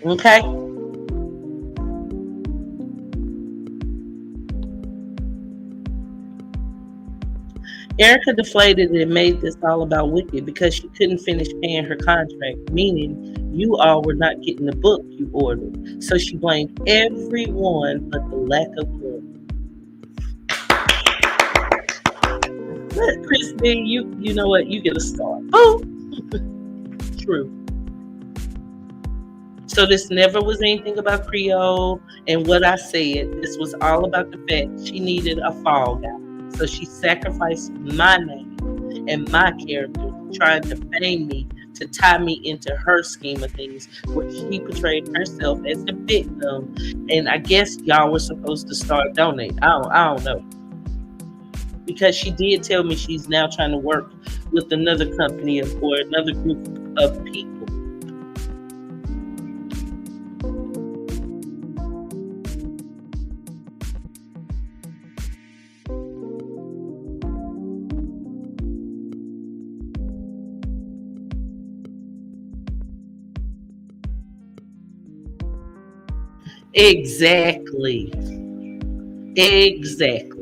Okay? Erica deflated and made this all about Wicked because she couldn't finish paying her contract, meaning you all were not getting the book you ordered. So she blamed everyone but the lack of work. Chris B, you know what? You get a star. Boom. True. So this never was anything about Creole and what I said. This was all about the fact she needed a fall guy. So she sacrificed my name and my character, trying to fame me to tie me into her scheme of things, where she portrayed herself as the victim. And I guess y'all were supposed to start donating. I don't know. Because she did tell me she's now trying to work with another company or another group of people. Exactly. Exactly.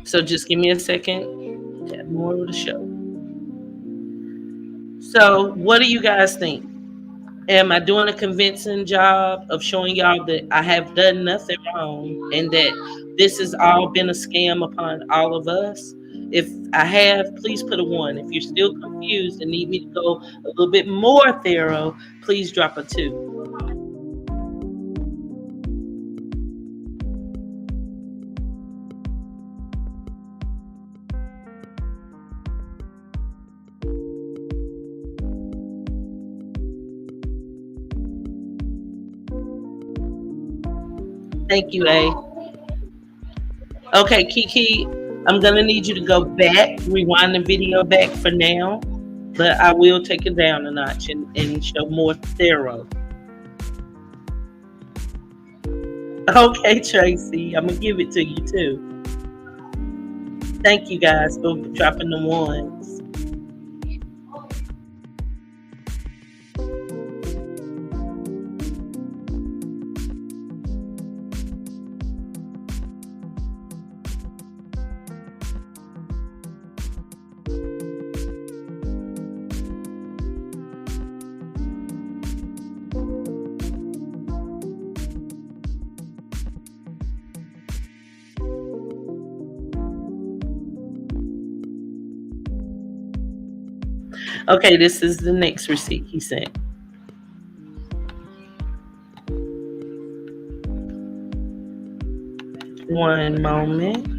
So just give me a second. Got more of the show. So what do you guys think? Am I doing a convincing job of showing y'all that I have done nothing wrong and that this has all been a scam upon all of us? If I have, please put a 1. If you're still confused and need me to go a little bit more thorough, please drop a 2. Thank you, A. Okay, Kiki, I'm gonna need you to go back, rewind the video back for now, but I will take it down a notch and show more thorough. Okay, Tracy, I'm gonna give it to you too. Thank you guys for dropping the 1s. Okay, this is the next receipt he sent. One moment.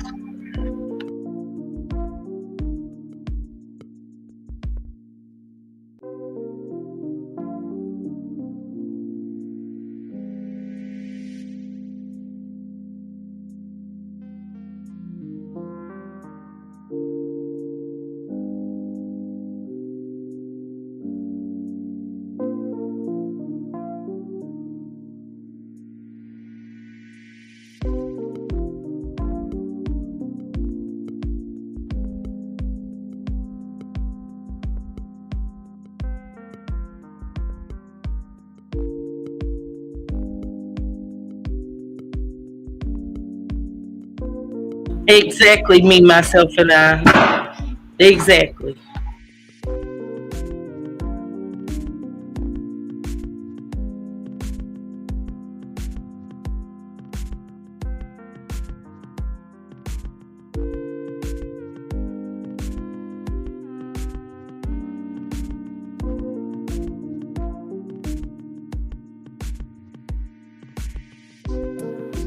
Exactly, me, myself, and I. Exactly.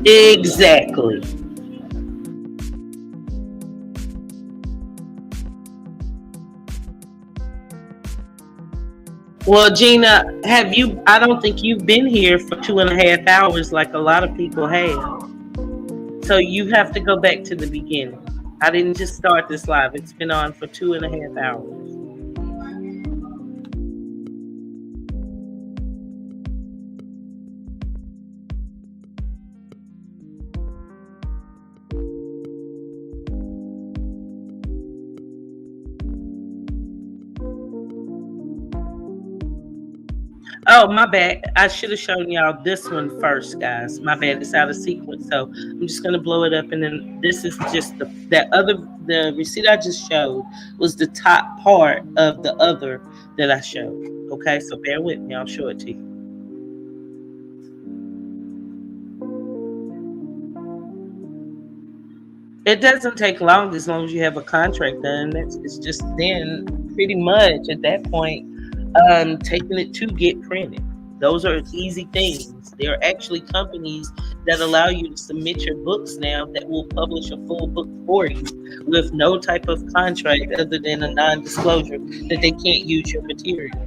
Exactly. Well, Gina, have you? I don't think you've been here for 2.5 hours like a lot of people have. So you have to go back to the beginning. I didn't just start this live. It's been on for 2.5 hours. Oh, my bad. I should have shown y'all this one first, guys. My bad. It's out of sequence. So I'm just gonna blow it up, and then this is just the receipt I just showed was the top part of the other that I showed. Okay, so bear with me. I'll show it to you. It doesn't take long as you have a contract done. It's just then pretty much at that point, taking it to get printed. Those are easy things. There are actually companies that allow you to submit your books now that will publish a full book for you with no type of contract other than a non-disclosure that they can't use your material.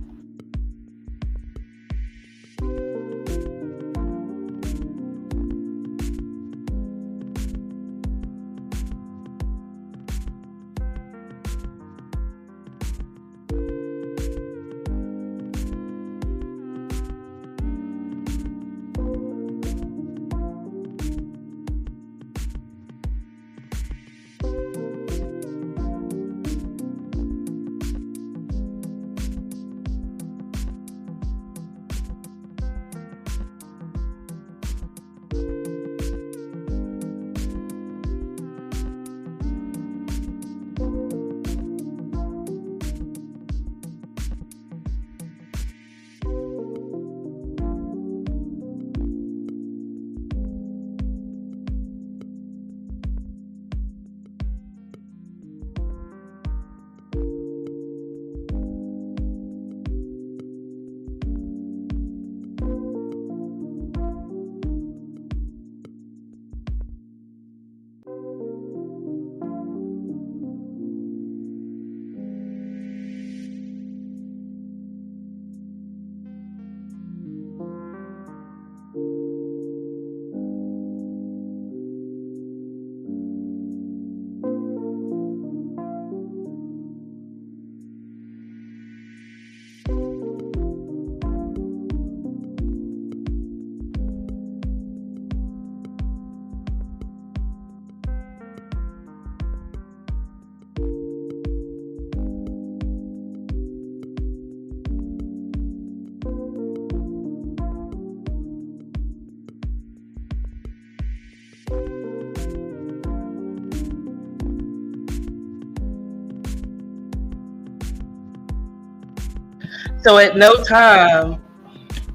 So at no time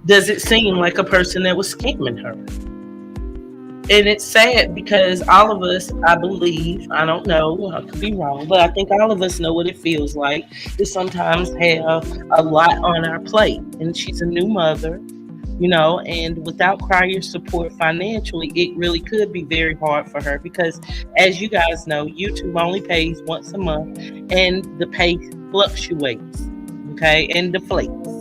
does it seem like a person that was scamming her. And it's sad because all of us, I believe, I don't know, I could be wrong, but I think all of us know what it feels like to sometimes have a lot on our plate. And she's a new mother, and without prior support financially, it really could be very hard for her because, as you guys know, YouTube only pays once a month and the pay fluctuates, okay, and deflates.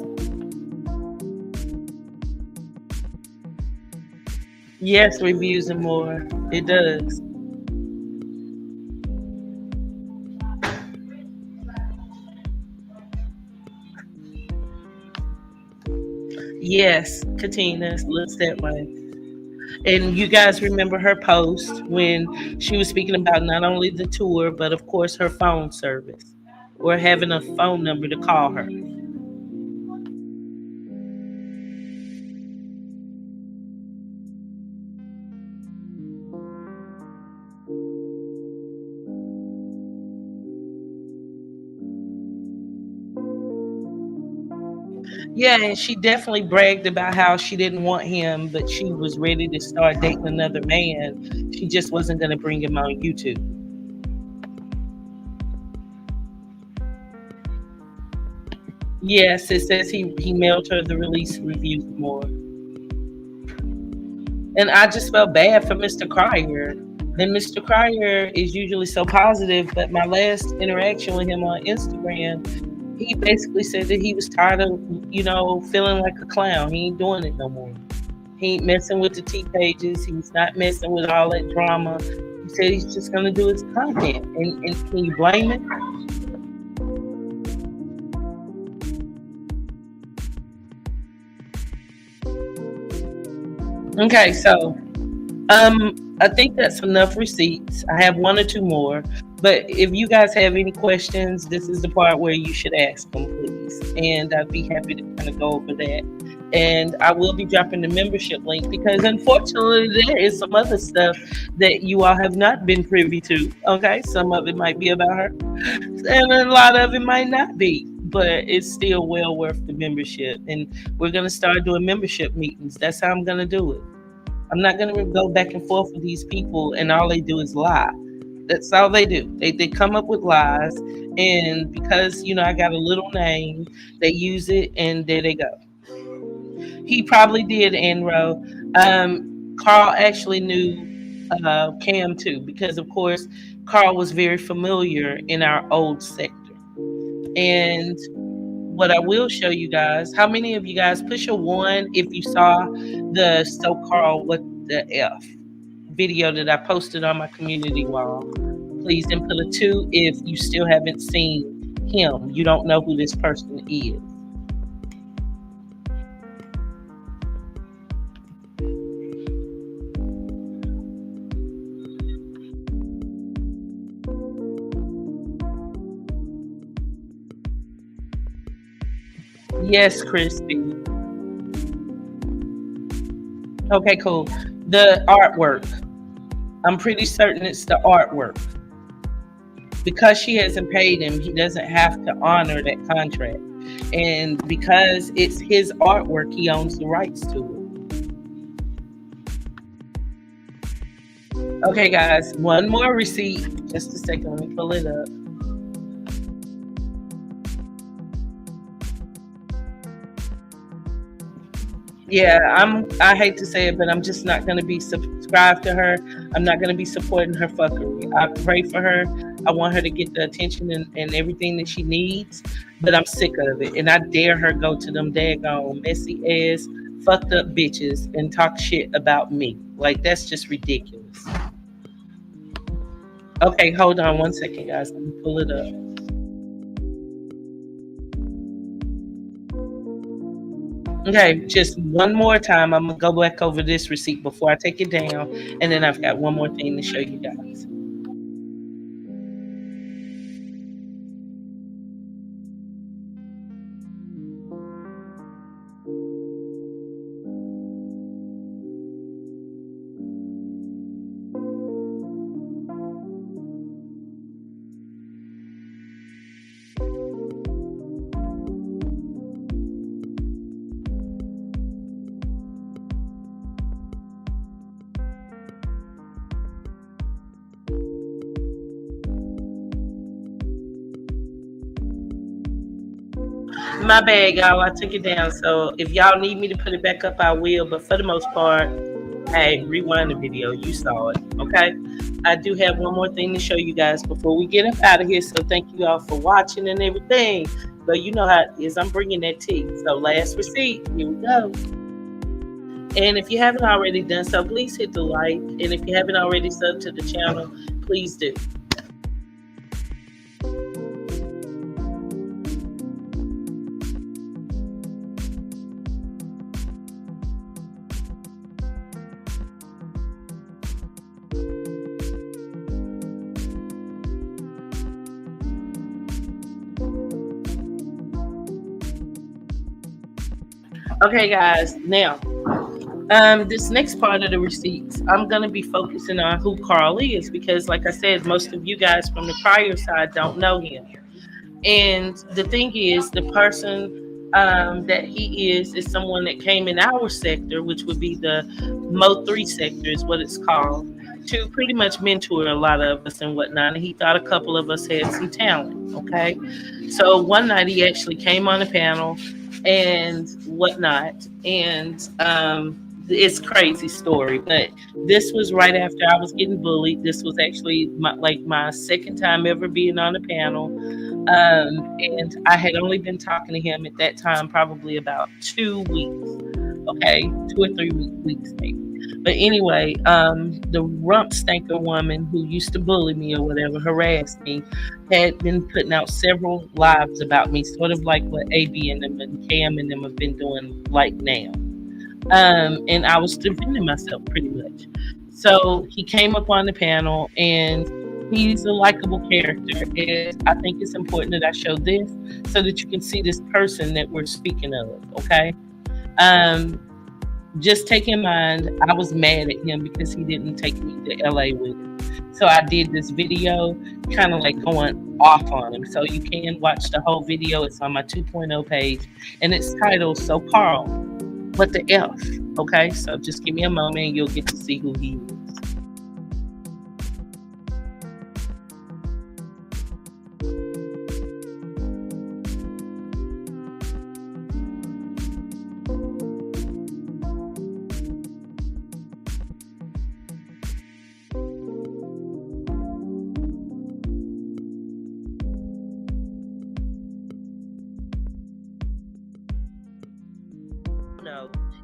Yes, reviews and more. It does. Yes, Katina looks that way. And you guys remember her post when she was speaking about not only the tour, but of course her phone service or having a phone number to call her. Yeah, and she definitely bragged about how she didn't want him, but she was ready to start dating another man. She just wasn't going to bring him on YouTube. Yes, it says he mailed her the release reviews more. And I just felt bad for Mr. Cryer. And Mr. Cryer is usually so positive, but my last interaction with him on Instagram, he basically said that he was tired of, feeling like a clown. He ain't doing it no more. He ain't messing with the T pages. He's not messing with all that drama. He said he's just gonna do his content. And can you blame him? Okay, so I think that's enough receipts. I have one or two more, but if you guys have any questions, this is the part where you should ask them, please. And I'd be happy to kind of go over that. And I will be dropping the membership link because unfortunately there is some other stuff that you all have not been privy to. Okay, some of it might be about her, and a lot of it might not be. But it's still well worth the membership. And we're gonna start doing membership meetings. That's how I'm gonna do it. I'm not going to go back and forth with these people and all they do is lie. That's all they do. They come up with lies. And because, I got a little name, they use it and there they go. He probably did, Enro. Carl actually knew Cam too, because of course, Carl was very familiar in our old sector. And what I will show you guys, how many of you guys push a one if you saw the so-called what the F video that I posted on my community wall? Please then put a two if you still haven't seen him. You don't know who this person is. Yes, Christy. Okay, cool. The artwork. I'm pretty certain it's the artwork. Because she hasn't paid him, he doesn't have to honor that contract. And because it's his artwork, he owns the rights to it. Okay, guys, one more receipt. Just a second, let me pull it up. Yeah, I hate to say it, but I'm just not going to be subscribed to her. I'm not going to be supporting her fuckery. I pray for her. I want her to get the attention and everything that she needs, but I'm sick of it. And I dare her go to them daggone messy ass fucked up bitches and talk shit about me. Like, that's just ridiculous. Okay, hold on one second, guys. Let me pull it up. Okay, just one more time. I'm gonna go back over this receipt before I take it down, and then I've got one more thing to show you guys. My bad, y'all. I took it down. So if y'all need me to put it back up, I will. But for the most part, hey, rewind the video. You saw it. Okay. I do have one more thing to show you guys before we get up out of here. So thank you all for watching and everything. But you know how it is. I'm bringing that tea. So last receipt. Here we go. And if you haven't already done so, please hit the like. And if you haven't already subbed to the channel, please do. Okay, guys. Now, this next part of the receipts, I'm going to be focusing on who Carl is because, like I said, most of you guys from the prior side don't know him. And the thing is, the person that he is someone that came in our sector, which would be the Mo3 sector is what it's called, to pretty much mentor a lot of us and whatnot. And he thought a couple of us had some talent, okay? So one night he actually came on the panel and whatnot. And it's crazy story, but this was right after I was getting bullied. This was actually my second time ever being on a panel. And I had only been talking to him at that time, probably about 2 weeks. Okay, 2 or 3 weeks maybe. But anyway, the rump stanker woman who used to bully me or whatever, harassed me, had been putting out several lives about me, sort of like what AB and them and Cam and them have been doing like now. And I was defending myself pretty much. So he came up on the panel, and he's a likable character. And I think it's important that I show this so that you can see this person that we're speaking of, okay? Just take in mind, I was mad at him because he didn't take me to LA with him. So I did this video kind of like going off on him. So you can watch the whole video. It's on my 2.0 page, and it's titled, So Carl, What the F? Okay, so just give me a moment and you'll get to see who he is.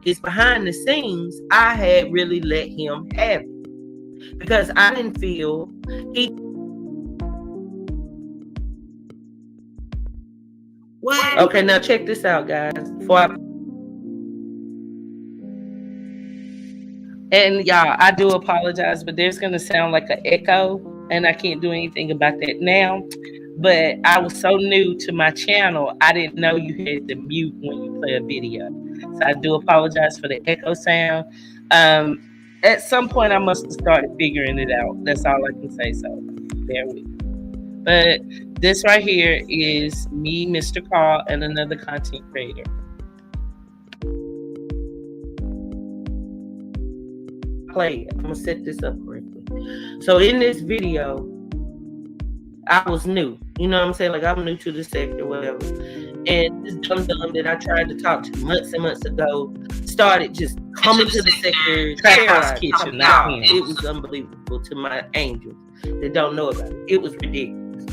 Is behind the scenes, I had really let him have it because I didn't feel he. What? Okay, now check this out, guys. And y'all, I do apologize, but there's gonna sound like an echo, and I can't do anything about that now. But I was so new to my channel, I didn't know you had to mute when you play a video. So I do apologize for the echo sound. At some point, I must have started figuring it out. That's all I can say. So bear with me. But this right here is me, Mr. Carl, and another content creator. Play it. I'm gonna set this up correctly. So in this video, I was new. You know what I'm saying? Like, I'm new to the sector, whatever. And this dumb that I tried to talk to months and months ago started just coming to the sector, Trap House Kitchen. It was unbelievable to my angels that don't know about it. It was ridiculous.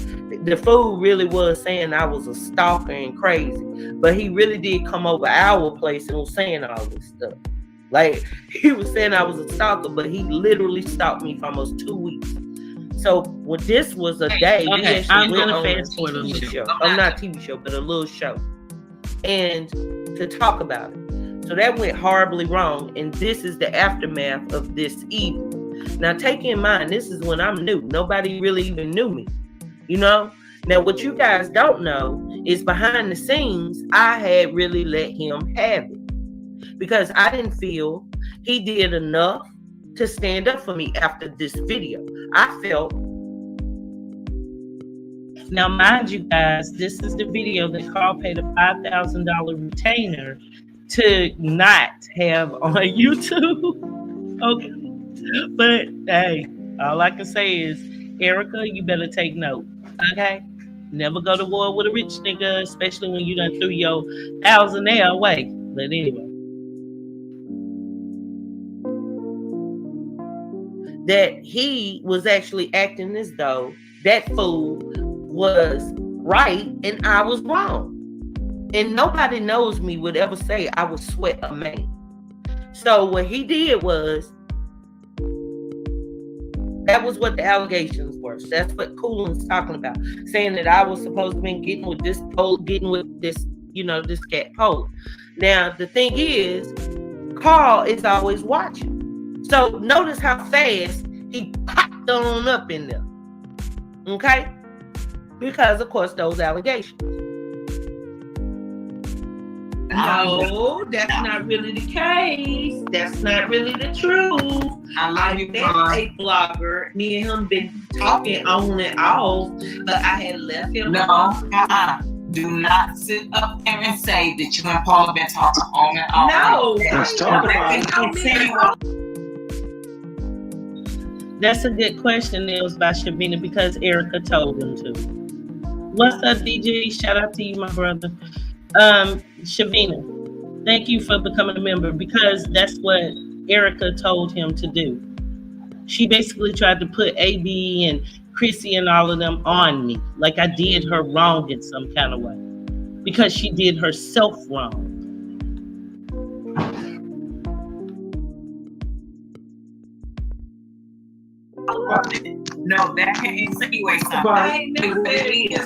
The fool really was saying I was a stalker and crazy, but he really did come over our place and was saying all this stuff. Like, he was saying I was a stalker, but he literally stalked me for almost 2 weeks. So when this was a day, we actually went on a TV show. Not a TV show, but a little show. And to talk about it. So that went horribly wrong. And this is the aftermath of this evil. Now take in mind, this is when I'm new. Nobody really even knew me. You know? Now what you guys don't know is behind the scenes, I had really let him have it. Because I didn't feel he did enough to stand up for me after this video. I felt. Now, mind you guys, this is the video that Carl paid a $5,000 retainer to not have on YouTube. Okay. But hey, all I can say is, Erica, you better take note. Okay. Never go to war with a rich nigga, especially when you done threw your thousandaire away. But anyway. That he was actually acting as though that fool was right and I was wrong. And nobody knows me would ever say I would sweat a man. So what he did was, that was what the allegations were. So that's what Coolin's talking about, saying that I was supposed to be getting with this pole, getting with this, this cat pole. Now the thing is, Carl is always watching. So notice how fast he popped on up in there. Okay? Because of course those allegations. No, that's not really the case. That's not really the truth. I met a blogger. Me and him been talking on and off, but I had left him. No, do not sit up there and say that you and Paul have been talking on and off. No, that's a good question. It was by Shavina because Erica told him to. What's up, DJ? Shout out to you, my brother. Shavina, thank you for becoming a member, because that's what Erica told him to do. She basically tried to put AB and Chrissy and all of them on me, like I did her wrong in some kind of way, because she did herself wrong. No, that can insinuate something. I ain't never said it is.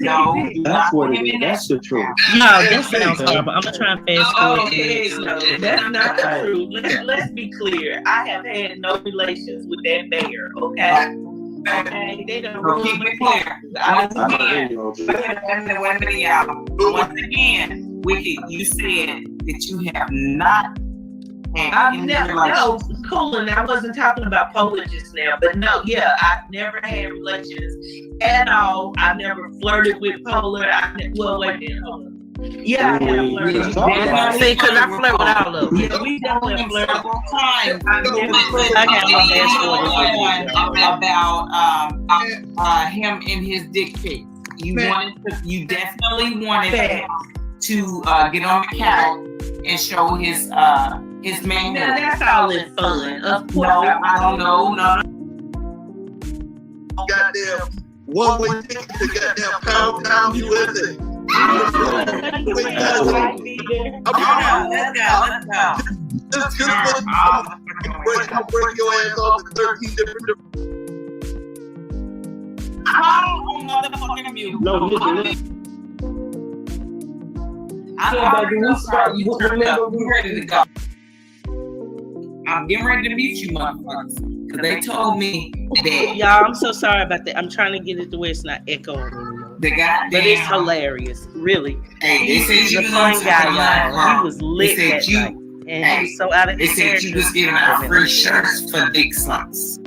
No, that's what it is. That's the truth. No, that sounds horrible. I'm gonna try and fast forward. Okay, no, that's not the truth. Let's be clear. I have had no relations with that bear. Okay. Okay, they don't keep it clear. Once again, you said that you have not. I've never, no, Colin, I wasn't talking about Poland just now, but no, yeah, I've never had relations at all. I've never flirted with Poland. Well, wait a minute, hold on. Yeah, I have flirted. See, because I flirt with all of them. Yeah, we definitely flirted several times. I got my about him and his dick pic. You definitely wanted him to get on the couch and show his man. Now that's all in fun. Of course. No. Goddamn one-way ticket to goddamn Pound USA. Let's go. Break your ass off in 13 different. Motherfucking mute. No, listen. I'm ready to go. I'm getting ready to meet you, motherfuckers. Because they told me that. Y'all, I'm so sorry about that. I'm trying to get it to where it's not echoing anymore. The goddamn. But it's hilarious, really. Hey, they said He's you a fun guy, y'all. He was lit that you, night. And he was so out of his They said character. you was giving out free shirts for dick slots.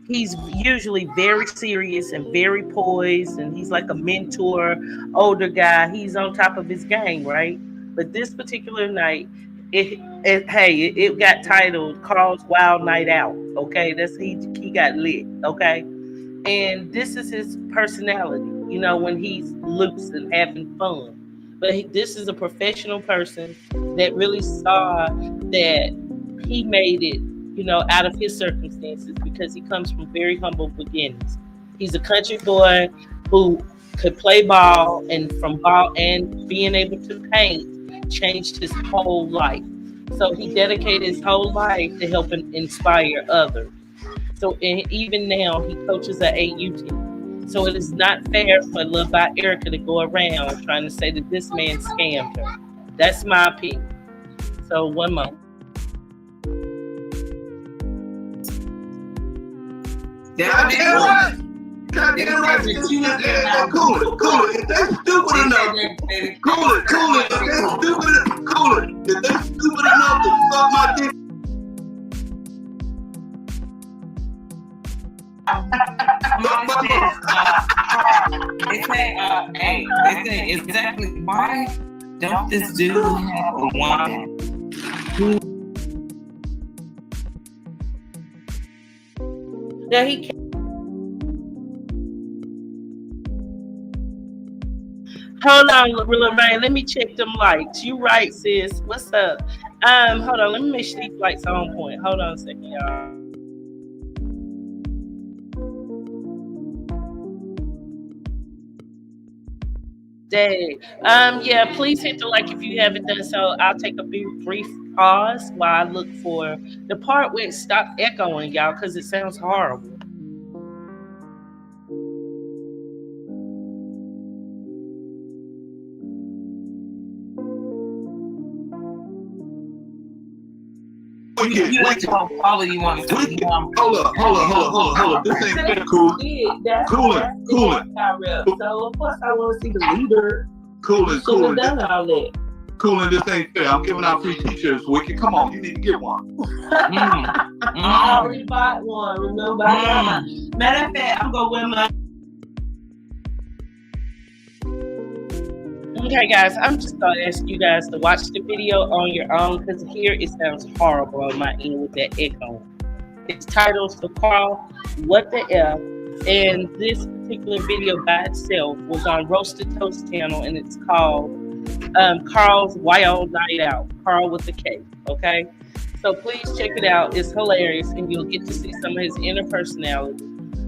He's usually very serious and very poised, and he's like a mentor, older guy. He's on top of his game, right? But this particular night, it got titled Carl's Wild Night Out. Okay, he got lit. Okay, and this is his personality. When he's loose and having fun. But this is a professional person that really saw that he made it, out of his circumstances, because he comes from very humble beginnings. He's a country boy who could play ball, and from ball and being able to paint changed his whole life. So he dedicated his whole life to helping inspire others. So even now he coaches an AU team. So it is not fair for LuvdByErica to go around trying to say that this man scammed her. That's my opinion. So one moment. Goddamn right. Cool it. If they stupid enough, cool it. If they stupid enough to suck my dick. They say exactly why don't this dude have a woman who? Yeah, he can. Hold on, Lorraine. Let me check them lights. You right, sis. What's up? Hold on. Let me make sure these lights are on point. Hold on a second, y'all. Day. Yeah, please hit the like if you haven't done so. I'll take a brief pause while I look for the part where it stopped echoing, y'all, because it sounds horrible. Wicked. Quality one. Hold up. This ain't fair, cool. Cool it. So of course I want to see the leader. Cool Should have done all that. Cool, this ain't fair. I'm giving out free t-shirts, Wicked. Come on, you need to get one. I already bought one. Remember? Matter of fact, I'm gonna wear my. Okay, guys, I'm just going to ask you guys to watch the video on your own because here it sounds horrible on my end with that echo. It's titled So Carl, What the F? And this particular video by itself was on Roasted Toast channel, and it's called Carl's Wild Night Out. Carl with the K, okay? So please check it out. It's hilarious, and you'll get to see some of his inner personality.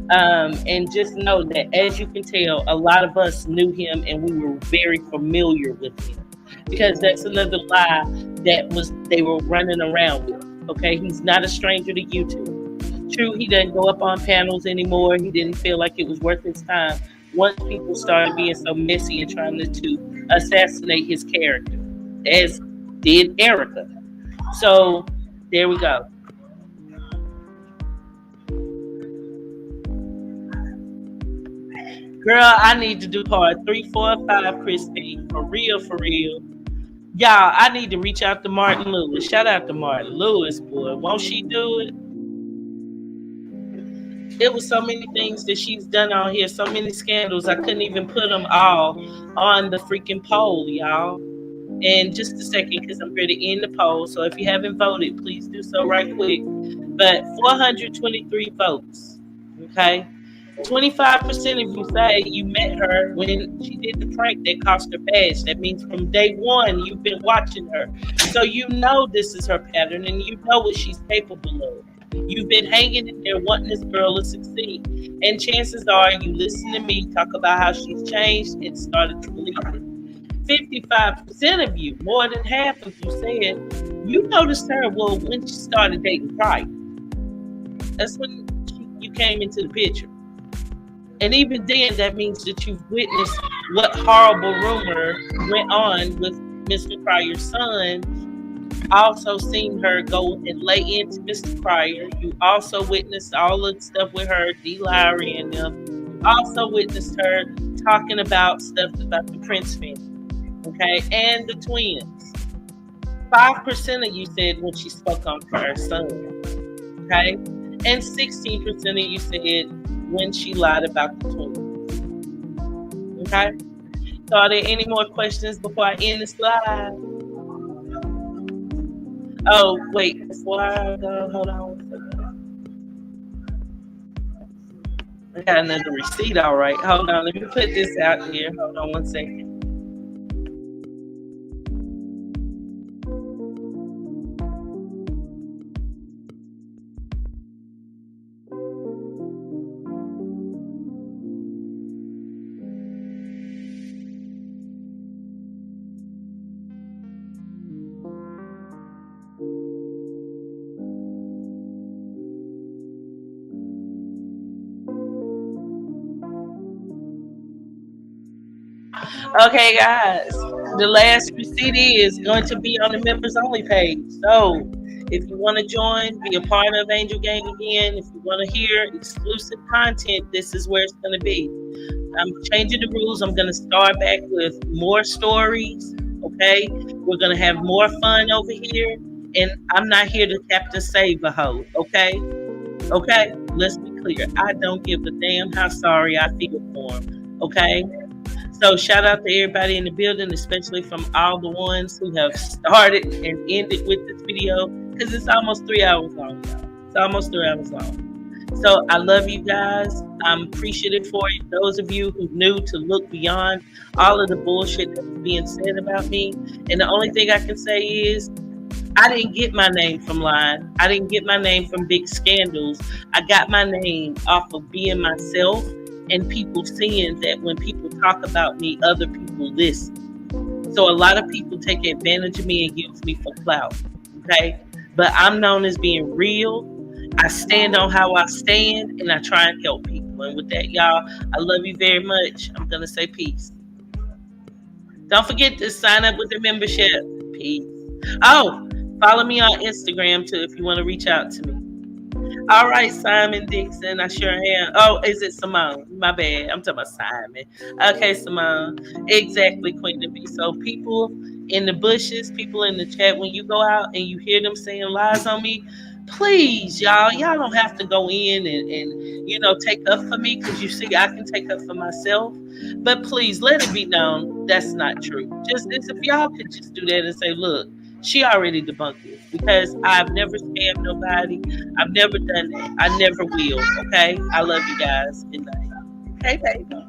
And just know that, as you can tell, a lot of us knew him and we were very familiar with him, because that's another lie they were running around with. Okay, he's not a stranger to YouTube. True, he doesn't go up on panels anymore. He didn't feel like it was worth his time once people started being so messy and trying to assassinate his character, as did Erica. So there we go. Girl, I need to do part 3, 4, 5, Christine. For real, for real. Y'all, I need to reach out to Martin Lewis. Shout out to Martin Lewis, boy. Won't she do it? There was so many things that she's done on here, so many scandals. I couldn't even put them all on the freaking poll, y'all. And just a second, because I'm ready to end the poll. So if you haven't voted, please do so right quick. But 423 votes, okay? 25% of you say you met her when she did the prank that cost her badge. That means from day one you've been watching her, so you know this is her pattern and you know what she's capable of. You've been hanging in there wanting this girl to succeed, and chances are you listen to me talk about how she's changed and started to believe it. 55% of you, more than half of you, said you noticed her when she started dating Pride. That's when you came into the picture. And even then, that means that you've witnessed what horrible rumor went on with Mr. Pryor's son. Also seen her go and lay into Mr. Pryor. You also witnessed all the stuff with her, D. Lowry and them. You also witnessed her talking about stuff about the Prince family, okay, and the twins. 5% of you said when she spoke on her son, okay, and 16% of you said when she lied about the twins. Okay? So are there any more questions before I end this live? Oh, wait. Before I go, hold on 1 second. I got another receipt, all right. Hold on. Let me put this out here. Hold on 1 second. Okay, guys, the last receipt is going to be on the members only page. So if you want to join, be a part of Angel Gang again, if you want to hear exclusive content, this is where it's going to be. I'm changing the rules. I'm going to start back with more stories. Okay, we're going to have more fun over here, and I'm not here to Captain Save a hoe. Okay, let's be clear. I don't give a damn how sorry I feel for him. Okay. So shout out to everybody in the building, especially from all the ones who have started and ended with this video, because it's almost 3 hours long, y'all. It's almost 3 hours long. So I love you guys. I'm appreciative for you. Those of you who knew to look beyond all of the bullshit that was being said about me. And the only thing I can say is I didn't get my name from lying. I didn't get my name from big scandals. I got my name off of being myself and people seeing that when people talk about me, other people listen. So a lot of people take advantage of me and use me for clout. Okay? But I'm known as being real. I stand on how I stand and I try and help people. And with that, y'all, I love you very much. I'm going to say peace. Don't forget to sign up with the membership. Peace. Oh, follow me on Instagram too if you want to reach out to me. All right, Simon Dixon, I sure am. Oh, is it Simone? My bad. I'm talking about Simon. Okay, Simone. Exactly, Queen to be. So people in the bushes, people in the chat, when you go out and you hear them saying lies on me, please, y'all don't have to go in and take up for me because you see I can take up for myself. But please let it be known that's not true. Just as if y'all could just do that and say, look, she already debunked this because I've never scammed nobody. I've never done that. I never will. Okay. I love you guys. Good night. Okay, baby.